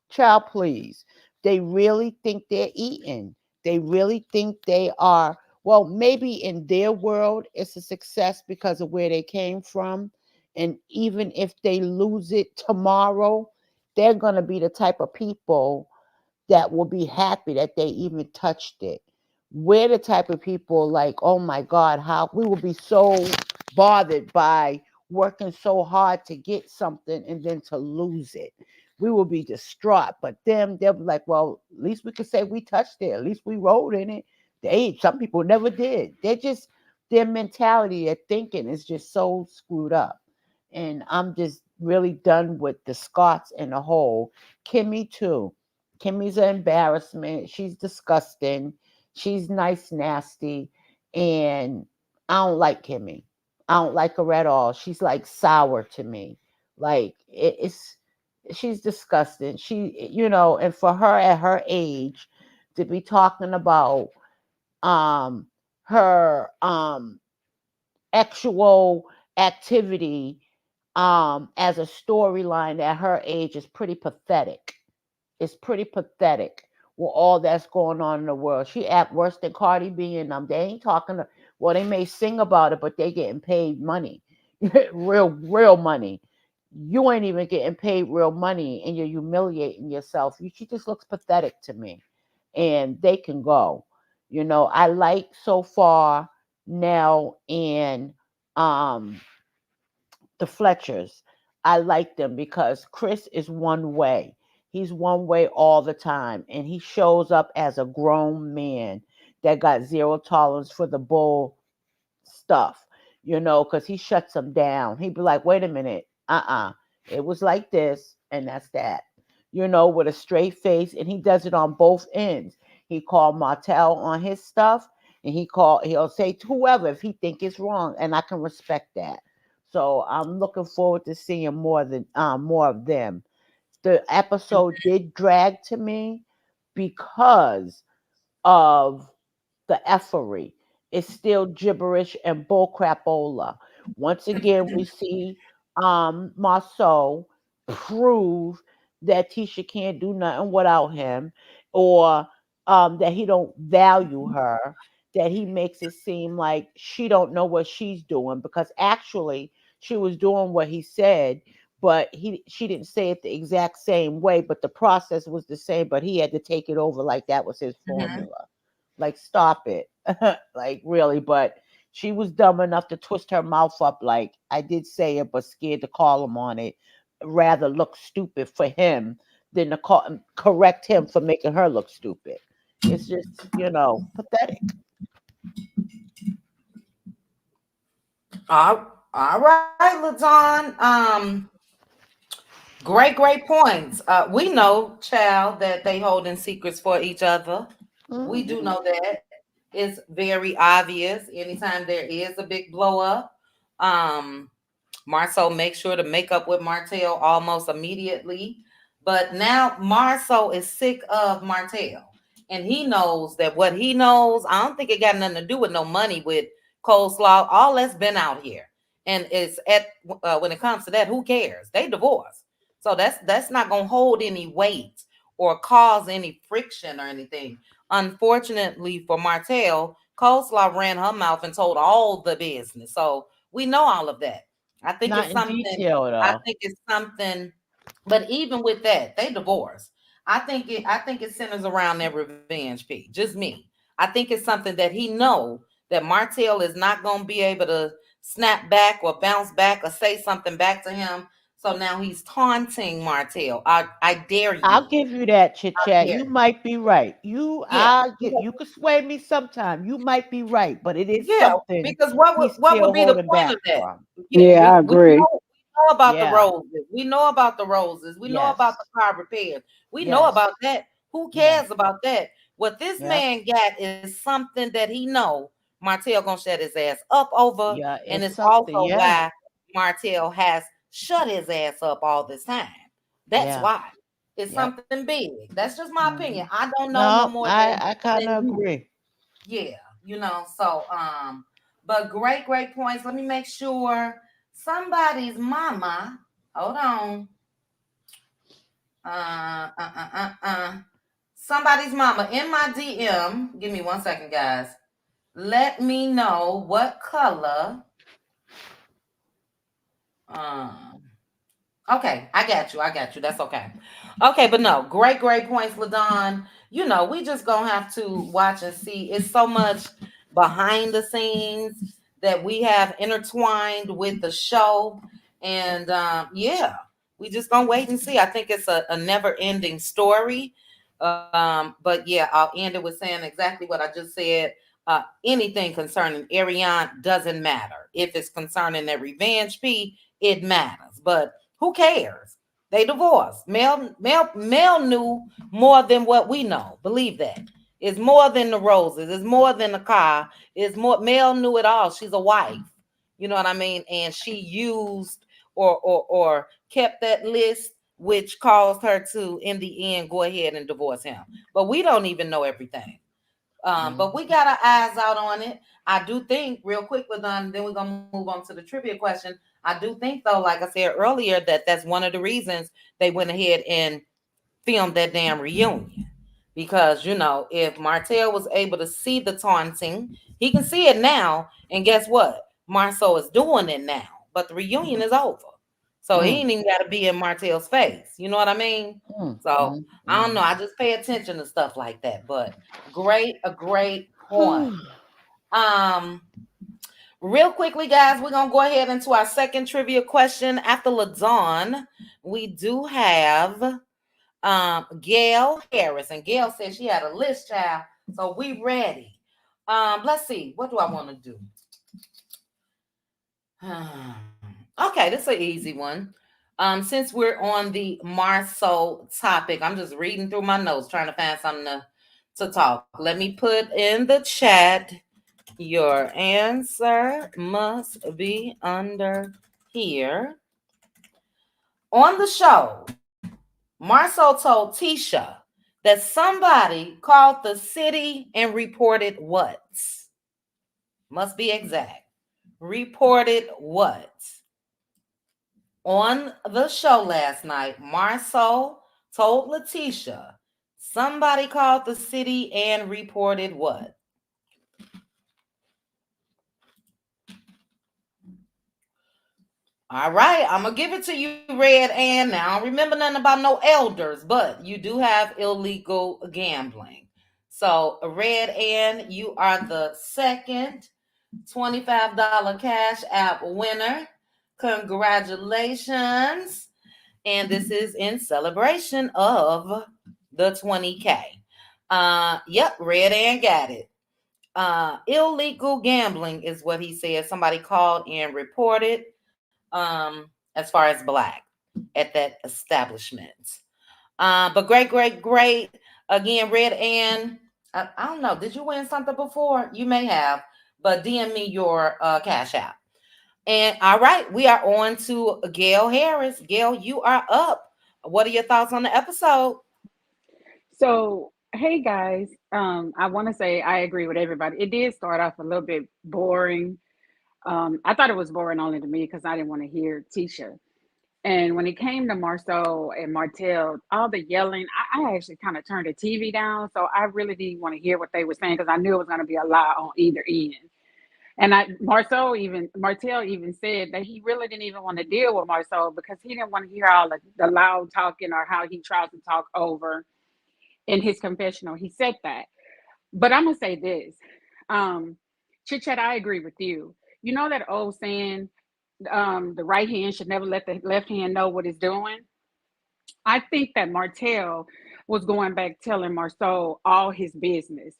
Child, please. They really think they're eating. They really think they are. Well, maybe in their world, it's a success because of where they came from. And even if they lose it tomorrow, they're going to be the type of people that will be happy that they even touched it. We're the type of people like, oh my God, how we will be so bothered by working so hard to get something and then to lose it. We will be distraught. But them, they'll be like, well, at least we could say we touched it. At least we rolled in it. Some people never did. Their mentality, their thinking is just so screwed up. And I'm just really done with the Scots in a whole. Kimmy too. Kimmy's an embarrassment. She's disgusting. She's nice, nasty. And I don't like Kimmy. I don't like her at all. She's like sour to me. Like she's disgusting. And for her at her age to be talking about um her actual activity as a storyline at her age is pretty pathetic. It's pretty pathetic with all that's going on in the world. She act worse than Cardi B and them. They ain't talking. Well, they may sing about it, but they getting paid money, real money. You ain't even getting paid real money, and you're humiliating yourself. She just looks pathetic to me, and they can go. I like so far Nell and um the Fletchers. I like them because Chris is one way. He's one way all the time, and he shows up as a grown man. that got zero tolerance for the bull stuff, because he shuts them down. He'd be like, wait a minute, it was like this, and that's that, with a straight face, and he does it on both ends. He called Martell on his stuff, and he'll say to whoever if he think it's wrong, and I can respect that. So I'm looking forward to seeing more of them. The episode did drag to me because of the effery. It's still gibberish and bullcrapola. Once again, we see Marceau prove that Tisha can't do nothing without him, or that he don't value her. That he makes it seem like she don't know what she's doing, because actually she was doing what he said, but she didn't say it the exact same way, but the process was the same. But he had to take it over like that was his formula. Like, stop it. Like, really. But she was dumb enough to twist her mouth up like, I did say it, but scared to call him on it. Rather look stupid for him than to correct him for making her look stupid. It's just, pathetic. All right, Ladon. Great points. We know, child, that they holding secrets for each other. We do know that. It's very obvious. Anytime there is a big blow up, Marceau makes sure to make up with Martell almost immediately. But now Marceau is sick of Martell. And he knows that what he knows, I don't think it got nothing to do with no money with coleslaw. All that's been out here. And it's when it comes to that, who cares? They divorced. So that's not gonna hold any weight or cause any friction or anything. Unfortunately for Martell, Coleslaw ran her mouth and told all the business. So we know all of that. I think Not it's in something. detail, I though. think it's something. But even with that, they divorced. I think it centers around their revenge, P. Just me. I think it's something that he know that Martell is not going to be able to snap back or bounce back or say something back to him. So now he's taunting Martell. I dare I'll you. give you that, chit I chat. dare You you. might be right. Yeah. You could sway me sometime. You might be right, but it is Yeah, something because he's what would still be the holding point back of that? from. Yeah, Yeah, I agree. we know about the Yeah. roses. We know about the roses. We know about Yes. the car repairs. We know Yes. about that. Who Yes. cares about that? What this Yep. man got is something that he know Martell gonna shut his ass up over, Yeah. and It's it's something. also Yeah. why Martell has shut his ass up all this time. That's Yeah. why. It's Yep. something big. That's just my opinion. Mhm. I don't know no No, more I kind than of you. agree. Yeah, so but great points. Let me make sure somebody's mama. Hold on. Uh uh uh uh uh. Somebody's mama in my DM. Give me 1 second, guys. Let me know what color. Um Okay, I got you. I got you. That's okay. Okay, but no, great points, Ladon. We just gonna have to watch and see. It's so much behind the scenes that we have intertwined with the show, and yeah, we just gonna wait and see. I think it's a never-ending story. But yeah, I'll end it with saying exactly what I just said. Anything concerning Ariane doesn't matter. If it's concerning their revenge, it matters. But who cares? They divorced. Mel knew more than what we know. Believe that. It's more than the roses. It's more than the car. It's more. Mel knew it all. She's a wife. You know what I mean? And she used or kept that list, which caused her to, in the end, go ahead and divorce him. But we don't even know everything. But we got our eyes out on it. I do think, real quick, with then we're gonna move on to the trivia question. I do think, though, like I said earlier, that that's one of the reasons they went ahead and filmed that damn reunion. Because if Martell was able to see the taunting, he can see it now. And guess what? Marceau is doing it now. But the reunion is over. So he Mm, ain't even got to be in Martell's face. You know what I mean? mm, So mm, I don't know. mm. I just pay attention to stuff like that. But a great point. Um, Real quickly, guys, we're gonna go ahead into our second trivia question. After Ladon, we do have Gail Harris, and Gail said she had a list, child. So we ready. Let's see. What do I want to do? Okay, this is an easy one. Since we're on the Marceau topic, I'm just reading through my notes, trying to find something to talk. Let me put in the chat. Your answer must be under here. On the show, Marceau told Tisha that somebody called the city and reported what? Must be exact. Reported what? On the show last night, Marceau told Letitia somebody called the city and reported what? All right, I'm gonna give it to you, Red Ann. Now, I don't remember nothing about no elders, but you do have illegal gambling. So, Red Ann, you are the second $25 Cash App winner. Congratulations. And this is in celebration of the 20K. Yep, Red Ann got it. Illegal gambling is what he said. Somebody called and reported as far as black at that establishment. But great. Again, Red Ann, I don't know. Did you win something before? You may have, but DM me your Cash App. And all right, we are on to Gail Harris. Gail, you are up. What are your thoughts on the episode? So, hey guys, I want to say I agree with everybody. It did start off a little bit boring. I thought it was boring only to me because I didn't want to hear Tisha. And when it came to Marceau and Martell, all the yelling, I actually kind of turned the TV down. So I really didn't want to hear what they were saying because I knew it was going to be a lie on either end. And Martell even said that he really didn't even want to deal with Marceau because he didn't want to hear all the loud talking or how he tries to talk over in his confessional. He said that. But I'm going to say this. Chit Chat, I agree with you. You know that old saying, the right hand should never let the left hand know what it's doing? I think that Martell was going back telling Marceau all his business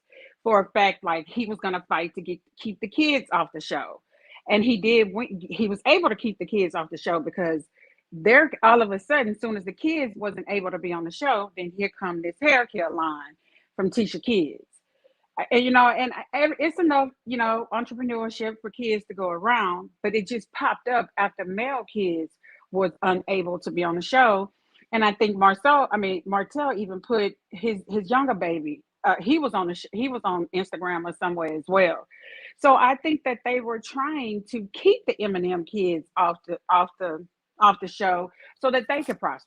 for a fact, like he was going to fight to keep the kids off the show. And he did. He was able to keep the kids off the show because they're all of a sudden, as soon as the kids wasn't able to be on the show, then here come this hair care line from Tisha Kids. And it's enough, entrepreneurship for kids to go around, but it just popped up after male kids was unable to be on the show. And I think Martell even put his younger baby. He was on he was on Instagram or somewhere as well. So I think that they were trying to keep the Eminem kids off the show so that they could profit,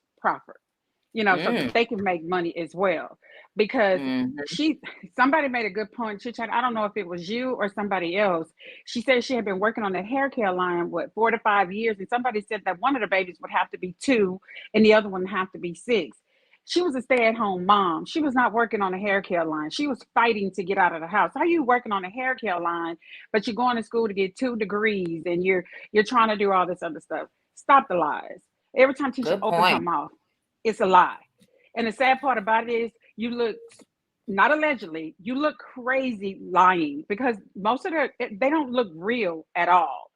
so that they can make money as well. Because Mhm. somebody made a good point. Chit Chat, I don't know if it was you or somebody else. She said she had been working on the hair care line, 4 to 5 years. And somebody said that one of the babies would have to be 2 and the other one would have to be 6. She was a stay-at-home mom. She was not working on a hair care line. She was fighting to get out of the house. How are you working on a hair care line, but you're going to school to get 2 degrees and you're trying to do all this other stuff? Stop the lies. Every time Tisha Good opened her point. mouth, it's a lie. And the sad part about it is you look, not allegedly, you look crazy lying because most of they don't look real at all.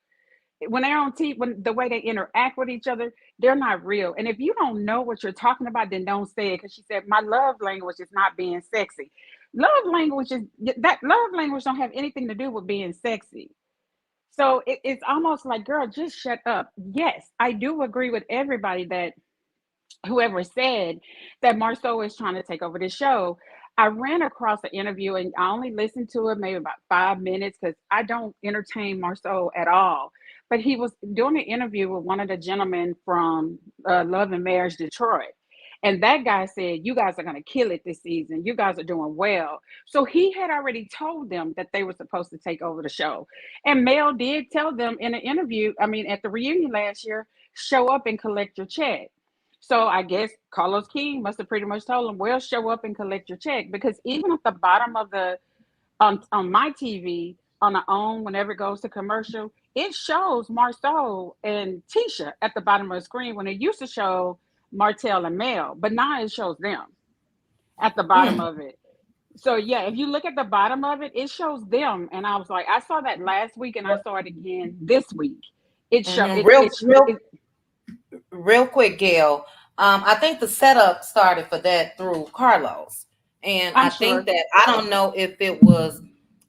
When they're on TV, when the way they interact with each other, they're not real. And if you don't know what you're talking about, then don't say it. Because she said, my love language is not being sexy. Love language don't have anything to do with being sexy. So it's almost like, girl, just shut up. Yes, I do agree with everybody that whoever said that Marceau is trying to take over the show. I ran across an interview and I only listened to it maybe about 5 minutes because I don't entertain Marceau at all. But he was doing an interview with one of the gentlemen from Love and Marriage Detroit. And that guy said, you guys are going to kill it this season. You guys are doing well. So he had already told them that they were supposed to take over the show. And Mel did tell them in an interview, at the reunion last year, show up and collect your check. So I guess Carlos King must have pretty much told him, well, show up and collect your check. Because even at the bottom of on my TV, on the OWN, whenever it goes to commercial, it shows Marceau and Tisha at the bottom of the screen when it used to show Martell and Mel. But now it shows them at the bottom Mm. of it. So yeah, if you look at the bottom of it, it shows them, and I was like, I saw that last week, and I saw it again this week. It show Mhm. it Real, it, real, it real quick, Gail. I think the setup started for that through Carlos, and I'm I think sure. that I don't know if it was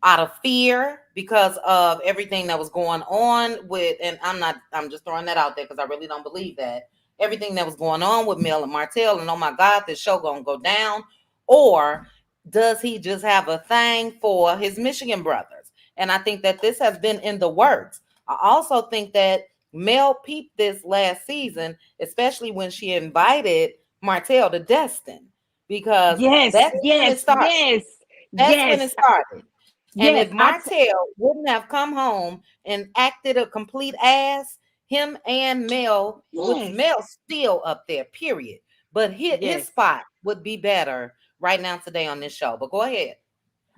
out of fear because of everything that was going on with, and I'm just throwing that out there because I really don't believe that everything that was going on with Mel and Martell, and oh my God, this show gonna go down, or does he just have a thing for his Michigan brothers? And I think that this has been in the works. I also think that Mel peeped this last season, especially when she invited Martell to Destin, because Yes, that's when it yes, started. yes, That's when it yes, started. And if yes. Martell wouldn't have come home and acted a complete ass, him and Mel would Yes, Mel still up there, period. But his yes. spot would be better right now today on this show. But go ahead.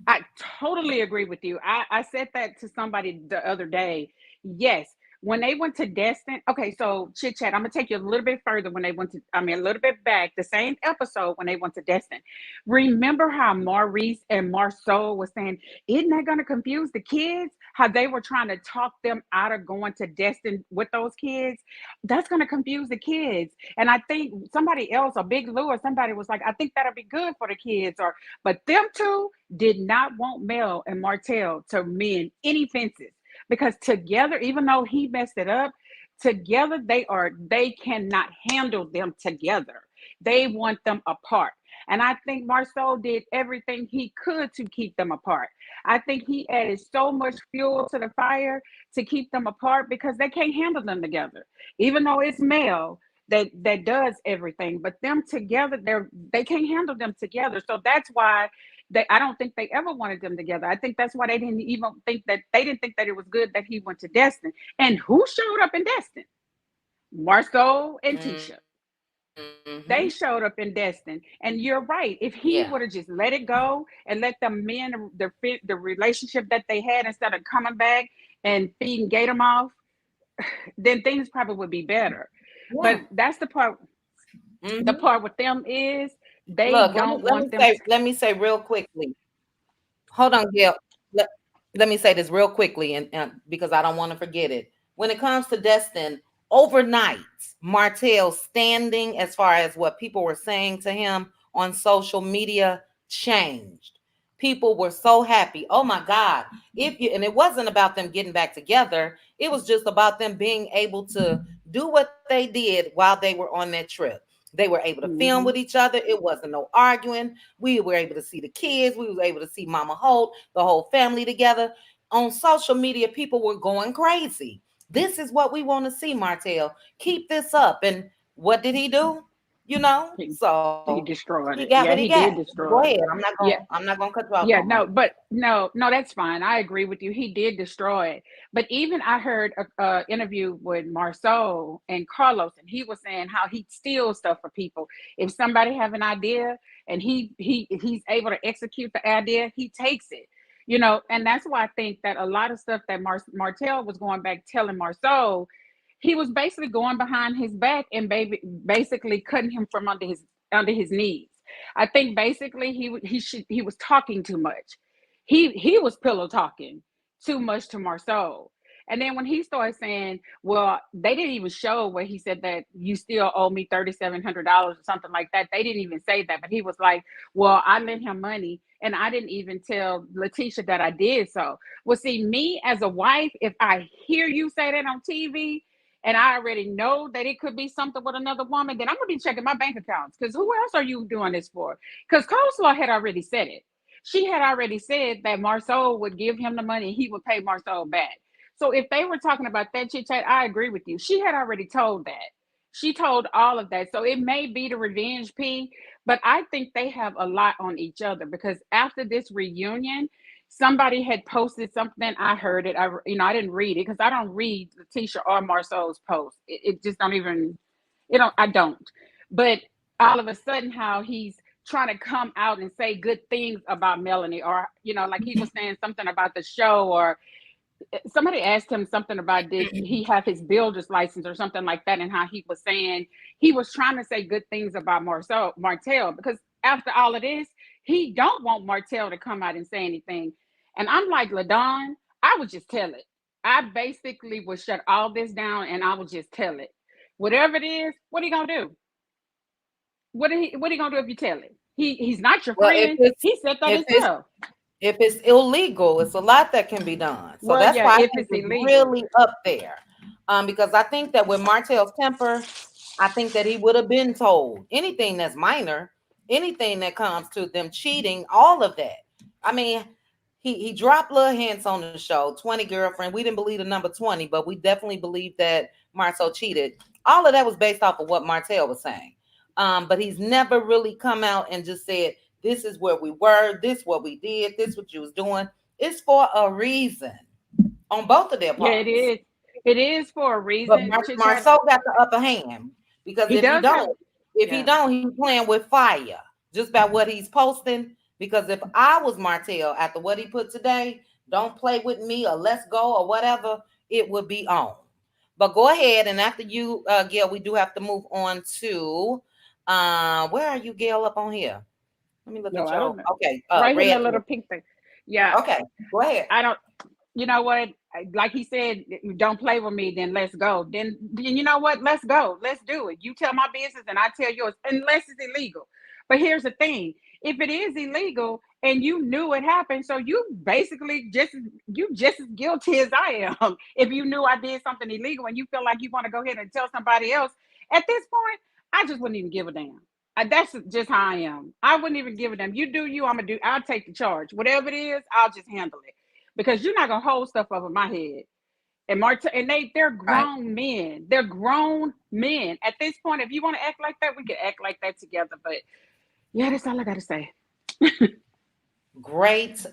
I totally agree with you. I said that to somebody the other day. Yes. When they went to Destin, okay, so chit chat, I'm gonna take you a little bit further when they went to, I mean, a little bit back, the same episode when they went to Destin. Remember how Maurice and Marceau was saying, isn't that gonna confuse the kids? How they were trying to talk them out of going to Destin with those kids? That's gonna confuse the kids. And I think somebody else, or Big Lou, or somebody was like, I think that'll be good for the kids, or but them two did not want Mel and Martell to mend any fences because together, even though he messed it up, together they cannot handle them together. They want them apart. And I think Marceau did everything he could to keep them apart. I think he added so much fuel to the fire to keep them apart because they can't handle them together. Even though it's Mel that does everything, but them together, they can't handle them together. So that's why I don't think they ever wanted them together. I think that's why they didn't think that it was good that he went to Destin. And who showed up in Destin? Marceau and Tisha. Mm-hmm. They showed up in Destin. And you're right. If Yeah. he would have just let it go and let them mend the relationship that they had instead of coming back and feeding Gator off, then things probably would be better. But Yeah. that's the Mm-hmm. part with them is they Look, don't let me want them say to. let me say real quickly. Hold on, Gail. Let me say this real quickly, and because I don't want to forget it. When it comes to Destin, overnight, Martell standing as far as what people were saying to him on social media changed. People were so happy. Oh my God. And it wasn't about them getting back together. It was just about them being able to do what they did while they were on that trip. They were able to film with Mhm. each other. It wasn't no arguing. We were able to see the kids. We was able to see Mama Holt, the whole family together. On social media, people were going crazy. This is what we want to see, Martell. Keep this up. And what did he do? He, So he he destroyed got it. what he Yeah, he got. did But go destroy ahead. it. Yeah, I'm not gonna cut you off yeah, no more. no, but no, that's fine. I agree with you. He did destroy it. But even I heard a interview with Marceau and Carlos, and he was saying how he steals stuff for people. If somebody have an idea and he's able to execute the idea, he takes it. And that's why I think that a lot of stuff that Martell was going back telling Marceau, he was basically going behind his back and basically cutting him from under his knees. I think basically he was talking too much. He was pillow talking too much to Marceau. And then when he started saying, well, they didn't even show where he said that you still owe me $3,700 or something like that. They didn't even say that, but he was like, well, I lent him money and I didn't even tell Letitia that I did so. Well, see, me as a wife, if I hear you say that on TV, and I already know that it could be something with another woman, then I'm gonna be checking my bank accounts because who else are you doing this for? Because Coleslaw had already said it. She had already said that Marceau would give him the money and he would pay Marceau back. So if they were talking about that chit chat, I agree with you. She had already told that. She told all of that. So it may be the revenge P, but I think they have a lot on each other because after this reunion, somebody had posted something. I heard it. I didn't read it because I don't read Letitia or Marceau's post. It just don't even. I don't. But all of a sudden, how he's trying to come out and say good things about Melanie, or like he was saying something about the show, or somebody asked him something about did he have his builder's license or something like that, and how he was saying he was trying to say good things about Martell because after all of this, he don't want Martell to come out and say anything. And I'm like, LaDon, I would just tell it. I basically would shut all this down and I would just tell it. Whatever it is, what are you gonna do? What are you gonna do if you tell it? He's not your Well, friend. He said that if it's himself. if it's illegal, it's a lot that can be done. So Well, that's yeah, why I if think it's it's illegal. really up there. Because I think that with Martell's temper, I think that he would have been told anything that's minor, anything that comes to them cheating, all of that. I mean, he dropped little hints on the show, 20 girlfriend. We didn't believe the number 20, but we definitely believe that Marcel cheated. All of that was based off of what Martell was saying. But he's never really come out and just said, this is where we were, this what we did, this what you was doing. It's for a reason on both of their Yeah, it parts. is. It is for a But reason. Chit chat. Marceau got the upper hand because He does have. if he Yeah. don't, he's playing with fire just by what he's posting. Because if I was Martell after what he put today, don't play with me or let's go or whatever, it would be on. But go ahead, and after you, Gail, we do have to move on to where are you, Gail, up on here? Let me look No, at I your don't know. okay, Right here in red. the little pink thing. Yeah. Okay, go ahead. I don't. You know what? Like he said, don't play with me. Then let's go. Then you know what? Let's go. Let's do it. You tell my business, and I tell yours, unless it's illegal. But here's the thing: if it is illegal and you knew it happened, so you basically just as guilty as I am. If you knew I did something illegal and you feel like you want to go ahead and tell somebody else, at this point, I just wouldn't even give a damn. That's just how I am. I wouldn't even give a damn. You do you. I'm gonna do. I'll take the charge. Whatever it is, I'll just handle it because you're not gonna hold stuff over my head. And Marta and they're Right. grown men. They're grown men. At this point, if you want to act like that, we can act like that together. But yeah, that's all I gotta say. Great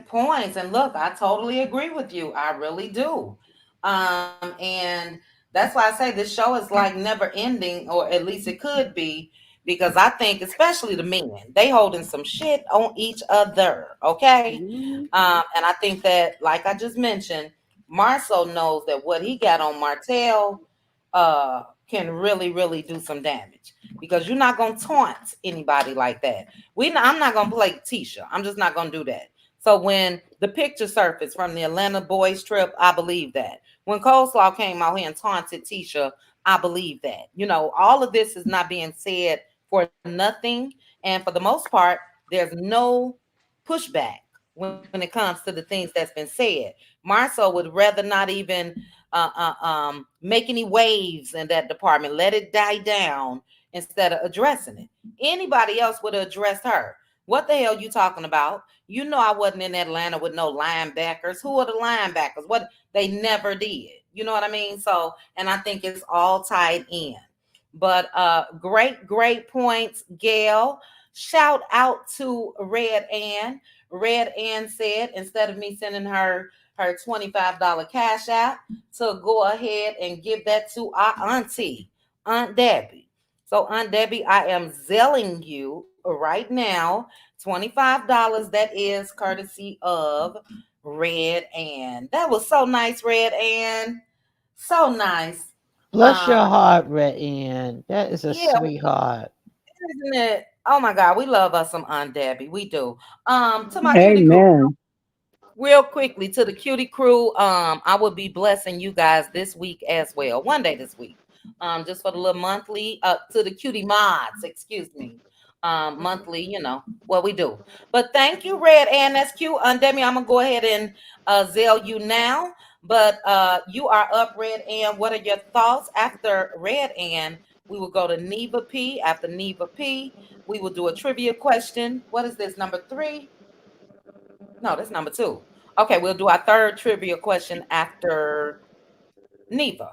points. And look, I totally agree with you. I really do. And that's why I say this show is like never ending, or at least it could be, because I think, especially the men, they holding some shit on each other. Okay. Mhm. And I think that, like I just mentioned, Marceau knows that what he got on Martell can really do some damage because you're not gonna taunt anybody like that. I'm not gonna play Tisha. I'm just not gonna do that. So when the picture surfaced from the Atlanta boys trip, I believe that. When Coleslaw came out here and taunted Tisha, I believe that. All of this is not being said for nothing, and for the most part, there's no pushback when it comes to the things that's been said. Marceau would rather not even make any waves in that department. Let it die down instead of addressing it. Anybody else would have addressed her. What the hell you talking about? You know I wasn't in Atlanta with no linebackers. Who are the linebackers? What they never did. You know what I mean? So, and I think it's all tied in. But great points, Gail. Shout out to Red Ann. Red Ann said instead of me sending her $25 cash app to go ahead and give that to our auntie, Aunt Debbie. So, Aunt Debbie, I am selling you right now $25. That is courtesy of Red Ann. That was so nice, Red Ann. So nice. Bless Um, your heart, Red Ann. That is a yeah, sweetheart. isn't it? Oh my God, we love us some Aunt Debbie. We do. To my cutie crew, Amen. real quickly to the cutie crew, I will be blessing you guys this week as well, one day this week, just for the little monthly, to the cutie mods, excuse me, monthly, what we do. But thank you, Red Ann, that's cute. Demi, I'm gonna go ahead and zell you now, but you are up, Red Ann. What are your thoughts? After Red Ann, we will go to Neva P. After Neva P, we will do a trivia question. What is this, number 3? No, that's number 2. Okay, we'll do our third trivia question after Neva.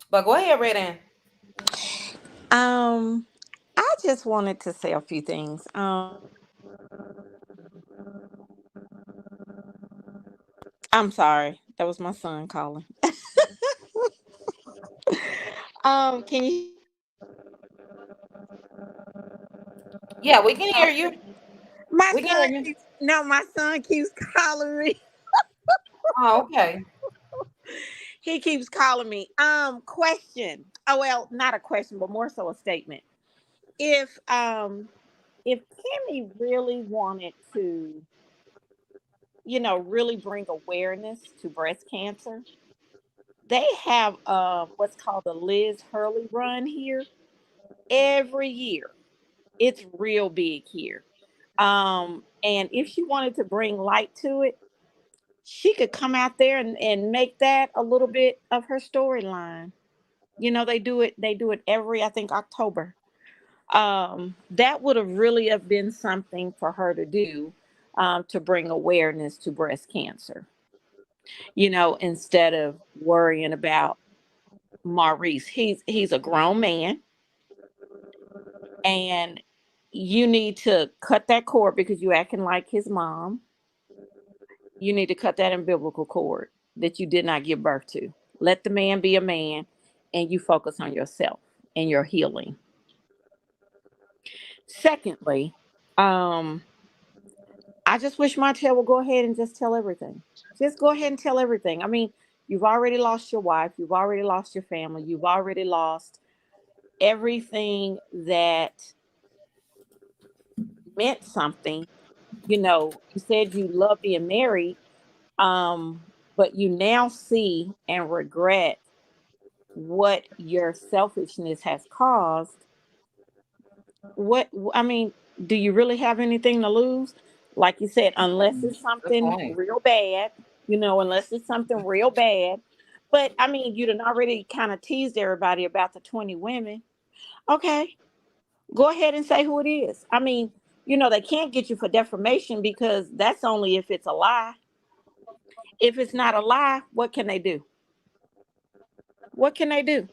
But go ahead, Red Ann. I just wanted to say a few things. I'm sorry. That was my son calling. Can you hear me? Yeah, we can hear you. My We can son hear you. keeps no, my son keeps calling me. Oh, okay. He keeps calling me. Question. Oh well, not a question, but more so a statement. If if Kimmy really wanted to, really bring awareness to breast cancer, they have what's called the Liz Hurley Run here every year. It's real big here. And if she wanted to bring light to it, she could come out there and make that a little bit of her storyline. They do it every, I think, October. That would have really have been something for her to do, to bring awareness to breast cancer, instead of worrying about Maurice. He's a grown man, and you need to cut that cord because you acting like his mom. You need to cut that umbilical cord that you did not give birth to. Let the man be a man, and you focus on yourself and your healing. Secondly, um, I just wish Martell would go ahead and just tell everything. Just go ahead and tell everything. I mean, you've already lost your wife, you've already lost your family, you've already lost everything that meant something. You said you love being married, but you now see and regret what your selfishness has caused. What I mean, do you really have anything to lose? Like you said, unless it's Good something point. real bad, unless it's something real bad. But I mean, you done already kind of teased everybody about the 20 women. Okay, go ahead and say who it is. I mean, they can't get you for defamation because that's only if it's a lie. If it's not a lie, what can they do? What can they do?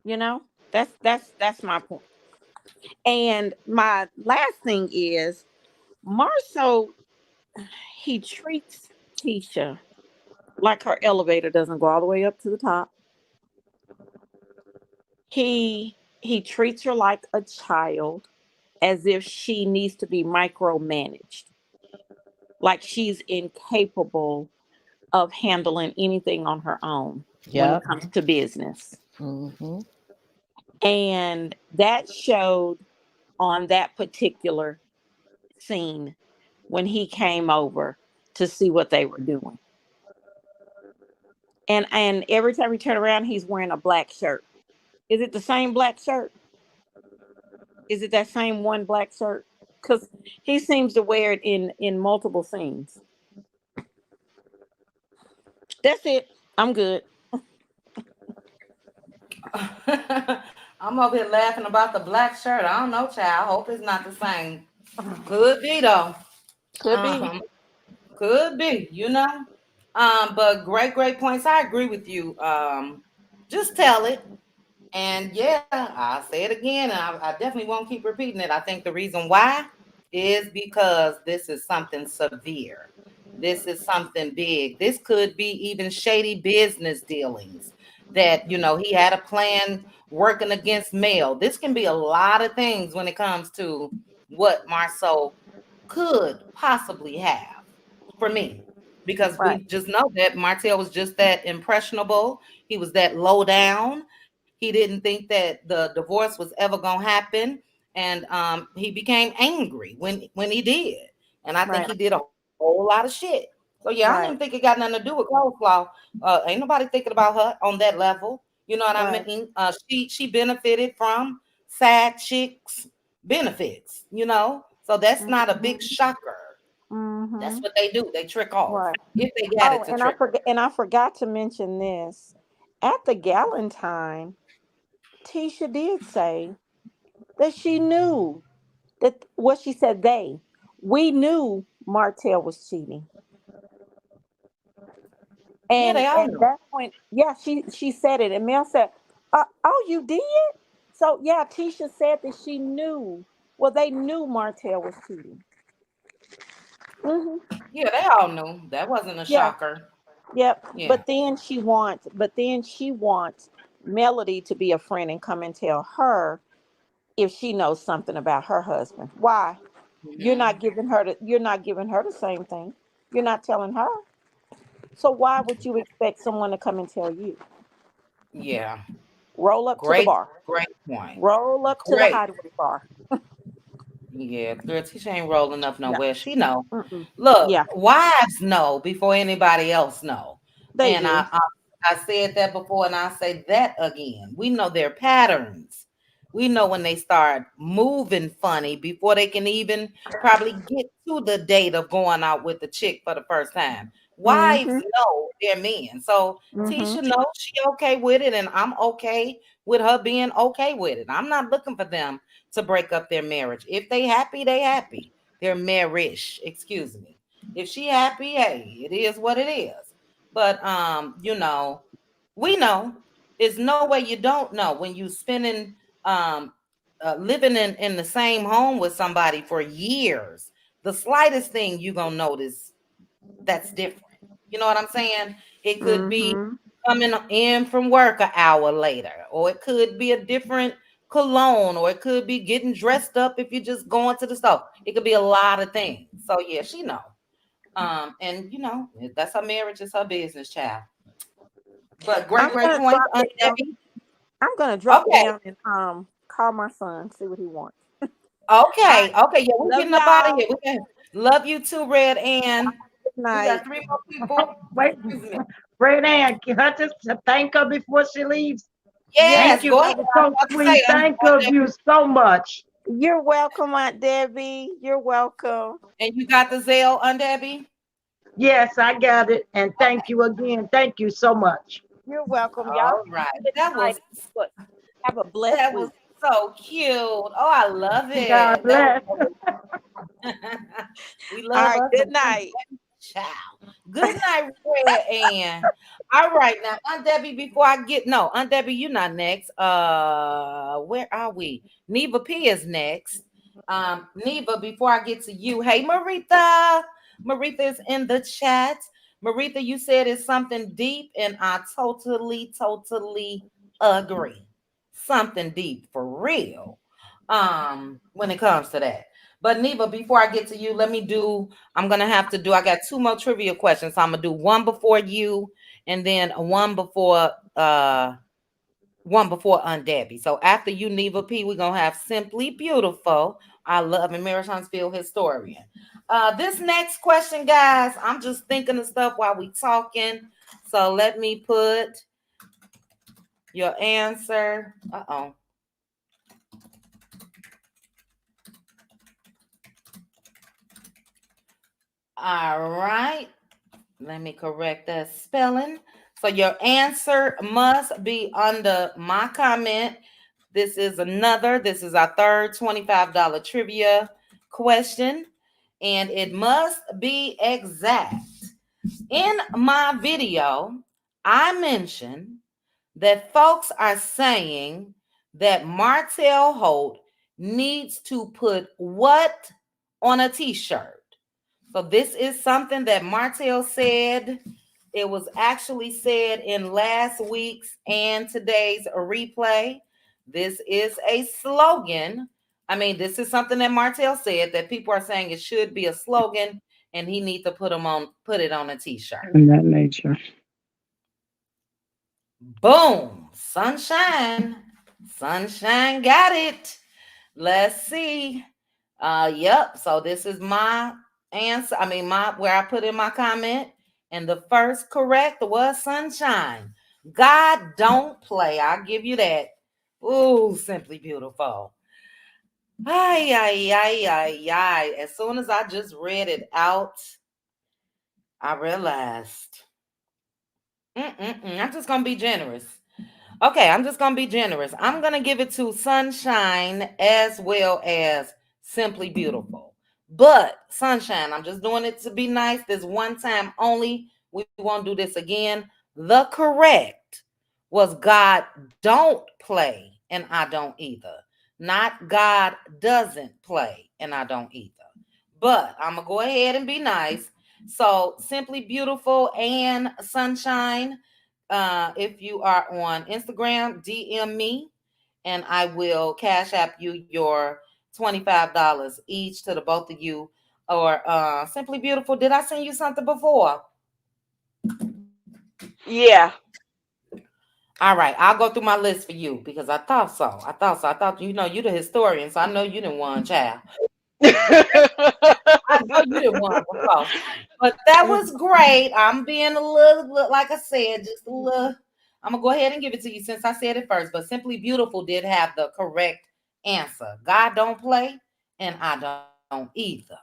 You know, that's my point. And my last thing is Marceau, he treats Tisha like her elevator doesn't go all the way up to the top. He treats her like a child, as if she needs to be micromanaged, like she's incapable of handling anything on her own when it Yep. comes to business. Hmm. And that showed on that particular scene when he came over to see what they were doing. And every time we turn around, he's wearing a black shirt. Is it the same black shirt? Is it that same one black shirt? Because he seems to wear it in multiple scenes. That's it. I'm good. I'm over here laughing about the black shirt. I don't know, child. I hope it's not the same. Could be though. Could be. Um, could be, But great points. I agree with you. Just tell it. And yeah, I'll say it again. And I definitely won't keep repeating it. I think the reason why is because this is something severe. This is something big. This could be even shady business dealings that, he had a plan working against Mel. This can be a lot of things when it comes to what Marceau could possibly have for me. Because Right. we just know that Martell was just that impressionable. He was that low down. He didn't think that the divorce was ever gonna happen, and he became angry when he did. And I think Right. he did a whole lot of shit. So yeah, I don't even think Right. it got nothing to do with coleslaw. Ain't nobody thinking about her on that level. You know what I Right. mean? She benefited from sad chicks benefits. So that's not a big Mm-hmm. shocker. That's Mm-hmm. what they do. They trick off Right. if they got it Oh, to and I trick. forgot. And I forgot to mention this. At the Galentine, Tisha did say that she knew that what she said. We knew Martell was cheating, Yeah, and they all at know. that point, yeah, she said it, and Mel said, "Oh, you did." So yeah, Tisha said that she knew. Well, they knew Martell was cheating. Hmm. Yeah, they all knew. That wasn't a Yeah. shocker. Yep. Yeah. But then she wants Melody to be a friend and come and tell her if she knows something about her husband. Why? Hmm. You're not giving her the same thing. You're not telling her. So why would you expect someone to come and tell you? Yeah. Roll up to the Great, bar. great point. Roll up to the Great. hideaway bar. Yeah, girl, Tisha ain't rolling up No. nowhere. She know. Mm-mm. Look, Yeah, wives know before anybody else know. they And do. I said that before, and I say that again. We know their patterns. We know when they start moving funny before they can even probably get to the date of going out with the chick for the first time. Wives Mm-hmm. know their men. So Mm-hmm. Tisha knows she okay with it, and I'm okay with her being okay with it. I'm not looking for them to break up their marriage. If they happy, they happy. They're marriage, excuse me. If she happy, hey, it is what it is. But we know there's no way you don't know when you spending living in the same home with somebody for years. The slightest thing you gonna notice that's different. You know what I'm saying? It could be Mm-hmm. coming in from work an hour later, or it could be a different cologne, or it could be getting dressed up if you're just going to the store. It could be a lot of things. So yeah, she know. And that's her marriage, is her business, child. But great, I'm great gonna points, drop Aunt down. Debbie. I'm gonna drop Okay, down and call my son, see what he wants. All right. okay, okay. Yeah, we're Love getting up out of y'all. here. We can love you too, Red Ann. Good We night. got three more people. Wait, Excuse me. Fred Ann, can I just thank her before she leaves? Yes, Thank Yes. you. go ahead. That was I was so about to sweet. say, Thank Aunt you Debbie. so much. You're welcome, Aunt Debbie. You're welcome. And you got the Zelle, Aunt Debbie? Yes, I got it. And thank you again. Thank you so much. You're welcome. Y'all All right. good That night. was Look, have a blessed that was week. so cute. Oh, I love God it. That was bless. so we All love right. us Good some Aunt night. Debbie. Child. Good night, Red Ann. All right, now, Aunt Debbie, before I get no, Aunt Debbie, you're not next. Where are we? Neva P is next. Neva, before I get to you, hey Maritha. Maritha is in the chat. Maritha, you said it's something deep, and I totally agree. Something deep for real. When it comes to that. But Neva, before I get to you, I'm gonna have to do, I got two more trivia questions. So I'm gonna do one before you, and then one before Aunt Debbie. So after you, Neva P, we're gonna have Simply Beautiful, I love and Mary Huntsville historian. This next question, guys, I'm just thinking of stuff while we talking. So let me put your answer. Uh-oh. All right. Let me correct that spelling. So your answer must be under my comment. This is our third $25 trivia question, and it must be exact. In my video, I mentioned that folks are saying that Martell Holt needs to put what on a t-shirt. So this is something that Martell said. It was actually said in last week's and today's replay. This is a slogan. I mean, this is something that Martell said that people are saying it should be a slogan, and he needs to put it on a t-shirt. In that nature. Boom. Sunshine. Sunshine got it. Let's see. Yep. So this is my answer. I mean, my where I put in my comment. And the first correct was sunshine. God don't play. I'll give you that. Ooh, simply beautiful. Ay, ay, ay, ay, ay. As soon as I just read it out, I realized I'm just gonna be generous. Okay, I'm just gonna be generous. I'm gonna give it to Sunshine as well as Simply Beautiful. But Sunshine, I'm just doing it to be nice. This one time only. We won't do this again. The correct was God don't play and I don't either. Not God doesn't play and I don't either. But I'm gonna go ahead and be nice. So Simply Beautiful and Sunshine, if you are on Instagram, DM me and I will cash app you your $25 each to the both of you. Or Simply Beautiful, did I send you something before? Yeah. All right, I'll go through my list for you because I thought so. I thought so. I thought you the historian, so I know you didn't want child. I know you didn't want the false. But that was great. I'm being a little, like I said, just a little. I'm gonna go ahead and give it to you since I said it first. But Simply Beautiful did have the correct answer. God don't play, and I don't either.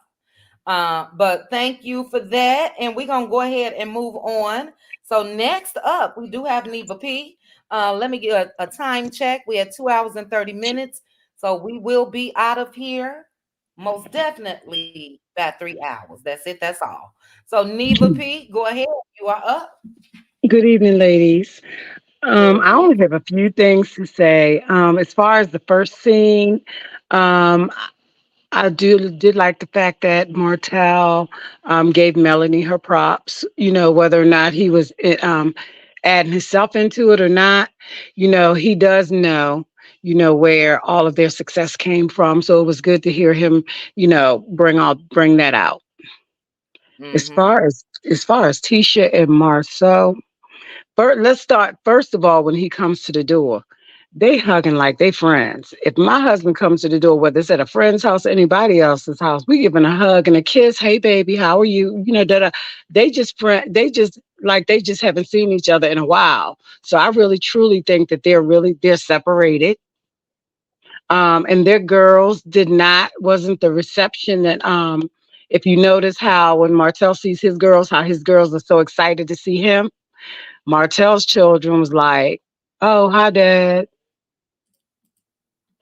But thank you for that, and we're gonna go ahead and move on. So next up, we do have Neva P. Let me get a time check. We had 2 hours and 30 minutes, so we will be out of here most definitely by 3 hours. That's it. That's all. So Neva P, go ahead. You are up. Good evening, ladies. Good I only evening. have a few things to say. As far as the first scene, um, I did like the fact that Martel gave Melanie her props. Whether or not he was adding himself into it or not, he does know. Where all of their success came from. So it was good to hear him, bring that out. As Mm-hmm. far as Tisha and Marceau, let's start first of all when he comes to the door. They hugging like they friends. If my husband comes to the door, whether it's at a friend's house or anybody else's house, we giving a hug and a kiss. Hey, baby, how are you? They just friend. They just haven't seen each other in a while. So I really truly think that they're separated. And their girls wasn't the reception that if you notice how when Martell sees his girls, how his girls are so excited to see him. Martell's children was like, "Oh, hi, Dad."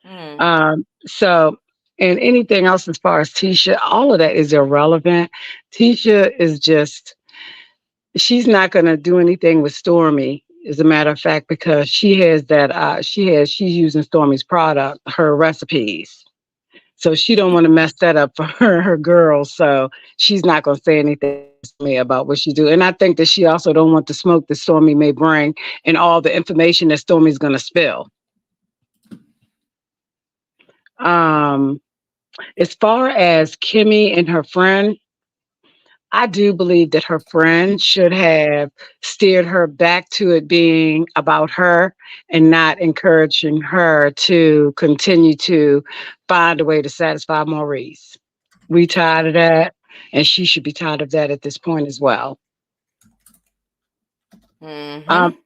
Mm. So, and anything else as far as Tisha, all of that is irrelevant. Tisha is she's not going to do anything with Stormy, as a matter of fact, because she has she's using Stormy's product, her recipes. So she don't want to mess that up for her girls. So she's not going to say anything to Stormy about what she do. And I think that she also don't want the smoke that Stormy may bring and all the information that Stormy's going to spill. Um, as far as Kimmy and her friend, I do believe that her friend should have steered her back to it being about her and not encouraging her to continue to find a way to satisfy Maurice. We tired of that, and she should be tired of that at this point as well. Um,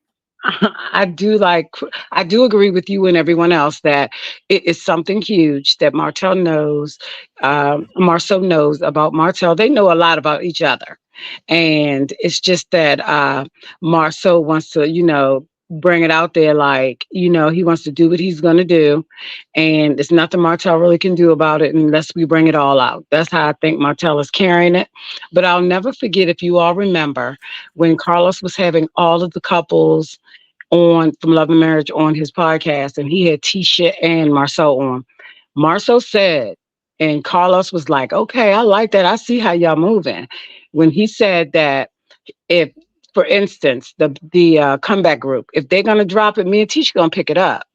Mm-hmm. I do agree with you and everyone else that it is something huge that Marceau knows about Martell. They know a lot about each other. And it's just that Marceau wants to, bring it out there like, he wants to do what he's going to do. And there's nothing Martell really can do about it unless we bring it all out. That's how I think Martell is carrying it. But I'll never forget, if you all remember, when Carlos was having all of the couples on from Love and Marriage on his podcast, and he had Tisha and Marceau on. Marceau said, and Carlos was like, "Okay, I like that. I see how y'all moving." When he said that, if, for instance, the comeback group, if they're gonna drop it, me and Tisha gonna pick it up.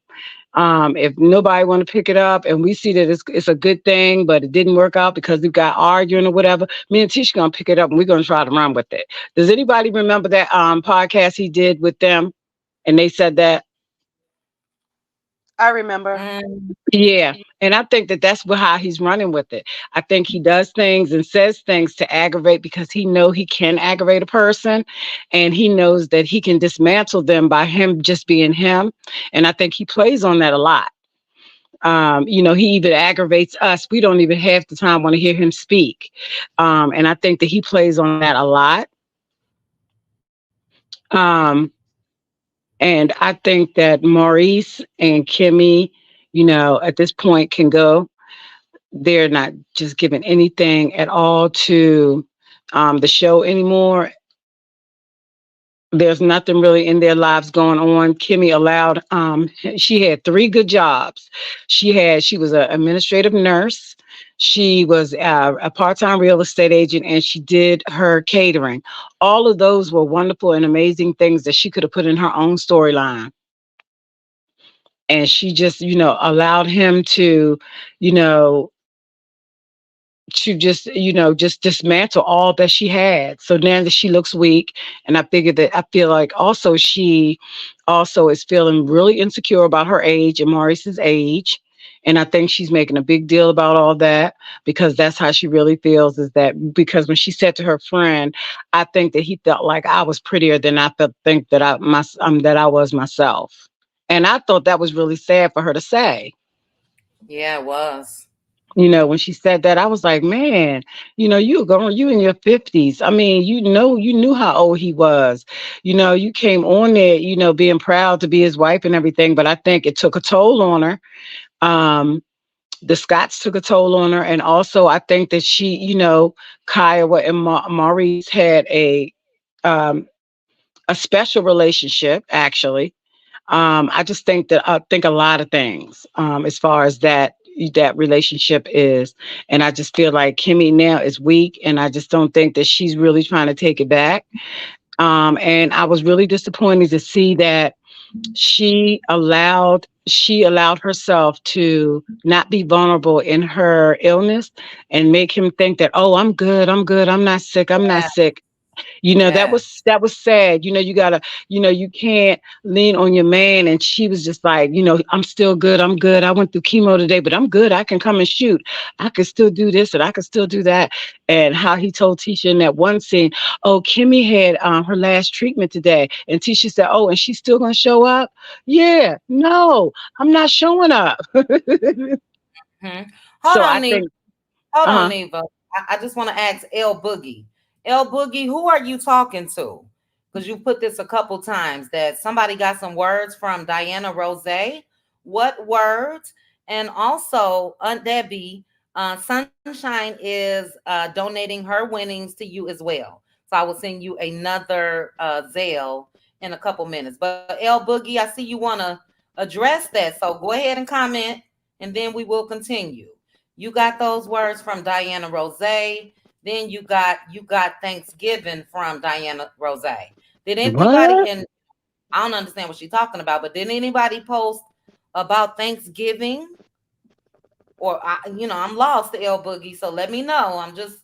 If nobody want to pick it up, and we see that it's a good thing, but it didn't work out because we got arguing or whatever, me and Tisha gonna pick it up and we're gonna try to run with it. Does anybody remember that podcast he did with them? And they said that, I remember. Mm. yeah. And I think that how he's running with it. I think he does things and says things to aggravate because he know he can aggravate a person, and he knows that he can dismantle them by him just being him. And I think he plays on that a lot. He even aggravates us. We don't even half the time want to hear him speak. And I think that he plays on that a lot. Um, and I think that Maurice and Kimmy, at this point can go. They're not just giving anything at all to the show anymore. There's nothing really in their lives going on. Kimmy allowed, she had 3 good jobs. She was an administrative nurse. She was a part-time real estate agent, and she did her catering. All of those were wonderful and amazing things that she could have put in her own storyline. And she just, allowed him to, you know, to just, just dismantle all that she had. So now that she looks weak, and I feel like also she also is feeling really insecure about her age and Maurice's age. And I think she's making a big deal about all that because that's how she really feels, is that because when she said to her friend, I think that he felt like I was prettier than I felt, think that that I was myself. And I thought that was really sad for her to say. Yeah, it was. When she said that, I was like, man, you in your 50s. I mean, you knew how old he was. You came on there, being proud to be his wife and everything. But I think it took a toll on her. Um, the Scots took a toll on her. And also, I think that she, Kiowa and Maurice had um, a special relationship, actually. I just think that I think a lot of things as far as that relationship is, and I just feel like Kimmy now is weak, and I just don't think that she's really trying to take it back. And I was really disappointed to see that she allowed herself to not be vulnerable in her illness and make him think that, oh, I'm good, I'm not sick, I'm not Yeah. sick. That Yes. was sad. You gotta, you can't lean on your man. And she was just like, I'm still good. I'm good. I went through chemo today, but I'm good. I can come and shoot. I can still do this and I can still do that. And how he told Tisha in that one scene, oh, Kimmy had her last treatment today. And Tisha said, oh, and she's still gonna show up? Yeah, no, I'm not showing up. Hmm. Hold So on, I Neva. think, Hold on, uh-huh. Neva. I just want to ask L Boogie. L Boogie, who are you talking to? Because you put this a couple times that somebody got some words from Diana Rose. What words? And also, Aunt Debbie, Sunshine is donating her winnings to you as well. So I will send you another Zelle in a couple minutes. But L Boogie, I see you want to address that. So go ahead and comment, and then we will continue. You got those words from Diana Rose. Then you got Thanksgiving from Diana Rose. Did anybody, What? and I don't understand what she's talking about, but did anybody post about Thanksgiving? Or I'm lost, the L Boogie. So let me know. I'm just,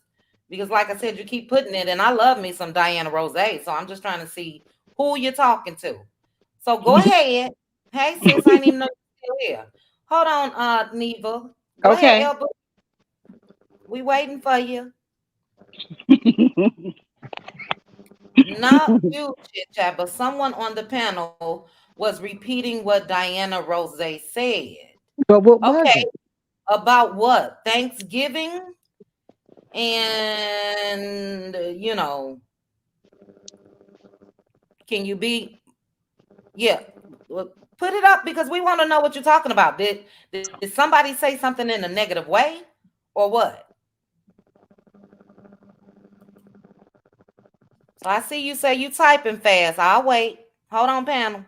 because like I said, you keep putting it, and I love me some Diana Rose. So I'm just trying to see who you're talking to. So go ahead. Hey sis, I didn't even know you're still here. Hold on, Neva. Go ahead, Okay. L Boogie. We waiting for you. Not you, Chit Chat, but someone on the panel was repeating what Diana Rose said. But what was Okay, it? about what? Thanksgiving? And, can you be, yeah, well, put it up because we want to know what you're talking about. Did somebody say something in a negative way or what? So I see you say you typing fast. I'll wait. Hold on, panel.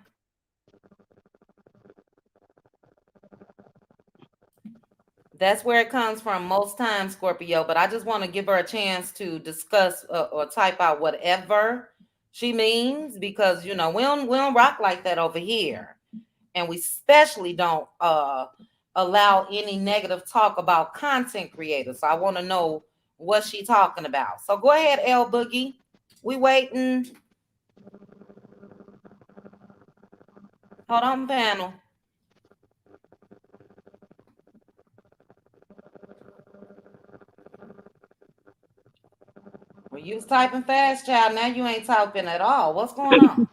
That's where it comes from most times, Scorpio. But I just want to give her a chance to discuss or type out whatever she means, because we don't rock like that over here, and we especially don't allow any negative talk about content creators. So I want to know what she talking about. So go ahead, L Boogie. We waiting. Hold on, panel. Well, you was typing fast, child. Now you ain't typing at all. What's going on?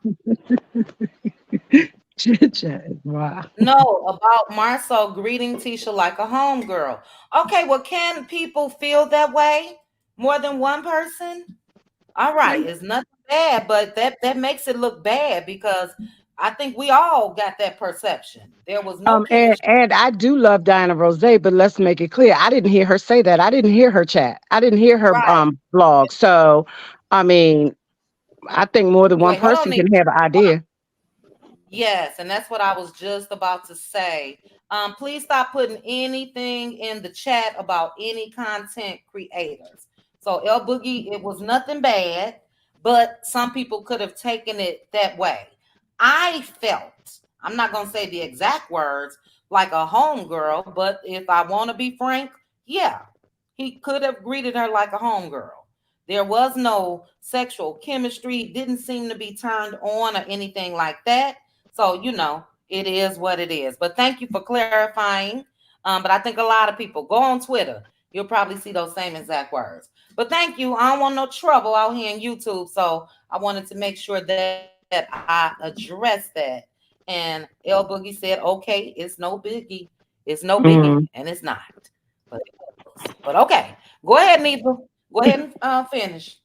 Wow. No, about Marcel greeting Tisha like a homegirl. Okay, well, can people feel that way? More than one person? All right, it's nothing bad, but that makes it look bad because I think we all got that perception. There was no And chemistry. I do love Diana Rose, but let's make it clear. I didn't hear her say that. I didn't hear her chat. I didn't hear her Right. blog. So, I mean, I think more than one Wait, hold on, person Nate. can have an idea. Yes, and that's what I was just about to say. Please stop putting anything in the chat about any content creators. So El Boogie, it was nothing bad, but some people could have taken it that way. I felt, I'm not gonna say the exact words, like a homegirl, but if I want to be frank, yeah, He could have greeted her like a homegirl. There was no sexual chemistry, didn't seem to be turned on or anything like that. So, it is what it is. But thank you for clarifying. But I think a lot of people go on Twitter, you'll probably see those same exact words. But thank you. I don't want no trouble out here in YouTube. So I wanted to make sure that I address that. And El Boogie said, okay, it's no biggie. It's no biggie. And Mm. it's not. But it was. But okay. Go ahead, Neva. Go ahead and finish.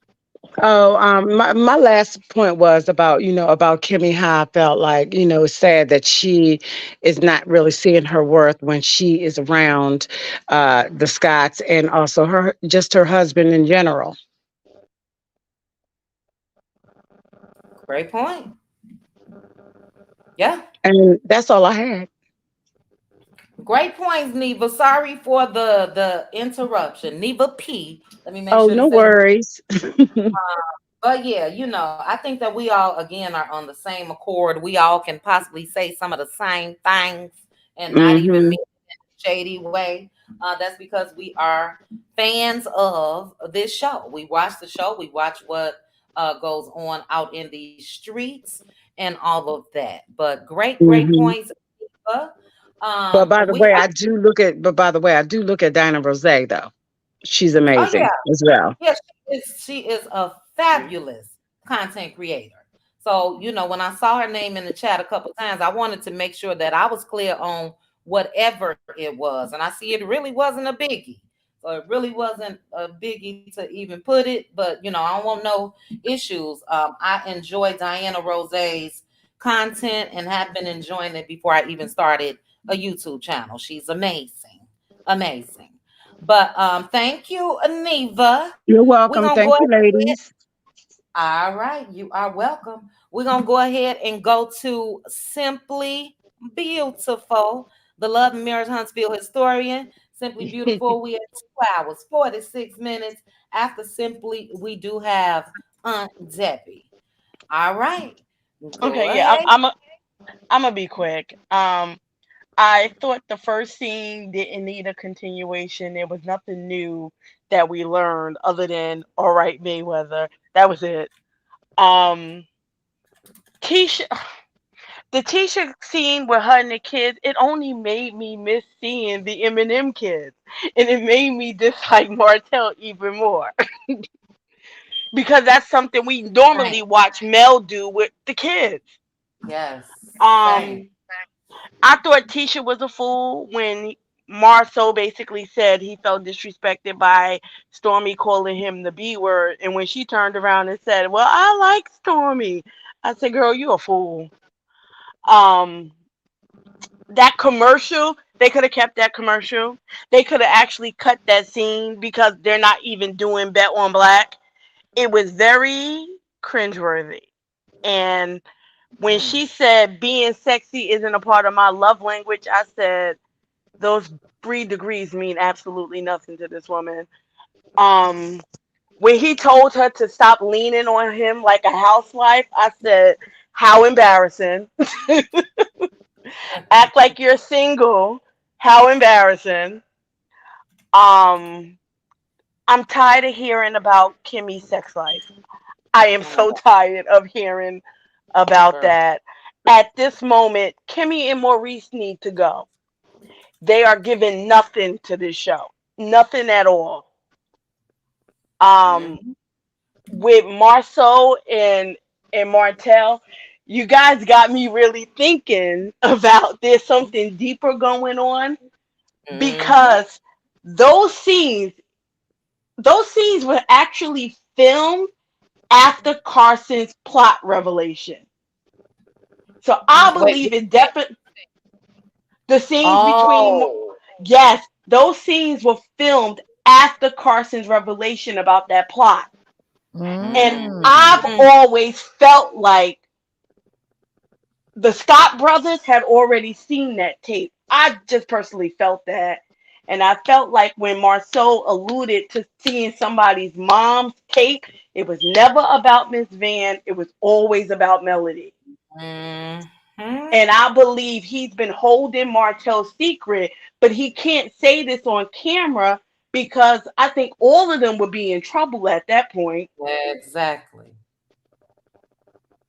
Oh, my last point was about, about Kimmy, how I felt like, it's sad that she is not really seeing her worth when she is around the Scots and also just her husband in general. Great point. Yeah. And that's all I had. Great points, Neva. Sorry for the interruption. Neva P. Let me make Oh, sure to no say your. worries. But yeah, I think that we all again are on the same accord. We all can possibly say some of the same things and not even Hmm. mean it in a shady way. That's because we are fans of this show. We watch the show. We watch what goes on out in the streets and all of that. But great, great Hmm. points, Eva. But by the We way, are. I do look at Dinah Rose though. She's Oh yeah. amazing as well. Yeah, she is a fabulous content creator. So, when I saw her name in the chat a couple times, I wanted to make sure that I was clear on whatever it was. And I see it really wasn't a biggie. So it really wasn't a biggie to even put it, but I don't want no issues. I enjoy Diana Rose's content and have been enjoying it before I even started a YouTube channel. She's amazing. Amazing. But thank you, Aneva. You're We're welcome. gonna go Thank you, ahead. ladies. All right, you are welcome. We're gonna go ahead and go to Simply Beautiful, the Love and Marriage Huntsville historian. Simply Beautiful. We have 2 hours, 46 minutes. After Simply, we do have Aunt Debbie. All right. Go Okay, yeah, ahead. I'm gonna be quick. I thought the first scene didn't need a continuation. There was nothing new that we learned other than all right, Mayweather. That was it. Um, Tisha, the Tisha scene with her and the kids, it only made me miss seeing the Eminem kids, and it made me dislike Martell even more because that's something we Same. normally watch Mel do with the kids. Yes. Same. Um, I thought Tisha was a fool when Marceau basically said he felt disrespected by Stormy calling him the B word, and when she turned around and said, "Well, I like Stormy," I said, "Girl, you a fool." Um, that commercial, they could have kept that commercial. They could have actually cut that scene because they're not even doing Bet on Black. It was very cringeworthy. And when Mm. she said being sexy isn't a part of my love language, I said those 3 degrees mean absolutely nothing to this woman. Um, when he told her to stop leaning on him like a housewife, I said, "How embarrassing! Act like you're single. How embarrassing!" Um, I'm tired of hearing about Kimmy's sex life. I am Mm. so tired of hearing about Girl. that. At this moment, Kimmy and Maurice need to go. They are giving nothing to this show. Nothing at all. Um, Mm. with Marceau and Martell, you guys got me really thinking about there's something deeper going on Mm-hmm. because those scenes those scenes were actually filmed after Carson's plot revelation. So I Wait. believe it definitely the scenes between Oh. yes, those scenes were filmed after Carson's revelation about that plot. And I've Mm. Mm. always felt like the Scott brothers had already seen that tape. I just personally felt that. And I felt like when Marceau alluded to seeing somebody's mom's tape, it was never about Miss Van. It was always about Melody. Mm-hmm. And I believe he's been holding Martell's secret, but he can't say this on camera because I think all of them would be in trouble at that point. Exactly.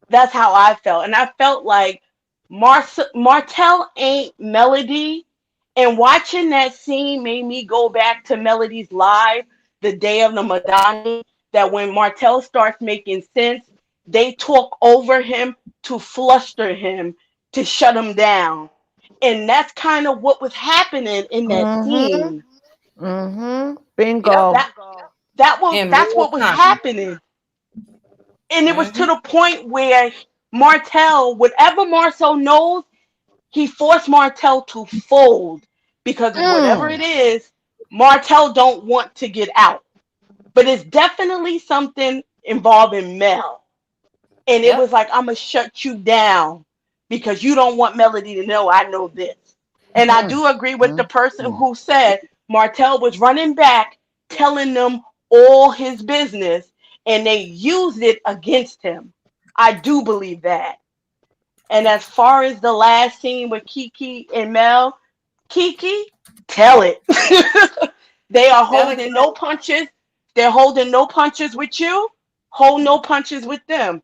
That's how I felt. And I felt like Martell ain't Melody. And watching that scene made me go back to Melody's live the day of the Madani. That when Martell starts making sense, they talk over him to fluster him, to shut him down. And that's kind of what was happening in that Mm-hmm. scene. Mm-hmm. Yep. Bingo. In That's real what was time. happening. And it was to Mm-hmm. the point where Martell, whatever Marcel knows, he forced Martell to fold because whatever Mm. it is, Martell don't want to get out. But it's definitely something involving Mel. And it was Yep. like, I'm going to shut you down because you don't want Melody to know I know this. And I Mm. do agree with the person Mm. who said Martell was running back, telling them all his business, and they used it against him. I do believe that. And as far as the last scene with Kiki and Mel, Kiki, tell it. They are Tell it. holding no punches. They're holding no punches with you. Hold no punches with them.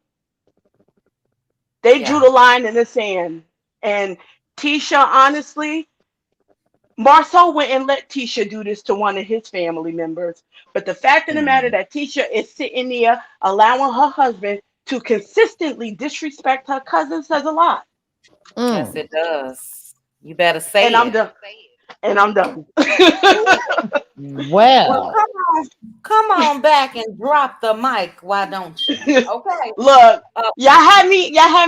They drew Yeah. the line in the sand. And Tisha, honestly, Marcel went and let Tisha do this to one of his family members. But the fact of the matter Mm. that Tisha is sitting there allowing her husband to consistently disrespect her cousin says a lot. Yes, Mm. it does. You better And say I'm it. done. And I'm done. Well, Well. come on back and drop the mic. Why don't you? Okay. Look, Uh, y'all had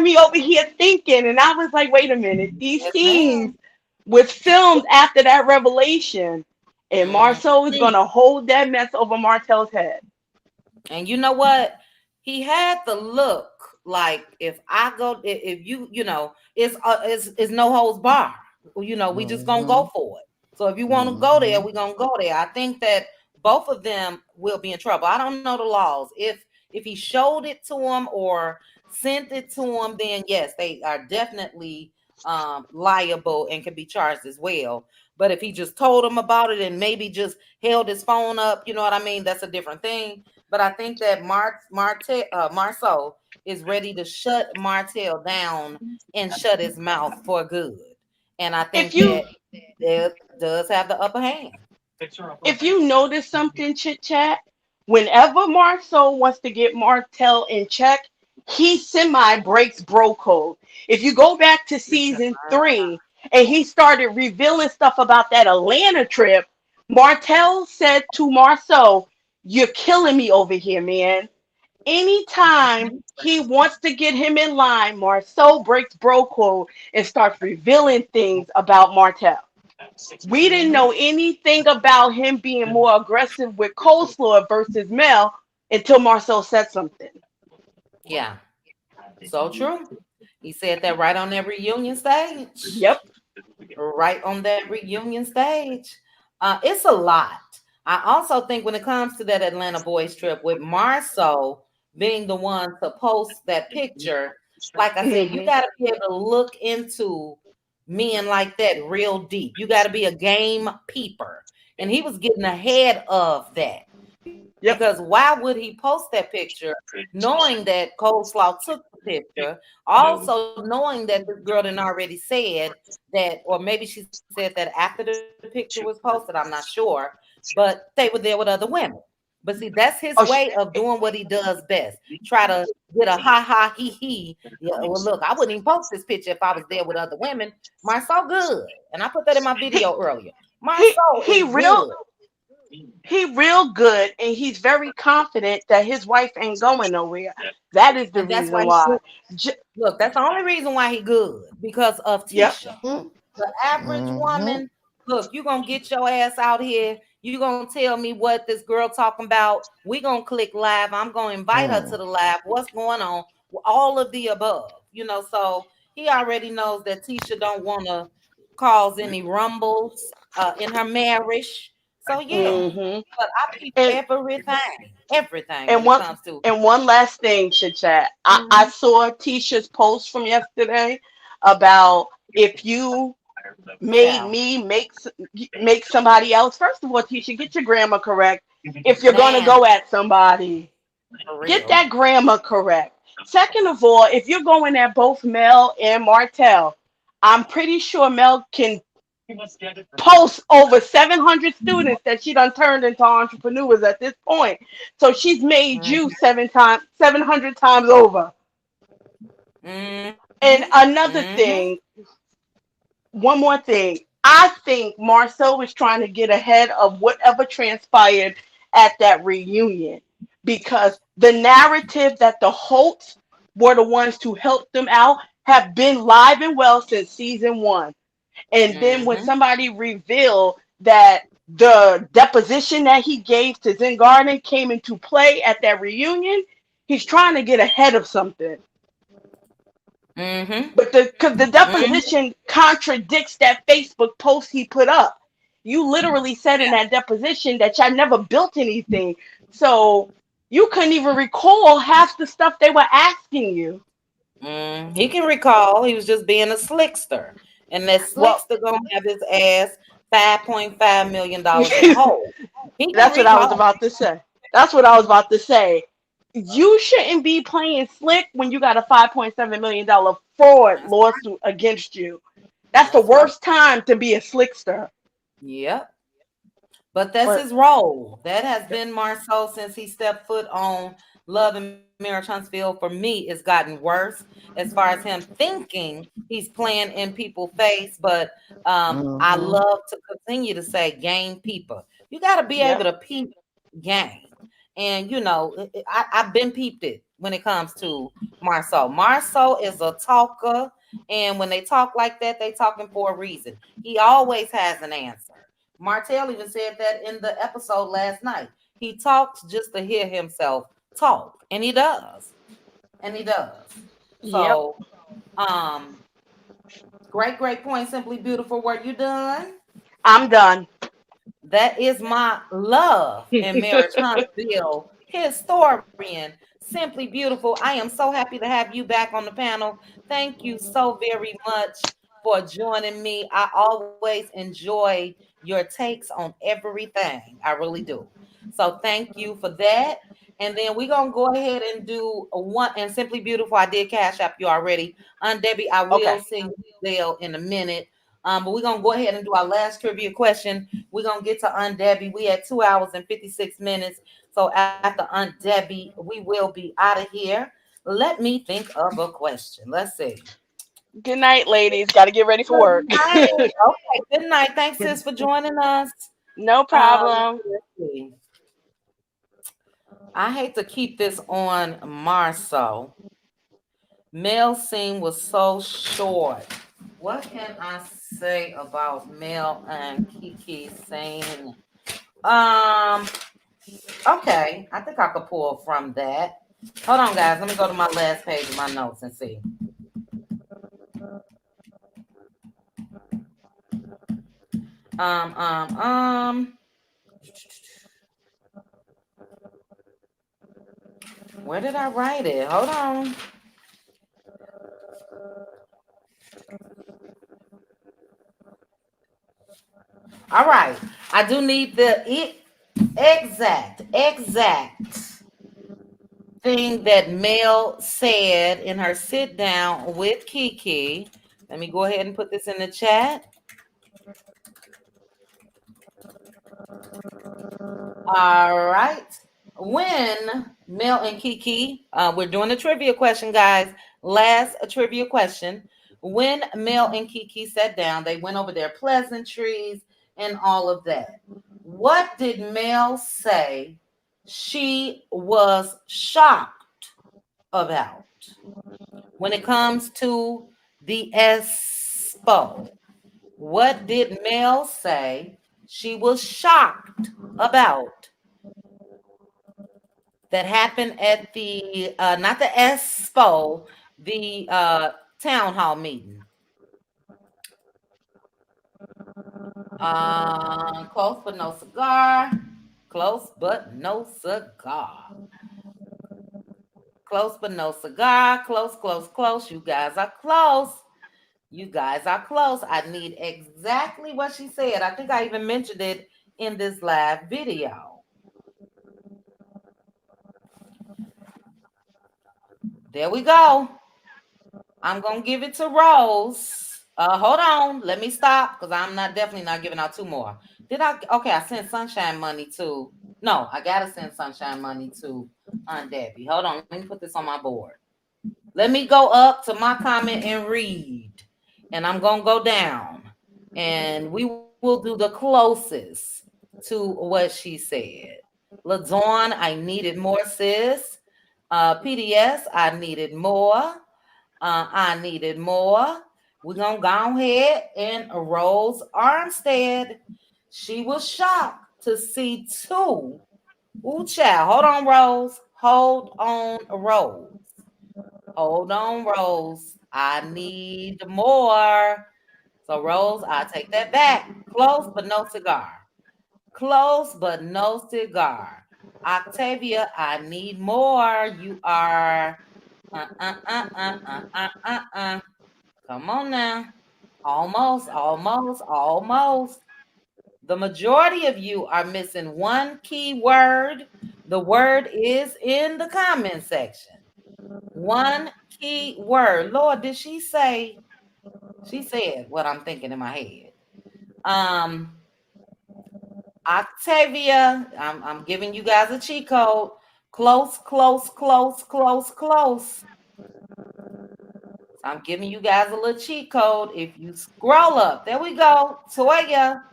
me over here thinking, and I was like, wait a minute, these yes, scenes ma'am. was filmed after that revelation, and Mhm. Marceau is gonna hold that mess over Martel's head. And you know what? He had the look like if I go, if you, it's no holds bar. We just gonna Mm-hmm. go for it. So if you want to go there, Mm-hmm. we gonna go there. I think that both of them will be in trouble. I don't know the laws. If he showed it to him or sent it to him, then yes, they are definitely liable and can be charged as well. But if he just told him about it and maybe just held his phone up, you know what I mean? That's a different thing. But I think that Marceau is ready to shut Martell down and shut his mouth for good. And I If think you that it does have the upper hand. if you notice something, chit chat, whenever Marceau wants to get Martel in check, he semi breaks bro code. If you go back to season 3 and he started revealing stuff about that Atlanta trip, Martel said to Marceau, "You're killing me over here, man." Anytime he wants to get him in line, Marceau breaks bro code and starts revealing things about Martel. We didn't Hmm. know anything about him being more aggressive with coleslaw versus Mel until Marcel said something. Yeah, so true. He said that right on that reunion stage. Yep. Right on that reunion stage. It's a lot. I also think when it comes to that Atlanta boys trip with Marceau being the one to post that picture, like I said, you Hmm. got to be able to look into men like that real deep. You got to be a game peeper. And he was getting ahead of that because Yep. why would he post that picture knowing that Coleslaw took the picture, also knowing that this girl didn't already said that, or maybe she said that after the picture was posted, I'm not sure, but they were there with other women. But see, that's his way Oh, of doing what he does best. Try to get a ha ha he he. Yeah, well, look, I wouldn't even post this picture if I was there with other women. Marceau good, and I put that in my he video earlier. he Marceau is he good, real good, and he's very confident that his wife ain't going nowhere. That is the and that's reason why he why. good. Look, that's the only reason why he good because of Yep. Tisha. Mm-hmm. The average Mm-hmm. woman, look, you gonna get your ass out here. You gonna tell me what this girl talking about. We gonna click live. I'm gonna invite her to Mm. the live. What's going on? All of the above. So he already knows that Tisha don't want to cause any rumbles in her marriage. So yeah, Hmm. but I peep And everything when and it one comes to. and one last thing, chit chat. I Mhm. saw Tisha's post from yesterday about if you made Child. me make somebody else. First of all, Tisha, get your grammar correct. If you're gonna Man, go at somebody, for get real. that grammar correct. Second of all, if you're going at both Mel and Martell, I'm pretty sure Mel can post over 700 students that she done turned into entrepreneurs at this point. So she's made you Mm-hmm. 700 times over. Mm-hmm. And another Mm-hmm. thing, one more thing. I think Marcel was trying to get ahead of whatever transpired at that reunion because the narrative that the Holts were the ones to help them out have been live and well since season one. And then when Mm-hmm. somebody revealed that the deposition that he gave to Zen Garden came into play at that reunion, he's trying to get ahead of something. Mm-hmm. But because the Mm-hmm. deposition contradicts that Facebook post he put up. You literally said in that deposition that y'all never built anything. So you couldn't even recall half the stuff they were asking you. He can recall he was just being a slickster. And that Well, slickster gonna have his ass $5.5 million in the hole. He can that's what I was recall. about to say. That's what I was about to say. You shouldn't be playing slick when you got a $5.7 million fraud That's right. lawsuit against you. That's the That's right. worst time to be a slickster. Yep. But that's But his role. That has been Marceau since he stepped foot on Love and Marriage Huntsville. For me, it's gotten worse as far as him thinking he's playing in people's face. But I Mm-hmm. love to continue to say game people. You got to be able yep. to peep game. And I've been peeped it when it comes to Marceau. Marceau is a talker, and when they talk like that, they talking for a reason. He always has an answer. Martell even said that in the episode last night. He talks just to hear himself talk, and he does, and he does. Yep. So, um, great point. Simply beautiful. Were you done? I'm done. That is my love in Marriage Huntsville historian. Simply beautiful. I am so happy to have you back on the panel. Thank you so very much for joining me. I always enjoy your takes on everything. I really do. So thank you for that. And then we're gonna go ahead and do a one and simply beautiful. I did cash app you already. Debbie, I will Okay. sing Zell in a minute. But we're gonna go ahead and do our last trivia question. We're gonna get to Aunt Debbie. We had 2 hours and 56 minutes. So after Aunt Debbie, we will be out of here. Let me think of a question. Let's see. Good night, ladies. Got to get ready for Good work. night. Okay, good night. Thanks, sis, for joining us. No problem. Let's see. I hate to keep this on Marceau. Male scene was so short. What can I say about Mel and Kiki saying? Um, okay, I think I could pull from that. Hold on, guys. Let me go to my last page of my notes and see. Um, um, um. Where did I write it? Hold on. All right. I do need the exact thing that Mel said in her sit down with Kiki. Let me go ahead and put this in the chat. All right. When Mel and Kiki, we're doing a trivia question, guys. Last trivia question. When Mel and Kiki sat down, they went over their pleasantries and all of that. What did Mel say she was shocked about when it comes to the Expo? What did Mel say she was shocked about that happened at the not the Expo, the town hall meeting? Close but no cigar. Close but no cigar. Close but no cigar. Close, close, close. You guys are close. You guys are close. I need exactly what she said. I think I even mentioned it in this live video. There we go. I'm gonna give it to Rose. Hold on. Let me stop because I'm not definitely not giving out two more. Did I? Okay, I sent Sunshine money to. No, I gotta send Sunshine money to Aunt Debbie. Hold on. Let me put this on my board. Let me go up to my comment and read, and I'm gonna go down, and we will do the closest to what she said. LaDawn, I needed more, sis. PDS, I needed more. I needed more. We're gonna go ahead and Rose Armstead. She was shocked to see two. Ooh, child. Hold on, Rose. Hold on, Rose. Hold on, Rose. I need more. So, Rose, I take that back. Close, but no cigar. Close, but no cigar. Octavia, I need more. You are uh uh uh uh uh. Come on now. Almost, almost, almost. The majority of you are missing one key word. The word is in the comment section. One key word. Lord, did she say? She said what I'm thinking in my head. Um, Octavia, I'm giving you guys a cheat code. Close, close, close, close, close. So I'm giving you guys a little cheat code. If you scroll up, there we go. Toya,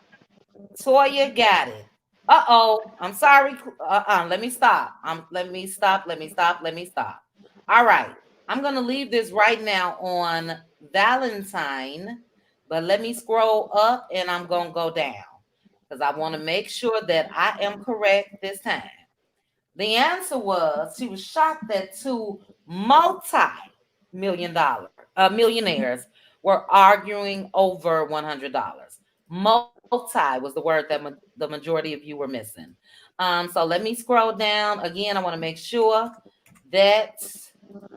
Toya got it. Uh-oh. I'm sorry. Let me stop. Let me stop. Let me stop. Let me stop. All right. I'm gonna leave this right now on Valentine, but let me scroll up and I'm gonna go down because I want to make sure that I am correct this time. The answer was she was shocked that two multi-million dollar millionaires were arguing over $100. Multi was the word that the majority of you were missing. So let me scroll down again. I want to make sure that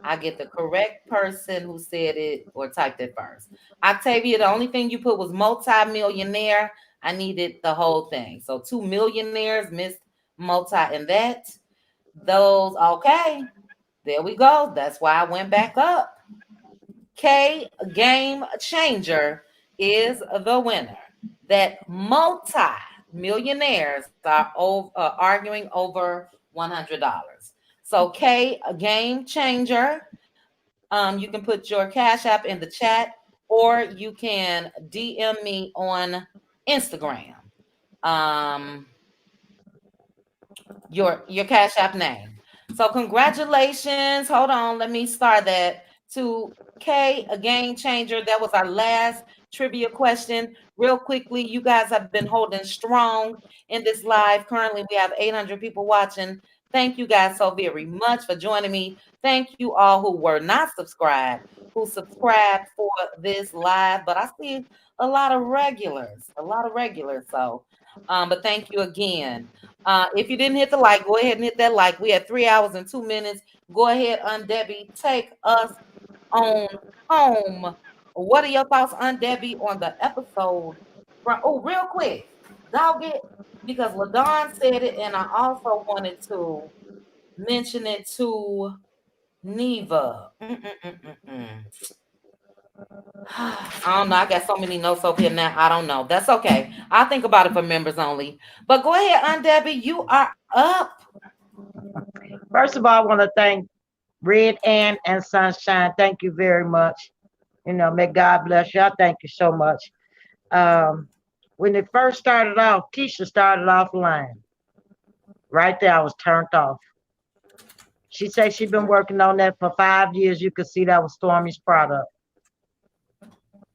I get the correct person who said it or typed it first. Octavia, the only thing you put was multi-millionaire. I needed the whole thing. So two millionaires missed multi and that. Those, okay. There we go. That's why I went back up. K Game Changer is the winner. That multi millionaires are arguing over $100. So K Game Changer. You can put your Cash App in the chat, or you can DM me on Instagram. Um, your Cash App name. So congratulations. Hold on, let me start that to K, a game changer. That was our last trivia question. Real quickly, you guys have been holding strong in this live. Currently, we have 800 people watching. Thank you guys so very much for joining me. Thank you all who were not subscribed, who subscribed for this live. But I see a lot of regulars, a lot of regulars. So, but thank you again. If you didn't hit the like, go ahead and hit that like. We had 3 hours and 2 minutes. Go ahead, Aunt Debbie, take us on home. What are your thoughts, Aunt Debbie, on the episode? Oh, real quick, dog it, because LaDon said it, and I also wanted to mention it to Neva. I don't know. I got so many notes over here now. I don't know. That's okay. I'll think about it for members only. But go ahead, Aunt Debbie. You are up. First of all, I want to thank Red Ann and Sunshine. Thank you very much. May God bless you. I thank you so much. When it first started off, Keisha started off lying. Right there, I was turned off. She said she'd been working on that for 5 years. You could see that was Stormy's product.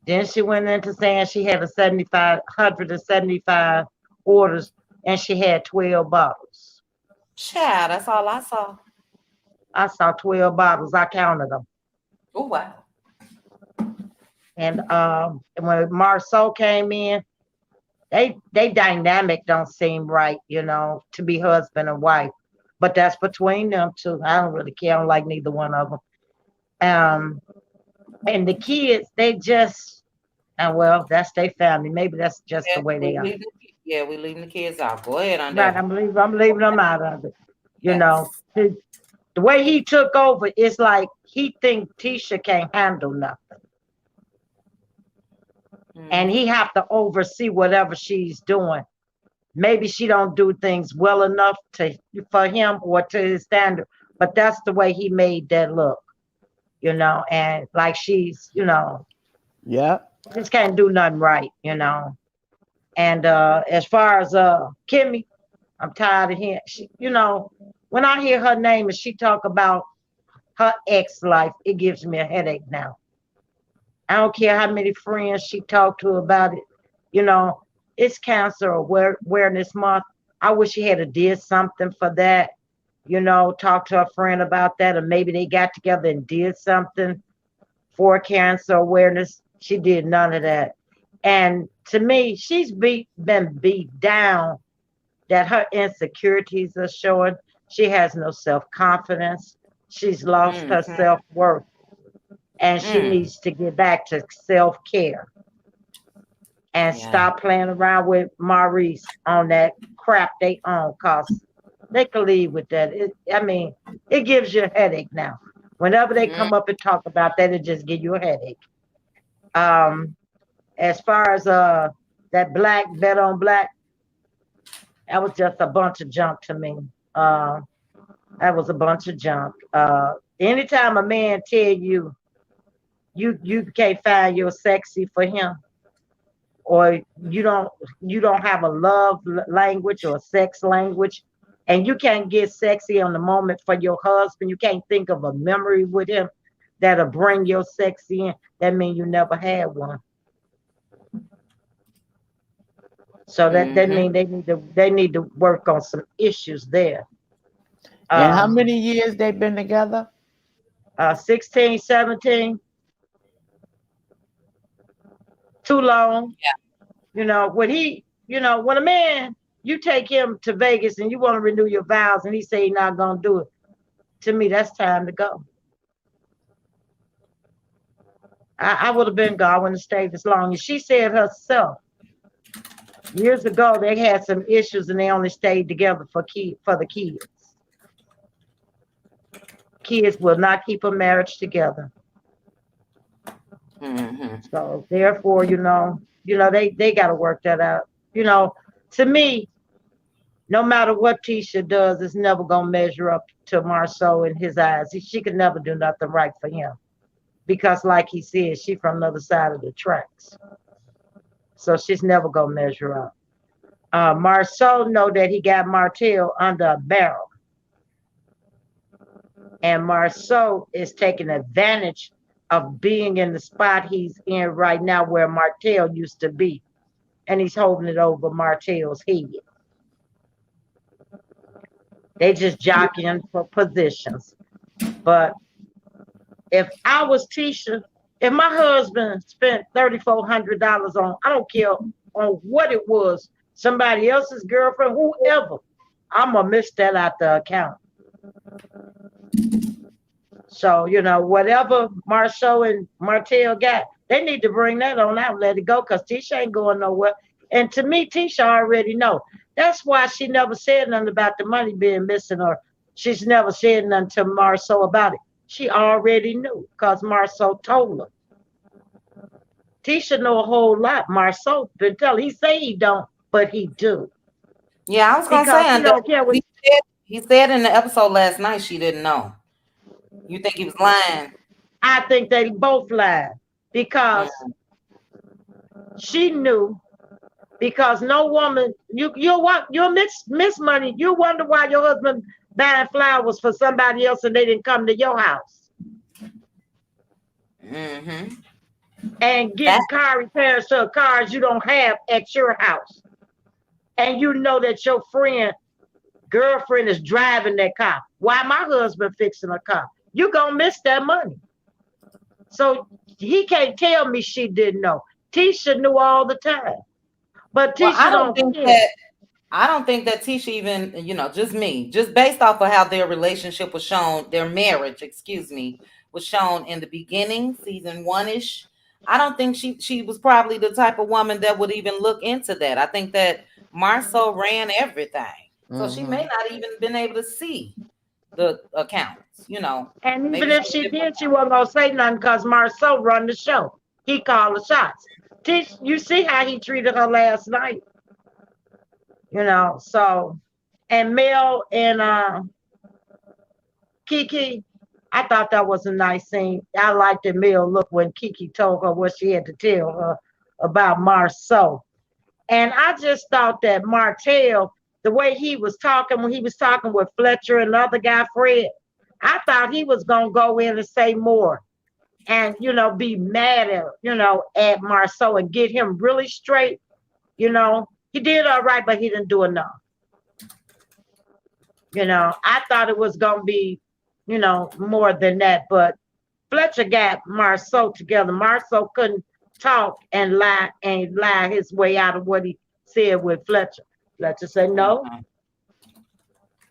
Then she went into saying she had 175 orders and she had 12 bottles. Child, that's all I saw. I saw 12 bottles. I counted them. Oh, wow. And when Marceau came in, they dynamic don't seem right, to be husband and wife. But that's between them two. I don't really care. I don't like neither one of them. And the kids, they just And well, that's their family. Maybe that's just the way they are. We leaving the kids out. Go ahead on Right. there. I'm leaving them out of it. You know, Yes. the way he took over, it's like he think Tisha can't handle nothing. And Mm-hmm. he have to oversee whatever she's doing. Maybe she don't do things well enough to for him or to his standard, but that's the way he made that look, and like she's, Yeah. just can't do nothing right. And as far as Kimmy, I'm tired of hearing when I hear her name and she talk about her ex life, it gives me a headache now. I don't care how many friends she talked to about it. You know, it's Cancer Awareness Month. I wish she had a did something for that. Talk to a friend about that, or maybe they got together and did something for cancer awareness. She did none of that. And to me, she's been beat down that her insecurities are showing. She has no self confidence. She's lost her Mm-hmm. self worth, and she Mm. needs to get back to self care and Yeah. stop playing around with Maurice on that crap they own. Cause they can leave with that. I mean, it gives you a headache now. Whenever they Mm. come up and talk about that, it just gives you a headache. Um, as far as that black bet on black, that was just a bunch of junk to me. Uh, that was a bunch of junk. Anytime a man tell you can't find your sexy for him, or you don't have a love language or a sex language, and you can't get sexy on the moment for your husband, you can't think of a memory with him that'll bring your sexy in, that means you never had one. So that Mm-hmm. means they need to work on some issues there. And how um many years they've been together? 16, 17, too long. When a man, you take him to Vegas and you want to renew your vows and he say he's not gonna do it, to me that's time to go. I would have been gone. I wouldn't have stayed as long. And she said herself years ago they had some issues and they only stayed together for the kids. Kids will not keep a marriage together. Mm-hmm. So therefore, they got to work that out. You know, to me, no matter what Tisha does, it's never gonna measure up to Marceau in his eyes. She could never do nothing right for him because, like he said, she from the other side of the tracks. So she's never gonna measure up. Marceau know that he got Martell under a barrel, and Marceau is taking advantage of being in the spot he's in right now where Martell used to be, and he's holding it over Martell's head. They just jockeying for positions. But if I was Tisha, if my husband spent $3,400 on, I don't care on what it was, somebody else's girlfriend, whoever, I'm gonna miss that out the account. So, whatever Marceau and Martell got, they need to bring that on out and let it go because Tisha ain't going nowhere. And to me, Tisha already know. That's why she never said nothing about the money being missing, or she's never said nothing to Marceau about it. She already knew because Marceau told her. Tisha know a whole lot. Marceau been telling. He say he don't, but he do. Yeah, I was gonna Because say, he and don't care what. he said in the episode last night she didn't know. You think he was lying? I think they both lied because Mm. she knew. Because no woman, you'll miss money. You wonder why your husband buying flowers for somebody else and they didn't come to your house, Mm-hmm. and That. getting car repairs to cars you don't have at your house, and you know that your friend girlfriend is driving that car. Why my husband fixing a car? You gonna miss that money. So he can't tell me she didn't know. Tisha knew all the time, but Well, Tisha don't care. I don't think that Tisha even, just me, just based off of how their relationship was shown, their marriage, excuse me, was shown in the beginning, season one ish. I don't think she was probably the type of woman that would even look into that. I think that Marceau ran everything. So she may not even been able to see the accounts, And even Maybe if she she didn't. did, she wasn't gonna say nothing because Marceau run the show. He called the shots. You see how he treated her last night, So, and Mel and Kiki, I thought that was a nice scene. I liked the Mel look when Kiki told her what she had to tell her about Marceau. And I just thought that Martell, the way he was talking when he was talking with Fletcher and the other guy, Fred, I thought he was gonna go in and say more and be mad at Marceau and get him really straight. He did all right, but he didn't do enough. I thought it was gonna be, more than that, but Fletcher got Marceau together. Marceau couldn't talk and lie his way out of what he said with Fletcher. Fletcher said no. Mhm.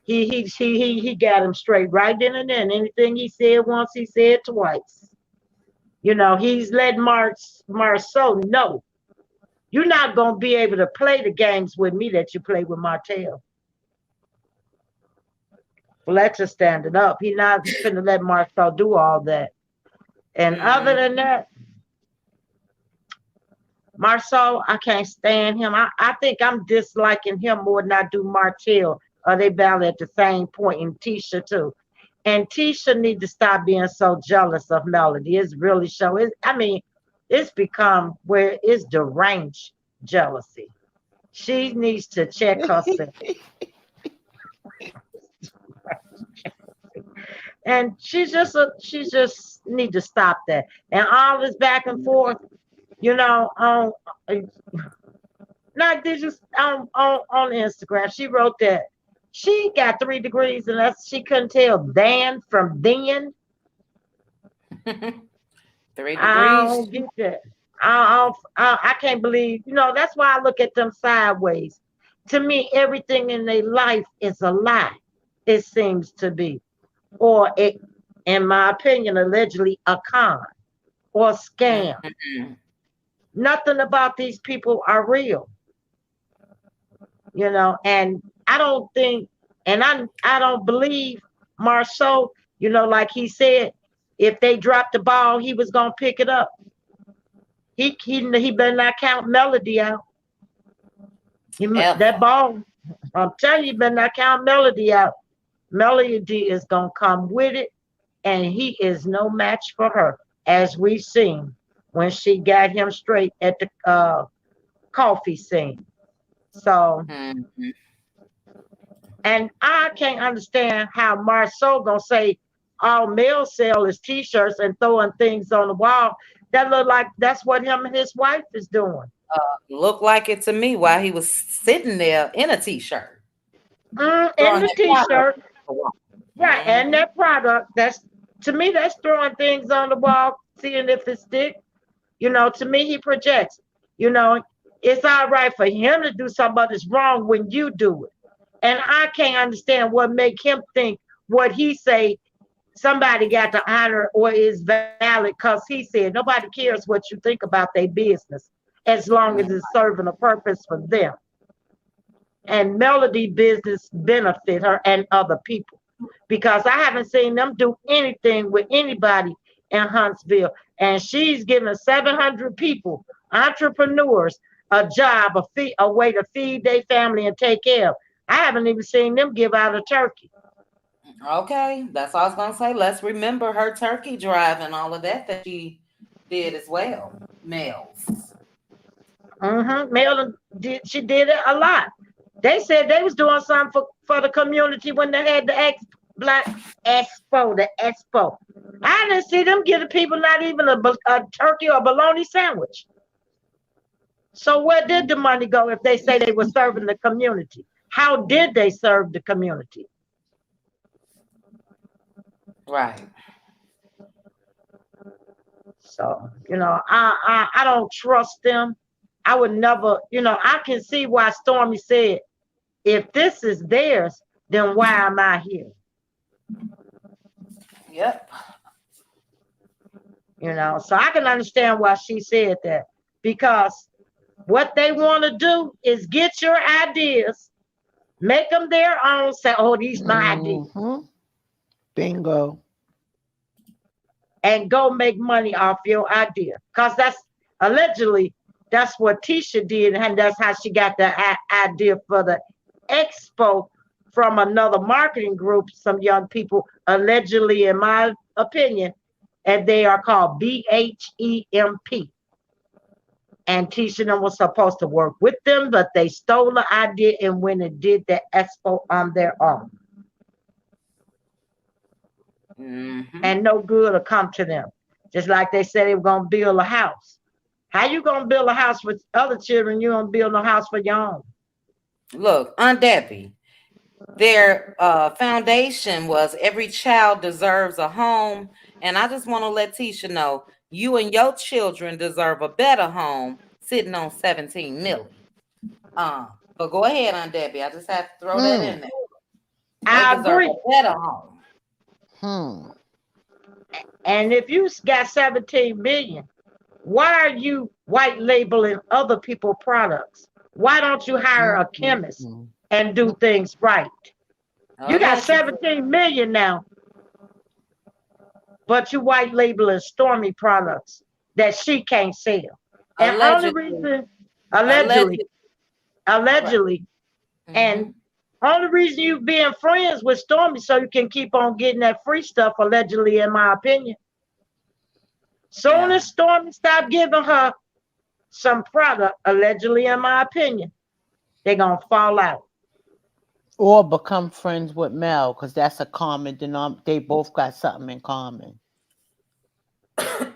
He got him straight right then and then. Anything he said once, he said twice. He's let Marceau know you're not gonna be able to play the games with me that you play with Martell. Fletcher standing up. He not finna let Marceau do all that. And other Mhm. than that, Marceau, I can't stand him. I think I'm disliking him more than I do Martell. They battle at the same point, and Tisha too. And Tisha need to stop being so jealous of Melody. It's really show. It's become where it's deranged jealousy. She needs to check herself. And she just need to stop that. And all this back and forth, you know, on not did you on Instagram, she wrote that she got 3 degrees and that's she couldn't tell Dan from then. 3 I degrees. don't get that. I can't believe, that's why I look at them sideways. To me, everything in their life is a lie, it seems to be. Or it, in my opinion, allegedly a con or scam. Mhm. Nothing about these people are real, and I don't think, and I don't believe Marceau, like he said, if they dropped the ball, he was gonna pick it up. He better not count Melody out. That Ever. ball, I'm telling you, better not count Melody out. Melody is gonna come with it, and he is no match for her, as we seen when she got him straight at the coffee scene. So, Mhm. and I can't understand how Marceau gonna say all Mel sell is t-shirts and throwing things on the wall. That look like that's what him and his wife is doing. Looked like it to me while he was sitting there in a t-shirt, In throwing the that product t-shirt, on the wall. right? And Mhm. that product, that's to me, that's throwing things on the wall, seeing if it stick. To me, he projects. You know, it's all right for him to do something, but it's wrong when you do it. And I can't understand what make him think what he say somebody got to honor or is valid because he said nobody cares what you think about their business as long as it's serving a purpose for them. And Melody business benefit her and other people because I haven't seen them do anything with anybody in Huntsville. And she's giving 700 people, entrepreneurs, a job, a way to feed their family and take care of. I haven't even seen them give out a turkey. Okay, that's all I was gonna say. Let's remember her turkey drive and all of that she did as well. Males. Mel did she did it a lot. They said they was doing something for the community when they had the Black Expo, the Expo. I didn't see them give the people not even a turkey or bologna sandwich. So where did the money go if they say they were serving the community? How did they serve the community? Right. So I don't trust them. I would never, I can see why Stormy said, if this is theirs, then why am I here? Yep. So I can understand why she said that, because what they want to do is get your ideas, make them their own, say, oh, these my ideas, Bingo. and go make money off your idea. Because that's allegedly, that's what Tisha did, and that's how she got the idea for the expo from another marketing group, some young people, allegedly, in my opinion, and they are called BHEMP. And Tisha and them was supposed to work with them, but they stole the idea and went and did the expo on their own. And no good will come to them. Just like they said they were going to build a house. How you going to build a house with other children? You don't build a house for your own. Look, Aunt Debbie, their foundation was every child deserves a home. And I just want to let Tisha know, you and your children deserve a better home sitting on 17 million. But go ahead, Aunt Debbie. I just have to throw that in there. I deserve agree. a better home. And if you got 17 million, why are you white labeling other people's products? Why don't you hire a chemist and do things right? You got 17 million now, but you white labeling Stormy products that she can't sell. And allegedly, and only reason you being friends with Stormy so you can keep on getting that free stuff, allegedly, in my opinion. Soon as Stormy stop giving her some product, allegedly, in my opinion, they're gonna fall out. Or become friends with Mel, because that's a common denominator. They both got something in common.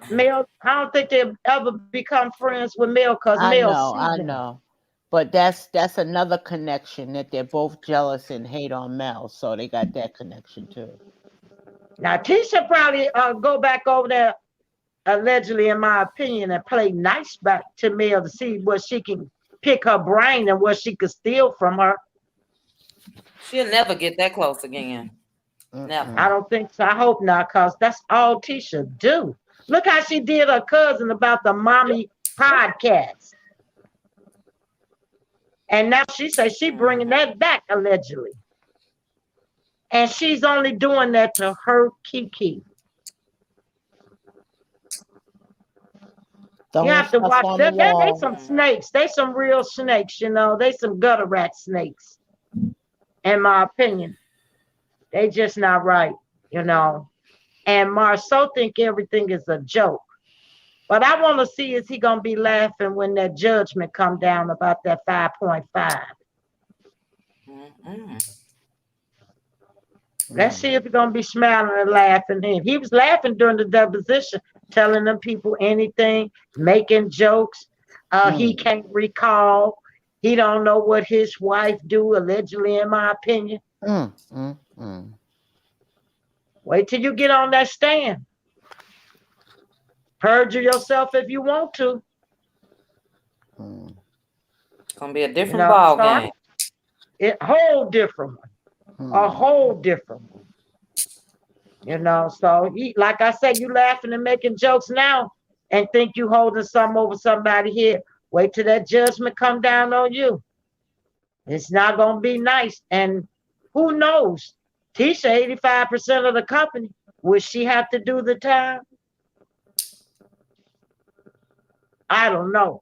Mel, I don't think they'll ever become friends with Mel, because Mel sees them. I know. But that's another connection, that they're both jealous and hate on Mel. So they got that connection too. Now Tisha probably go back over there, allegedly, in my opinion, and play nice back to Mel to see what she can pick her brain and what she could steal from her. She'll never get that close again. Never. I don't think so. I hope not, because that's all Tisha do. Look how she did her cousin about the mommy podcast. And now she says she bringing that back, allegedly. And she's only doing that to hurt Kiki. You have to watch them. They some snakes. They some real snakes, They some gutter rat snakes, in my opinion. They just not right, And Marceau think everything is a joke. But I want to see, is he going to be laughing when that judgment come down about that 5.5? Let's see if he's going to be smiling and laughing then. He was laughing during the deposition, telling them people anything, making jokes. He can't recall. He don't know what his wife do, allegedly, in my opinion. Wait till you get on that stand. Perjure yourself if you want to. It's going to be a different ball game. A whole different one. A whole different one. So like I said, you laughing and making jokes now and think you holding something over somebody here. Wait till that judgment come down on you. It's not going to be nice. And who knows? Tisha, 85% of the company. Would she have to do the time? I don't know.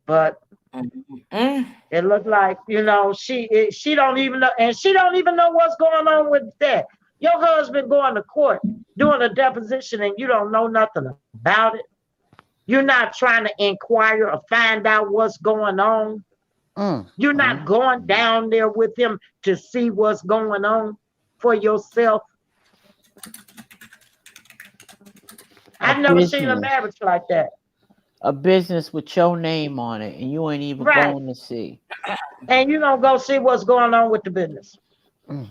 But it looked like, she don't even know, and she don't even know what's going on with that. Your husband going to court, doing a deposition, and you don't know nothing about it. You're not trying to inquire or find out what's going on. You're not going down there with him to see what's going on for yourself. I've never seen a marriage like that. A business with your name on it, and you ain't even going to see. And you don't go see what's going on with the business. Where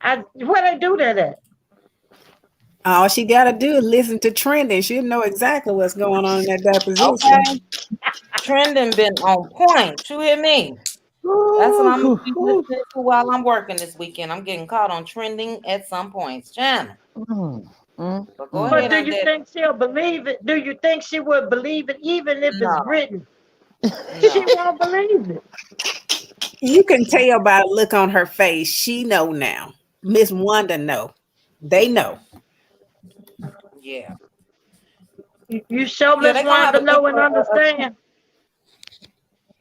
they do that at? All she got to do is listen to Trending. She'll know exactly what's going on in that deposition. Okay. Trending been on point. You hear me? That's what I'm listening to while I'm working this weekend. I'm getting caught on Trending at some points. Channel. But go But ahead, do Aunt you Debbie. think she'll believe it? Do you think she would believe it even if it's No, written? She no. won't believe it. You can tell by the look on her face. She know now. Miss Wanda know. They know. Yeah. You show Yeah, Miss they're gonna have Wanda a good know and understand.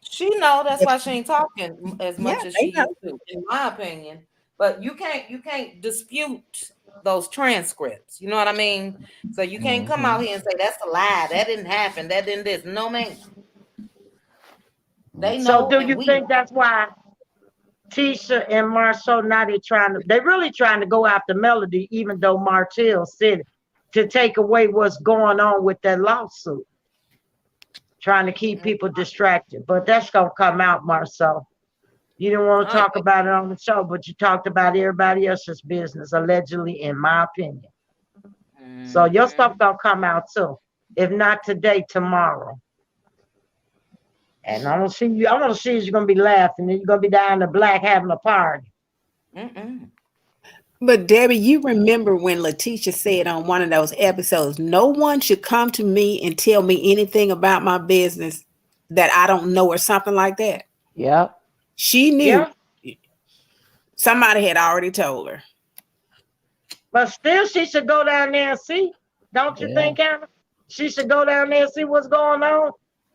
she know that's why If- she ain't talking as yeah, much as they she know. used to, in my opinion. But you can't dispute those transcripts. You know what I mean? So you can't come out here and say that's a lie. That didn't happen. That didn't this. No man. They So know do and you we think know. that's why Tisha and Marceau now they're really trying to go after Melody, even though Martell said it, to take away what's going on with that lawsuit, trying to keep people distracted. But that's gonna come out, Marceau. You didn't want to I ain't talk about it on the show, but you talked about everybody else's business, allegedly, in my opinion. So your stuff mm-hmm. gonna come out too. If not today, tomorrow. And I want to see you. I want to see if you're gonna be laughing and you're gonna be down in the black having a party. Mm-mm. But Debbie, you remember when Letitia said on one of those episodes, no one should come to me and tell me anything about my business that I don't know or something like that. Yep. She knew Yeah, somebody had already told her. but still, she should go down there and see. Don't you Yeah. think, Anna? She should go down there and see what's going on.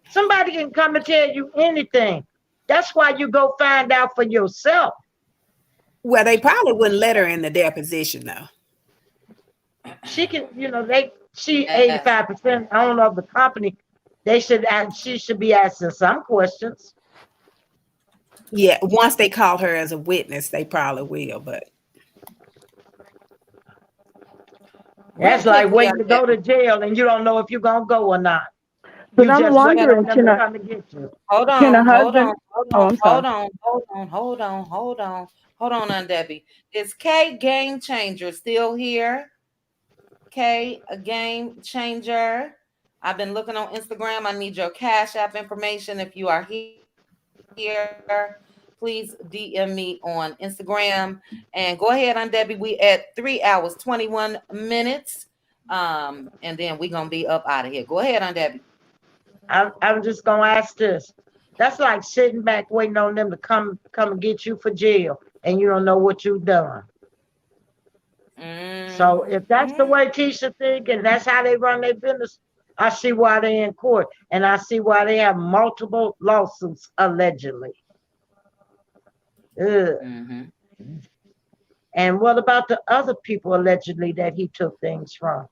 Somebody can come and tell you anything. That's why you go find out for yourself. Well, they probably wouldn't let her in the deposition though. She can, she Yes. 85% owner of the company. She should be asking some questions. Yeah, once they call her as a witness, they probably will. But Real That's like quickly, waiting Aunt to go to Debbie. jail and you don't know if you're gonna go or not. But You I'm just waiting Can, on wondering, them to come and get you. hold can a on, hold on, husband? hold Oh, on, I'm sorry. hold on, hold on, hold on, hold on, hold on, Aunt Debbie. Is K Game Changer still here? K, a game changer. I've been looking on Instagram. I need your Cash App information. If you are here, please DM me on Instagram. And go ahead on Debbie. We at 3 hours, 21 minutes. And then we're gonna be up out of here. Go ahead on Debbie. I'm just gonna ask this. That's like sitting back waiting on them to come and get you for jail and you don't know what you've done. So if that's the Mm-hmm. way Keisha think and that's how they run their business, I see why they're in court and I see why they have multiple lawsuits allegedly. Ugh. Mm-hmm. And what about the other people allegedly that he took things from?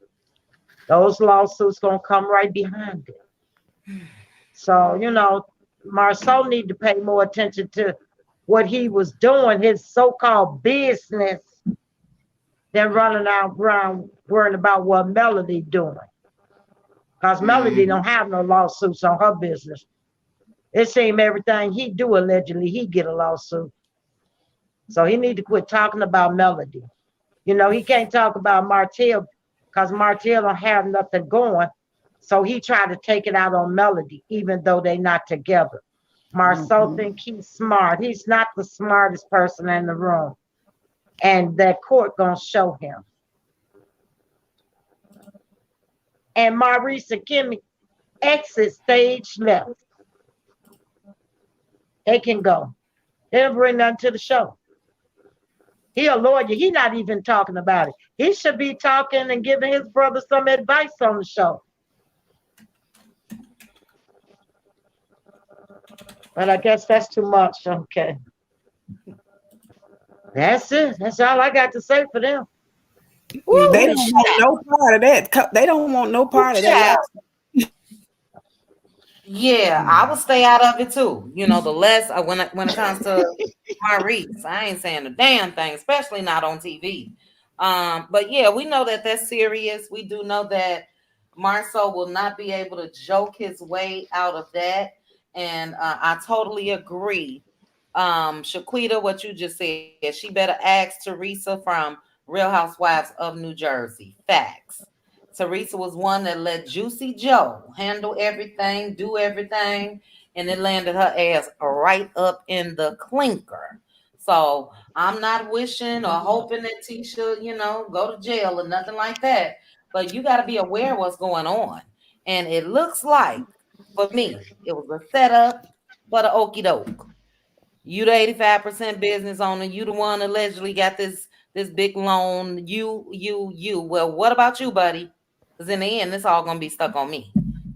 Those lawsuits gonna come right behind it. So Marceau need to pay more attention to what he was doing, his so-called business, than running out around worrying about what Melody doing. Because Melody Mm-hmm. don't have no lawsuits on her business. It seems everything he do allegedly he get a lawsuit. So he need to quit talking about Melody. He can't talk about Martell because Martell don't have nothing going. So he tried to take it out on Melody, even though they not together. Marceau Hmm. think he's smart. He's not the smartest person in the room. And that court gonna show him. And Maurice and Kimmy exit stage left. They can go. They don't bring nothing to the show. He a lawyer. He not even talking about it. He should be talking and giving his brother some advice on the show. But I guess that's too much. Okay. That's it. That's all I got to say for them. they Woo, don't want child. no part of that. They don't want no Woo, part of that child. lawsuit. Yeah, I would stay out of it too. The less when it comes to Maurice, I ain't saying a damn thing, especially not on TV. But yeah, we know that that's serious. We do know that Marceau will not be able to joke his way out of that, and I totally agree. Shaquita, what you just said, she better ask Teresa from Real Housewives of New Jersey. Facts. Teresa was one that let Juicy Joe handle everything, do everything, and it landed her ass right up in the clinker. So I'm not wishing or hoping that Tisha, go to jail or nothing like that. but you got to be aware of what's going on. And it looks like, for me, it was a setup for the okey doke. You the 85% business owner. You the one allegedly got this big loan. You. Well, what about you, buddy? Because in the end, this all gonna be stuck on me.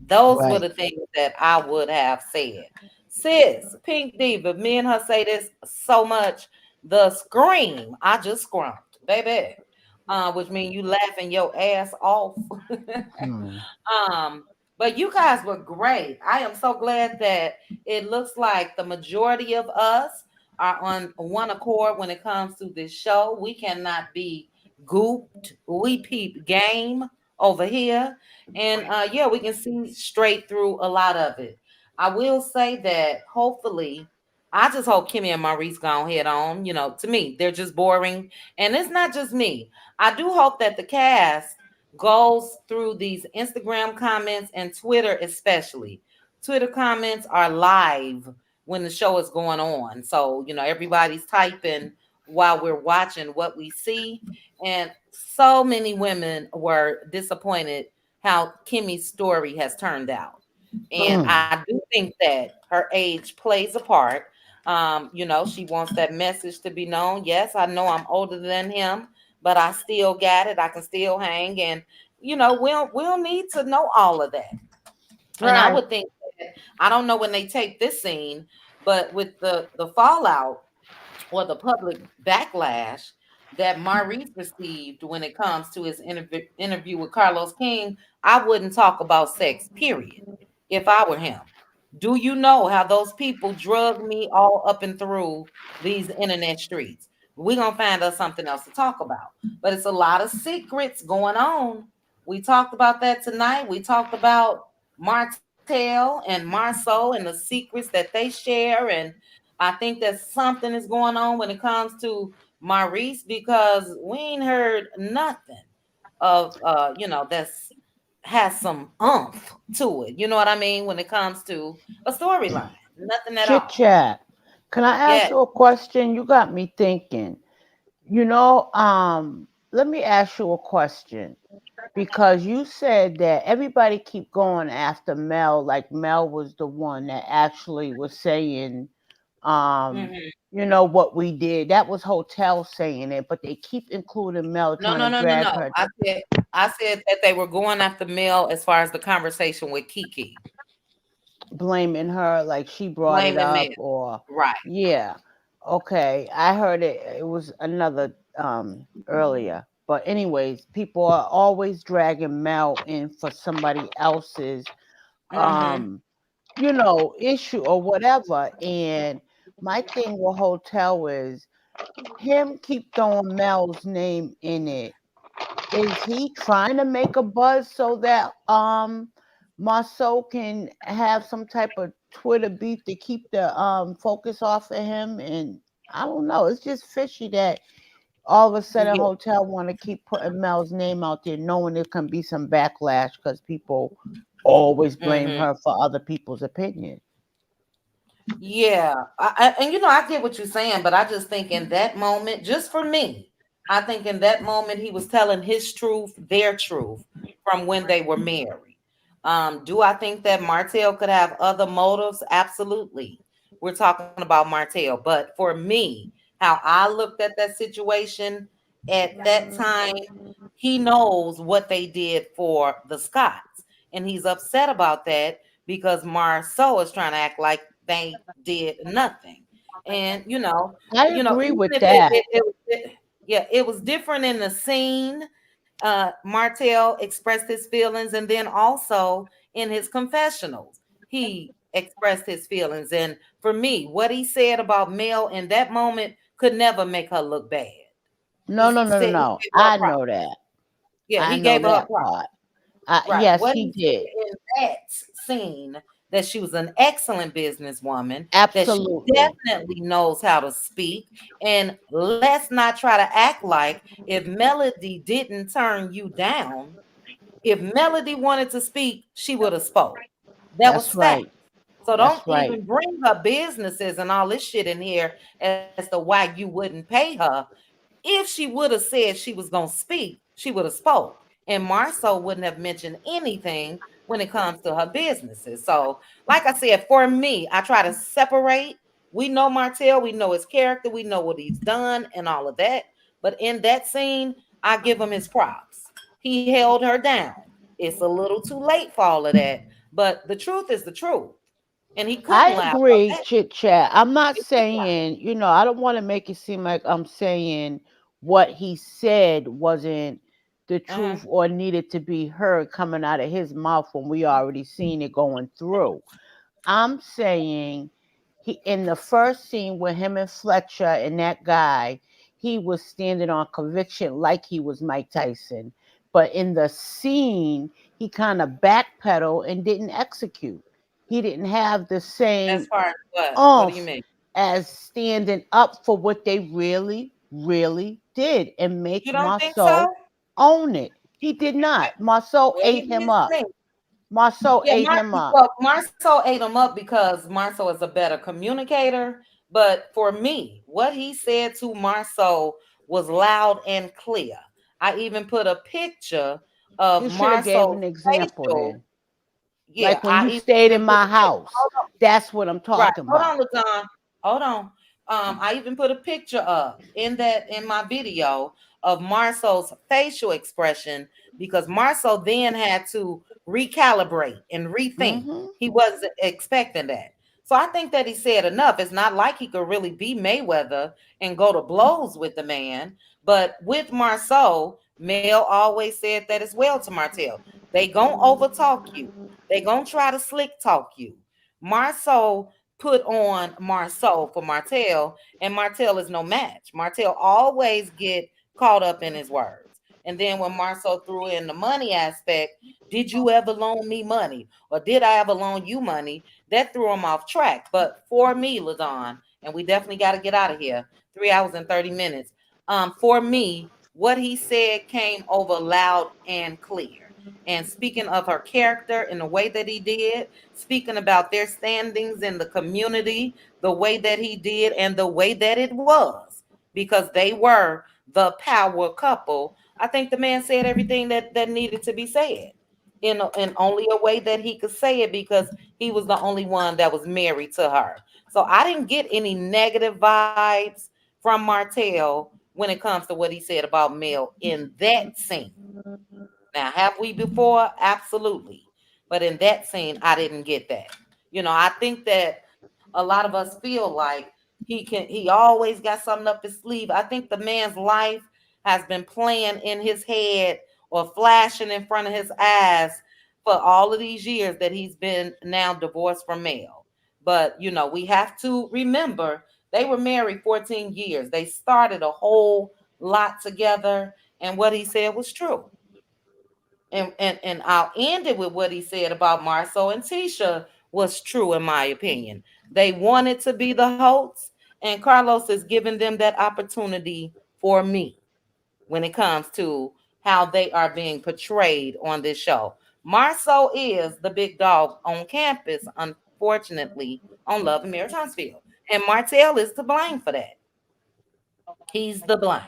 Those were Right. the things that I would have said. Sis, Pink Diva, me and her say this so much. The scream, I just scrumped, baby. Which means you laughing your ass off. Hmm. um, but you guys were great. I am so glad that it looks like the majority of us are on one accord when it comes to this show. We cannot be gooped. We peep game over here. And yeah, we can see straight through a lot of it. I will say that hopefully, I just hope Kimmy and Maurice gone head on. You know, to me, they're just boring. And it's not just me. I do hope that the cast goes through these Instagram comments and Twitter, especially. Twitter comments are live when the show is going on. So, you know, everybody's typing while we're watching what we see. And so many women were disappointed how Kimmy's story has turned out. And Mm. I do think that her age plays a part. You know, she wants that message to be known. Yes, I know I'm older than him, but I still got it. I can still hang. And, you know, we'll need to know all of that. And I Right. would think that, I don't know when they take this scene, but with the fallout or the public backlash that Maurice received when it comes to his interview with Carlos King, I wouldn't talk about sex, period, if I were him. Do you know how those people drug me all up and through these internet streets? We're going to find us something else to talk about. But it's a lot of secrets going on. We talked about that tonight. We talked about Martell and Marceau and the secrets that they share. And I think that something is going on when it comes to Maurice because we ain't heard nothing of that's has some umph to it. You know what I mean? When it comes to a storyline. Nothing at Chit all. chat. Can I ask Yeah. you a question? You got me thinking. Let me ask you a question because you said that everybody keep going after Mel, like Mel was the one that actually was saying, um, Mhm. what we did. That was Hotel saying it, but they keep including Mel No, trying no, to no, no, drag no. her, I said that they were going after Mel as far as the conversation with Kiki. blaming her like she brought it Blaming Mel. up or Right. yeah. Okay, I heard it was another earlier. But anyways, people are always dragging Mel in for somebody else's Mm-hmm. um issue or whatever. And my thing with Hotel is him keep throwing Mel's name in it. Is he trying to make a buzz so that Marceau can have some type of Twitter beef to keep the focus off of him? And I don't know. It's just fishy that all of a sudden Yeah. Hotel want to keep putting Mel's name out there, knowing there can be some backlash because people always blame Mm-hmm. her for other people's opinion. Yeah, and I get what you're saying, but I just think in that moment, just for me, I think in that moment he was telling his truth, their truth, from when they were married. Do I think that Martell could have other motives? Absolutely. We're talking about Martell, but for me, how I looked at that situation at that time, he knows what they did for the Scots, and he's upset about that because Marceau is trying to act like they did nothing. And I agree even with if that. yeah, it was different in the scene. Martell expressed his feelings, and then also in his confessionals, he expressed his feelings. And for me, what he said about Mel in that moment could never make her look bad. No, no, no, no, He no. gave her her I props. know that. Yeah, I he know gave her her that props. part. Right. Yes, What he he did. said in that scene, that she was an excellent businesswoman, that she Absolutely. definitely knows how to speak. And let's not try to act like if Melody didn't turn you down, if Melody wanted to speak, she would have spoke. That was That's fact. right. So don't That's right. even bring her businesses and all this shit in here as to why you wouldn't pay her. If she would have said she was gonna speak, she would have spoke. and Marceau wouldn't have mentioned anything when it comes to her businesses. So, like I said, for me, I try to separate. We know Martell, we know his character, we know what he's done and all of that. But in that scene, I give him his props. He held her down. It's a little too late for all of that, but the truth is the truth. And he couldn't I lie about agree, that. chit chat. I'm not He couldn't lie. saying, I don't want to make it seem like I'm saying what he said wasn't the Uh-huh. truth or needed to be heard coming out of his mouth when we already seen it going through. I'm saying he in the first scene with him and Fletcher and that guy, he was standing on conviction like he was Mike Tyson. But in the scene, he kind of backpedaled and didn't execute. He didn't have the As same far as what? What do you oomph mean? as standing up for what they really, really did and make You don't think so? Marceau own it. He did not. Marceau Well, he ate him did to up. me. Marceau Yeah, ate him up. well, Marceau ate him up because Marceau is a better communicator. But for me, what he said to Marceau was loud and clear. I even put a picture of You should have gave Marceau's an example facial. then. Yeah, Like when I you even stayed put in a my picture. house. That's what I'm Right. talking Hold about. on, LaDon. Hold on. I even put a picture up in my video of Marceau's facial expression because Marceau then had to recalibrate and rethink. Hmm. He wasn't expecting that. So I think that he said enough. It's not like he could really be Mayweather and go to blows with the man. But with Marceau, Mel always said that as well to Martell. They gonna overtalk you. They gonna try to slick talk you. Marceau put on Marceau for Martell, and Martell is no match. Martell always get caught up in his words. And then when Marceau threw in the money aspect, did you ever loan me money? Or did I ever loan you money? That threw him off track. But for me, LaDon, and we definitely got to get out of here, 3 hours and 30 minutes. For me, what he said came over loud and clear. And speaking of her character in the way that he did, speaking about their standings in the community, the way that he did, and the way that it was, because they were the power couple. I think the man said everything that needed to be said in only a way that he could say it because he was the only one that was married to her. So I didn't get any negative vibes from Martell when it comes to what he said about Mel in that scene. Now, have we before? Absolutely. But in that scene, I didn't get that. I think that a lot of us feel like he always got something up his sleeve. I think the man's life has been playing in his head or flashing in front of his eyes for all of these years that he's been now divorced from Mel. But we have to remember they were married 14 years. They started a whole lot together, and what he said was true. And I'll end it with what he said about Marceau and Tisha was true in my opinion. They wanted to be the hosts, and Carlos is giving them that opportunity for me when it comes to how they are being portrayed on this show. Marceau is the big dog on campus, unfortunately, on Love and Marriage Huntsville. And Martell is to blame for that. He's the blame.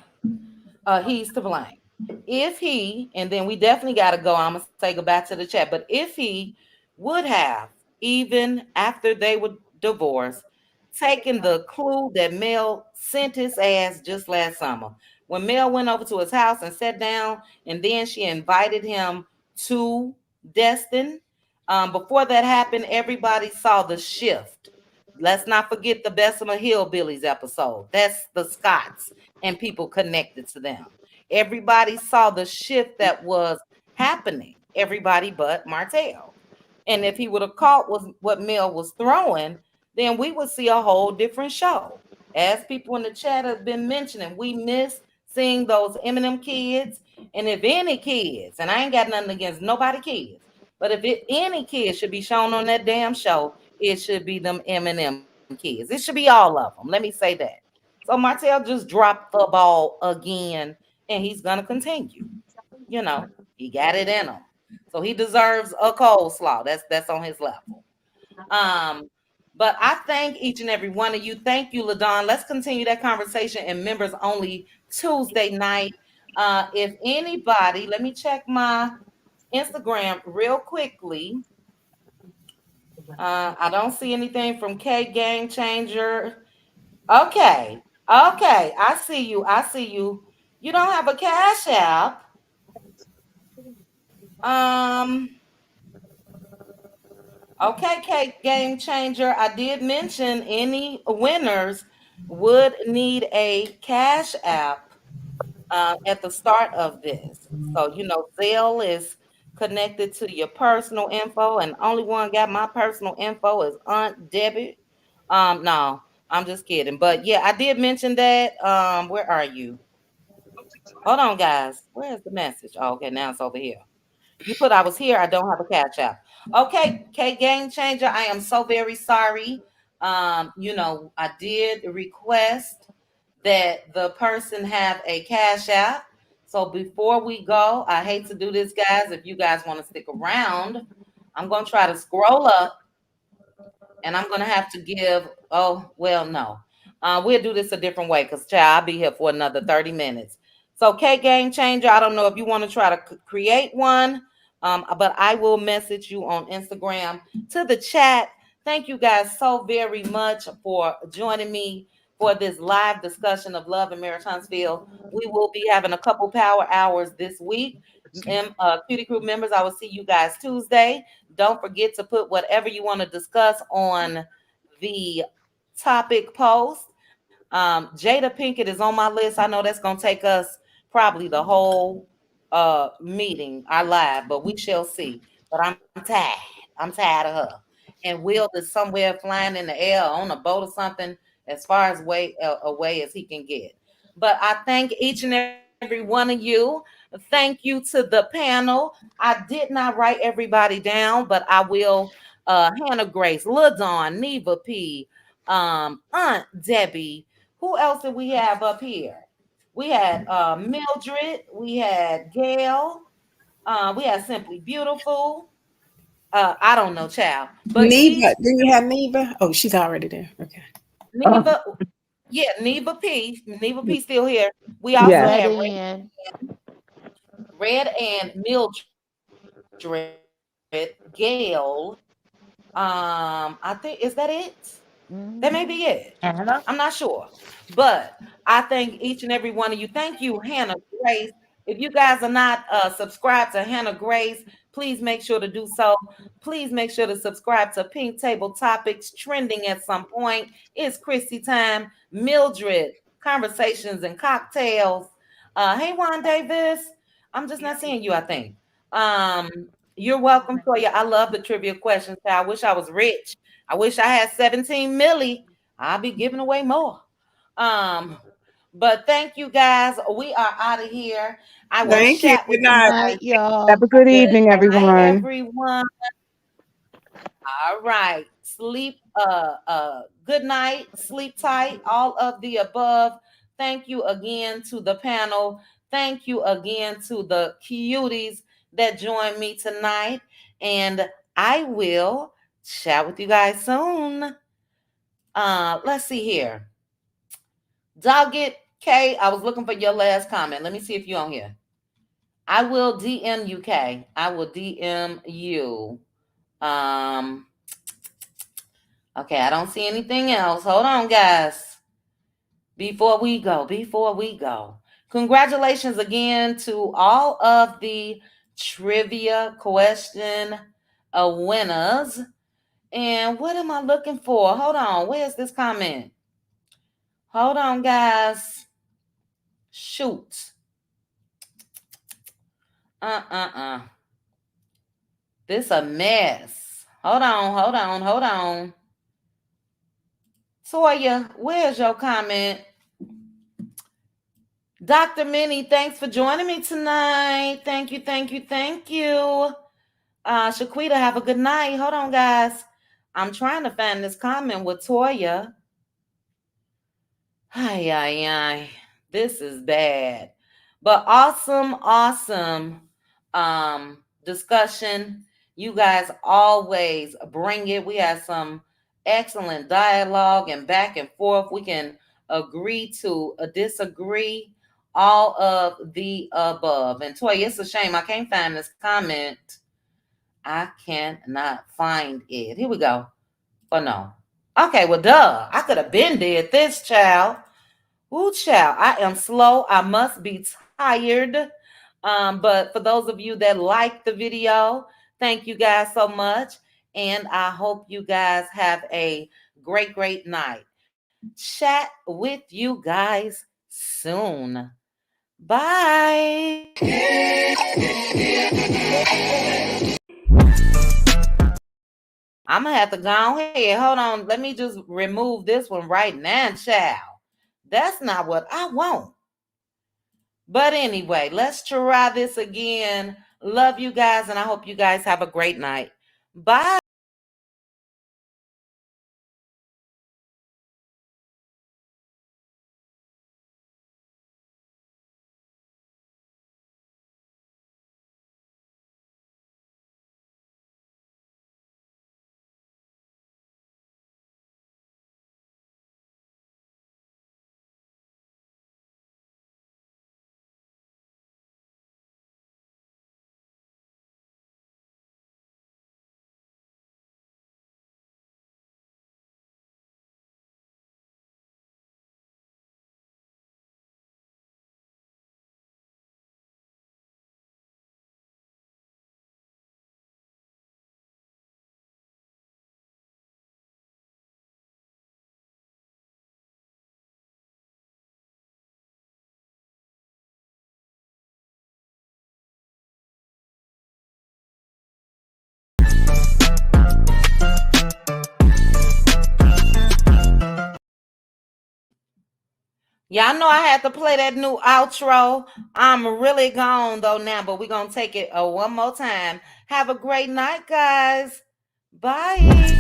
He's to blame. If he, and then we definitely got to go, I'm going to say goodbye to the chat, but if he would have, even after they were divorced, taken the clue that Mel sent his ass just last summer, when Mel went over to his house and sat down, and then she invited him to Destin. Before that happened, everybody saw the shift. Let's not forget the Bessemer Hillbillies episode. That's the Scots and people connected to them. Everybody saw the shift that was happening. Everybody but Martell. And if he would have caught was what Mel was throwing, then we would see a whole different show. As people in the chat have been mentioning, we miss seeing those Eminem kids. And if any kids, and I ain't got nothing against nobody kids, but if any kids should be shown on that damn show, it should be them Eminem kids. It should be all of them. Let me say that. So Martell just dropped the ball again, and he's gonna continue. He got it in him, so he deserves a coleslaw. That's on his level. Um, but I thank each and every one of you. Thank you, LaDon. Let's continue that conversation in members only Tuesday night. If anybody, let me check my Instagram real quickly. I don't see anything from K Game Changer. Okay. Okay. I see you. I see you. You don't have a Cash App. Um, okay, K Game Changer. I did mention any winners would need a Cash App at the start of this. So, Zelle is connected to your personal info, and only one got my personal info is Aunt Debbie. No, I'm just kidding. But yeah, I did mention that. Where are you? Hold on, guys. Where's the message? Oh, okay, now it's over here. You put I was here. I don't have a Cash App. Okay, K Game Changer. I am so very sorry. I did request that the person have a Cash App. So before we go, I hate to do this, guys. If you guys want to stick around, I'm gonna try to scroll up and I'm gonna have to give. Oh well, no, we'll do this a different way because child, I'll be here for another 30 minutes. So, K Game Changer, I don't know if you want to try to create one, but I will message you on Instagram to the chat. Thank you guys so very much for joining me for this live discussion of love in Marriage Huntsville. We will be having a couple power hours this week. Cutie Crew members, I will see you guys Tuesday. Don't forget to put whatever you want to discuss on the topic post. Jada Pinkett is on my list. I know that's gonna take us probably the whole meeting, our live, but we shall see. But I'm tired. I'm tired of her. And Will is somewhere flying in the air on a boat or something, as far as away as he can get. But I thank each and every one of you. Thank you to the panel. I did not write everybody down, but I will. Hannah Grace, LaDawn, Neva P, Aunt Debbie. Who else did we have up here? We had Mildred, we had Gail, we had Simply Beautiful. I don't know, child, but Neva, each do you have Neva? Oh, she's already there. Okay. Neva, yeah, Neva P still here. We also Yes. have Ready in. Red and Mildred, Gail. I think is that it? That may be it. I'm not Hannah. sure. But I thank each and every one of you. Thank you, Hannah Grace. If you guys are not subscribed to Hannah Grace, please make sure to do so. Please make sure to subscribe to Pink Table Topics trending at some point. It's Chrissy time. Mildred, Conversations and Cocktails. Hey, Juan Davis. I'm just not seeing you, I think. Um, you're welcome, Toya. I love the trivia questions. I wish I was rich. I wish I had 17 milli. I'll be giving away more. Um, but thank you guys. We are out of here. I will Thank you. chat with Good you Good night. guys. night, Have y'all. a good Good evening, night, everyone. everyone. All right. Sleep good night, sleep tight, all of the above. Thank you again to the panel. Thank you again to the cuties that joined me tonight. And I will chat with you guys soon. Let's see here. Dog it, K. I was looking for your last comment. Let me see if you're on here. I will DM you, K. I will DM you. Um, okay, I don't see anything else. Hold on, guys. Before we go. Congratulations again to all of the trivia question winners. And what am I looking for? Hold on. Where's this comment? Hold on, guys. Shoot. Uh. This a mess. Hold on. Toya, where's your comment? Dr. Minnie, thanks for joining me tonight. Thank you. Shaquita, have a good night. Hold on, guys. I'm trying to find this comment with Toya. Ay. This is bad. But awesome discussion. You guys always bring it. We had some excellent dialogue and back and forth. We can agree to disagree all of the above. And Toy, it's a shame I can't find this comment. I cannot find it. Here we go. Oh no. Okay, well duh. I could have been did this, child. Ooh, child. I am slow. I must be tired. But for those of you that like the video, thank you guys so much. And I hope you guys have a great, great night. Chat with you guys soon. Bye. I'm gonna have to go ahead. Hold on. Let me just remove this one right now, child. That's not what I want. But anyway, let's try this again. Love you guys, and I hope you guys have a great night. Bye. Y'all know I had to play that new outro. I'm really gone though now, but we're going to take it one more time. Have a great night, guys. Bye.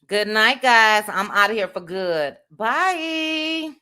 Good night, guys. I'm out of here for good. Bye.